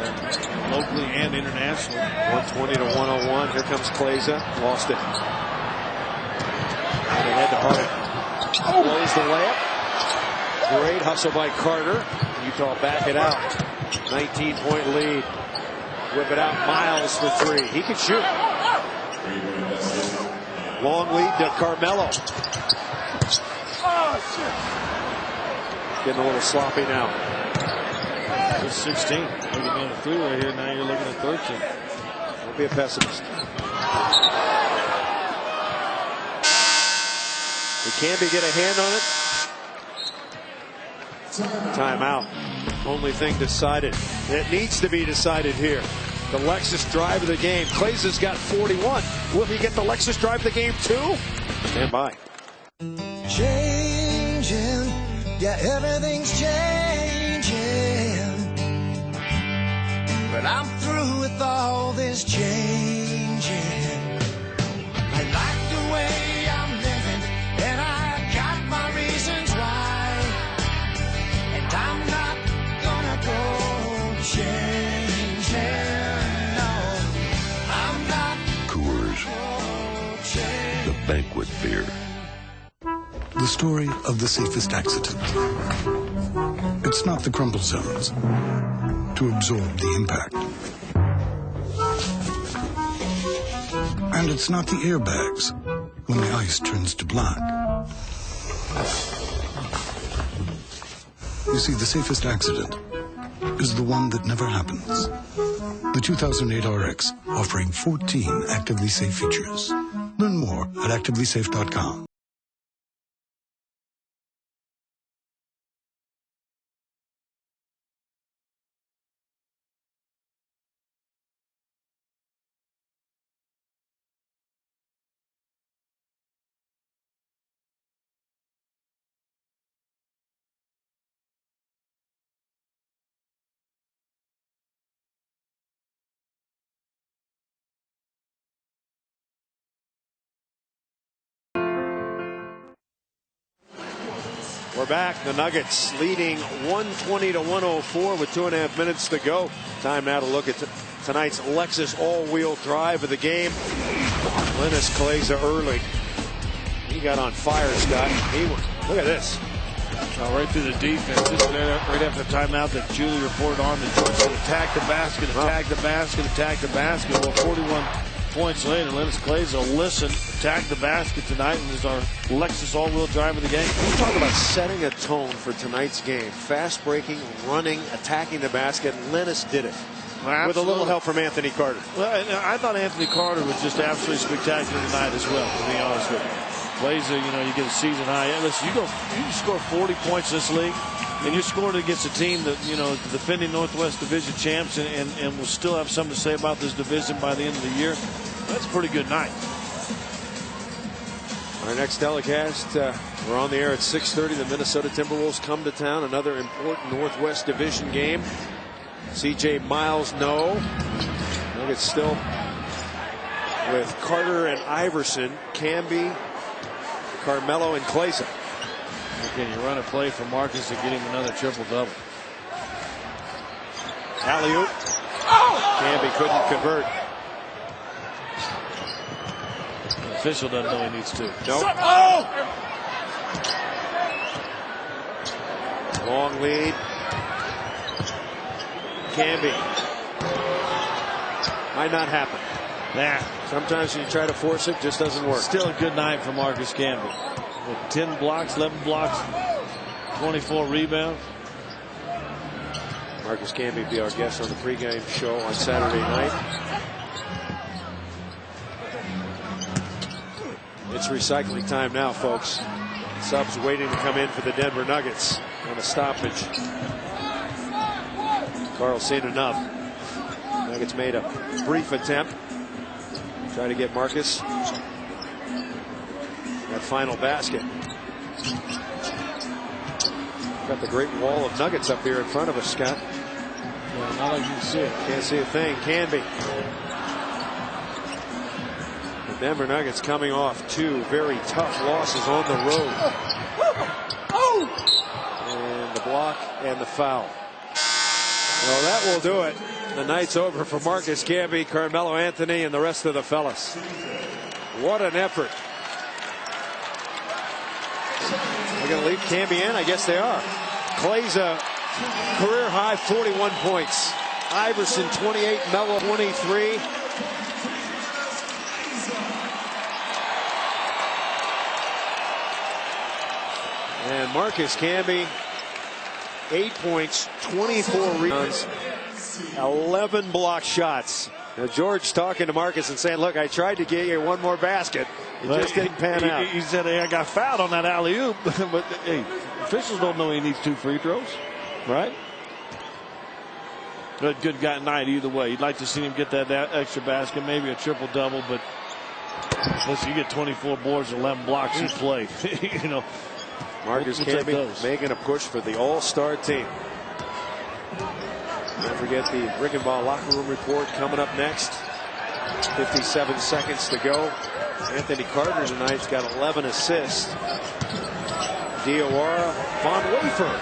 locally and internationally. 120-101. Here comes Kleiza. Lost it. And ahead to Hart. Blows the layup. Great hustle by Carter. Utah back it out. 19-point lead. Whip it out. Miles for 3. He can shoot. Long lead to Carmelo. Getting a little sloppy now. Just 16. Looking at the 3 right here. Now you're looking at 13. Don't be a pessimist. Did Camby get a hand on it? Timeout. Only thing decided. It needs to be decided here. The Lexus drive of the game. Kleiza's got 41. Will he get the Lexus drive of the game too? Stand by. Changing. Yeah, everything's changing. But I'm through with all this changing. I like the way I'm living, and I got my reasons why. And I'm not gonna go changing. No, I'm not. Coors, the banquet beer. The story of the safest accident. It's not the crumple zones to absorb the impact. And it's not the airbags when the ice turns to black. You see, the safest accident is the one that never happens. The 2008 RX, offering 14 actively safe features. Learn more at activelysafe.com. We're back. The Nuggets leading 120-104 with 2.5 minutes to go. Time now to look at tonight's Lexus all-wheel drive of the game. Linus Kleiza early. He got on fire, Scott. Look at this. Right through the defense. Just right after the timeout that Julie reported on, the George said attack the basket, attack the basket, attack the basket. Well, points later. Lennox Kleiza will listen, attack the basket tonight, and is our Lexus all-wheel drive of the game. You talk about setting a tone for tonight's game. Fast breaking, running, attacking the basket. Lennox did it. Well, with a little help from Anthony Carter. Well, I thought Anthony Carter was just absolutely spectacular tonight as well, to be honest with you. Kleiza, you get a season high. Listen, you score 40 points in this league, and you're scoring against a team that, the defending Northwest Division champs and will still have something to say about this division by the end of the year. That's a pretty good night. Our next telecast, we're on the air at 6:30. The Minnesota Timberwolves come to town. Another important Northwest Division game. C.J. Miles, no. Nuggets still with Carter and Iverson, Camby, Carmelo, and Kleiza. Can you run a play for Marcus to get him another triple-double? Alley-oop. Camby couldn't convert. The official doesn't know he needs to. Nope. Long lead. Camby. Might not happen. Sometimes when you try to force it, just doesn't work. Still a good night for Marcus Camby. With 10 blocks, 11 blocks, 24 rebounds. Marcus Camby will be our guest on the pregame show on Saturday night. It's recycling time now, folks. Subs waiting to come in for the Denver Nuggets on a stoppage. Carl's seen enough. Nuggets made a brief attempt. Try to get Marcus that final basket. Got the great wall of Nuggets up here in front of us, Scott. Yeah, not like you can see it. Can't see a thing. Camby. The Denver Nuggets coming off 2 very tough losses on the road. And the block and the foul. Well, that will do it. The night's over for Marcus Camby, Carmelo Anthony, and the rest of the fellas. What an effort. They're going to leave Camby in? I guess they are. Kleiza, career high 41 points. Iverson 28, Melo 23. And Marcus Camby, 8 points, 24 rebounds, 11 block shots. Now George talking to Marcus and saying, look, I tried to get you one more basket. It just didn't pan out. He said, hey, I got fouled on that alley-oop. But, hey, officials don't know he needs 2 free throws, right? Good guy night either way. You'd like to see him get that extra basket, maybe a triple-double. But, listen, you get 24 boards and 11 blocks, you play. Marcus Camby making a push for the all-star team. Don't forget the Brick and Ball locker room report coming up next. 57 seconds to go. Anthony Carter tonight's got 11 assists. Diawara, Von Wafer.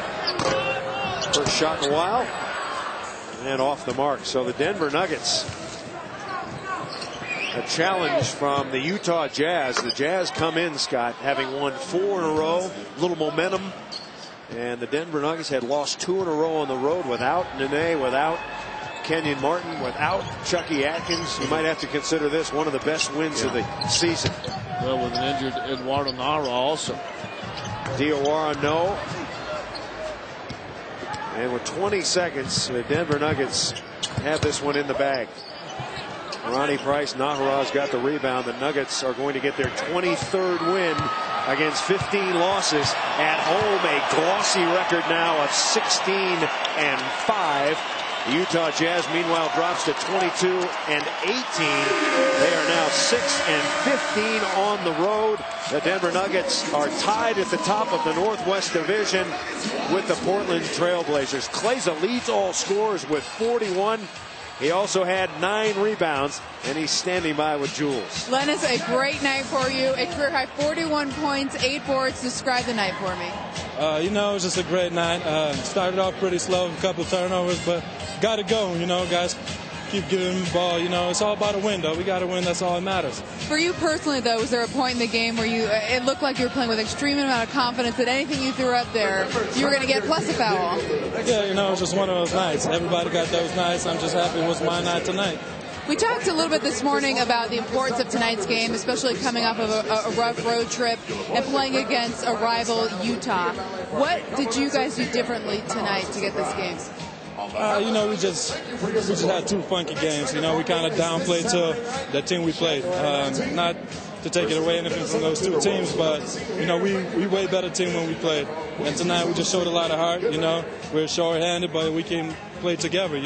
First shot in a while. And off the mark. So the Denver Nuggets. A challenge from the Utah Jazz. The Jazz come in, Scott, having won 4 in a row. A little momentum. And the Denver Nuggets had lost 2 in a row on the road without Nene, without Kenyon Martin, without Chucky Atkins. You might have to consider this one of the best wins of the season. Well, with an injured Eduardo Nara also. Diawara, no. And with 20 seconds, the Denver Nuggets have this one in the bag. Ronnie Price, Nahara's got the rebound. The Nuggets are going to get their 23rd win against 15 losses at home. A glossy record now of 16-5. The Utah Jazz, meanwhile, drops to 22-18. They are now 6-15 on the road. The Denver Nuggets are tied at the top of the Northwest Division with the Portland Trailblazers. Kleiza leads all scorers with 41. He also had 9 rebounds, and he's standing by with Jules. Lennox, a great night for you. A career high 41 points, 8 boards. Describe the night for me. It was just a great night. Started off pretty slow, a couple turnovers, but got to go. Guys keep giving the ball. It's all about a win, though. We got to win. That's all that matters. For you personally, though, was there a point in the game where it looked like you were playing with extreme amount of confidence that anything you threw up there, you were going to get plus a foul? Yeah, it was just one of those nights. Everybody got those nights. I'm just happy it was my night tonight. We talked a little bit this morning about the importance of tonight's game, especially coming off of a rough road trip and playing against a rival Utah. What did you guys do differently tonight to get this game? We just had two funky games. We kind of downplayed to the team we played. Not to take it away anything from those two teams, but we way better team when we played. And tonight we just showed a lot of heart. We were short-handed, but we can play together.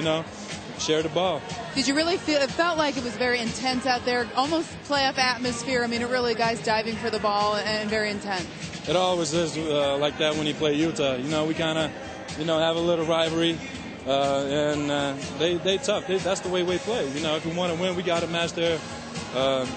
Share the ball. Did you really feel? It felt like it was very intense out there, almost playoff atmosphere. I mean, it really guys diving for the ball and very intense. It always is like that when you play Utah. We kind of have a little rivalry. And they tough. That's the way we play. If we want to win, we got to match their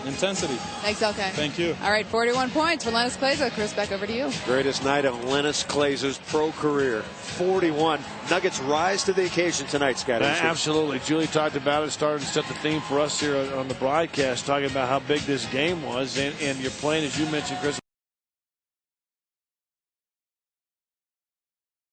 intensity. Thanks, okay. Thank you. All right, 41 points for Lennis Kleiza. Chris, back over to you. Greatest night of Lennis Kleiza's pro career. 41. Nuggets rise to the occasion tonight, Scott. Absolutely. Julie talked about it, started to set the theme for us here on the broadcast, talking about how big this game was. And you're playing, as you mentioned, Chris,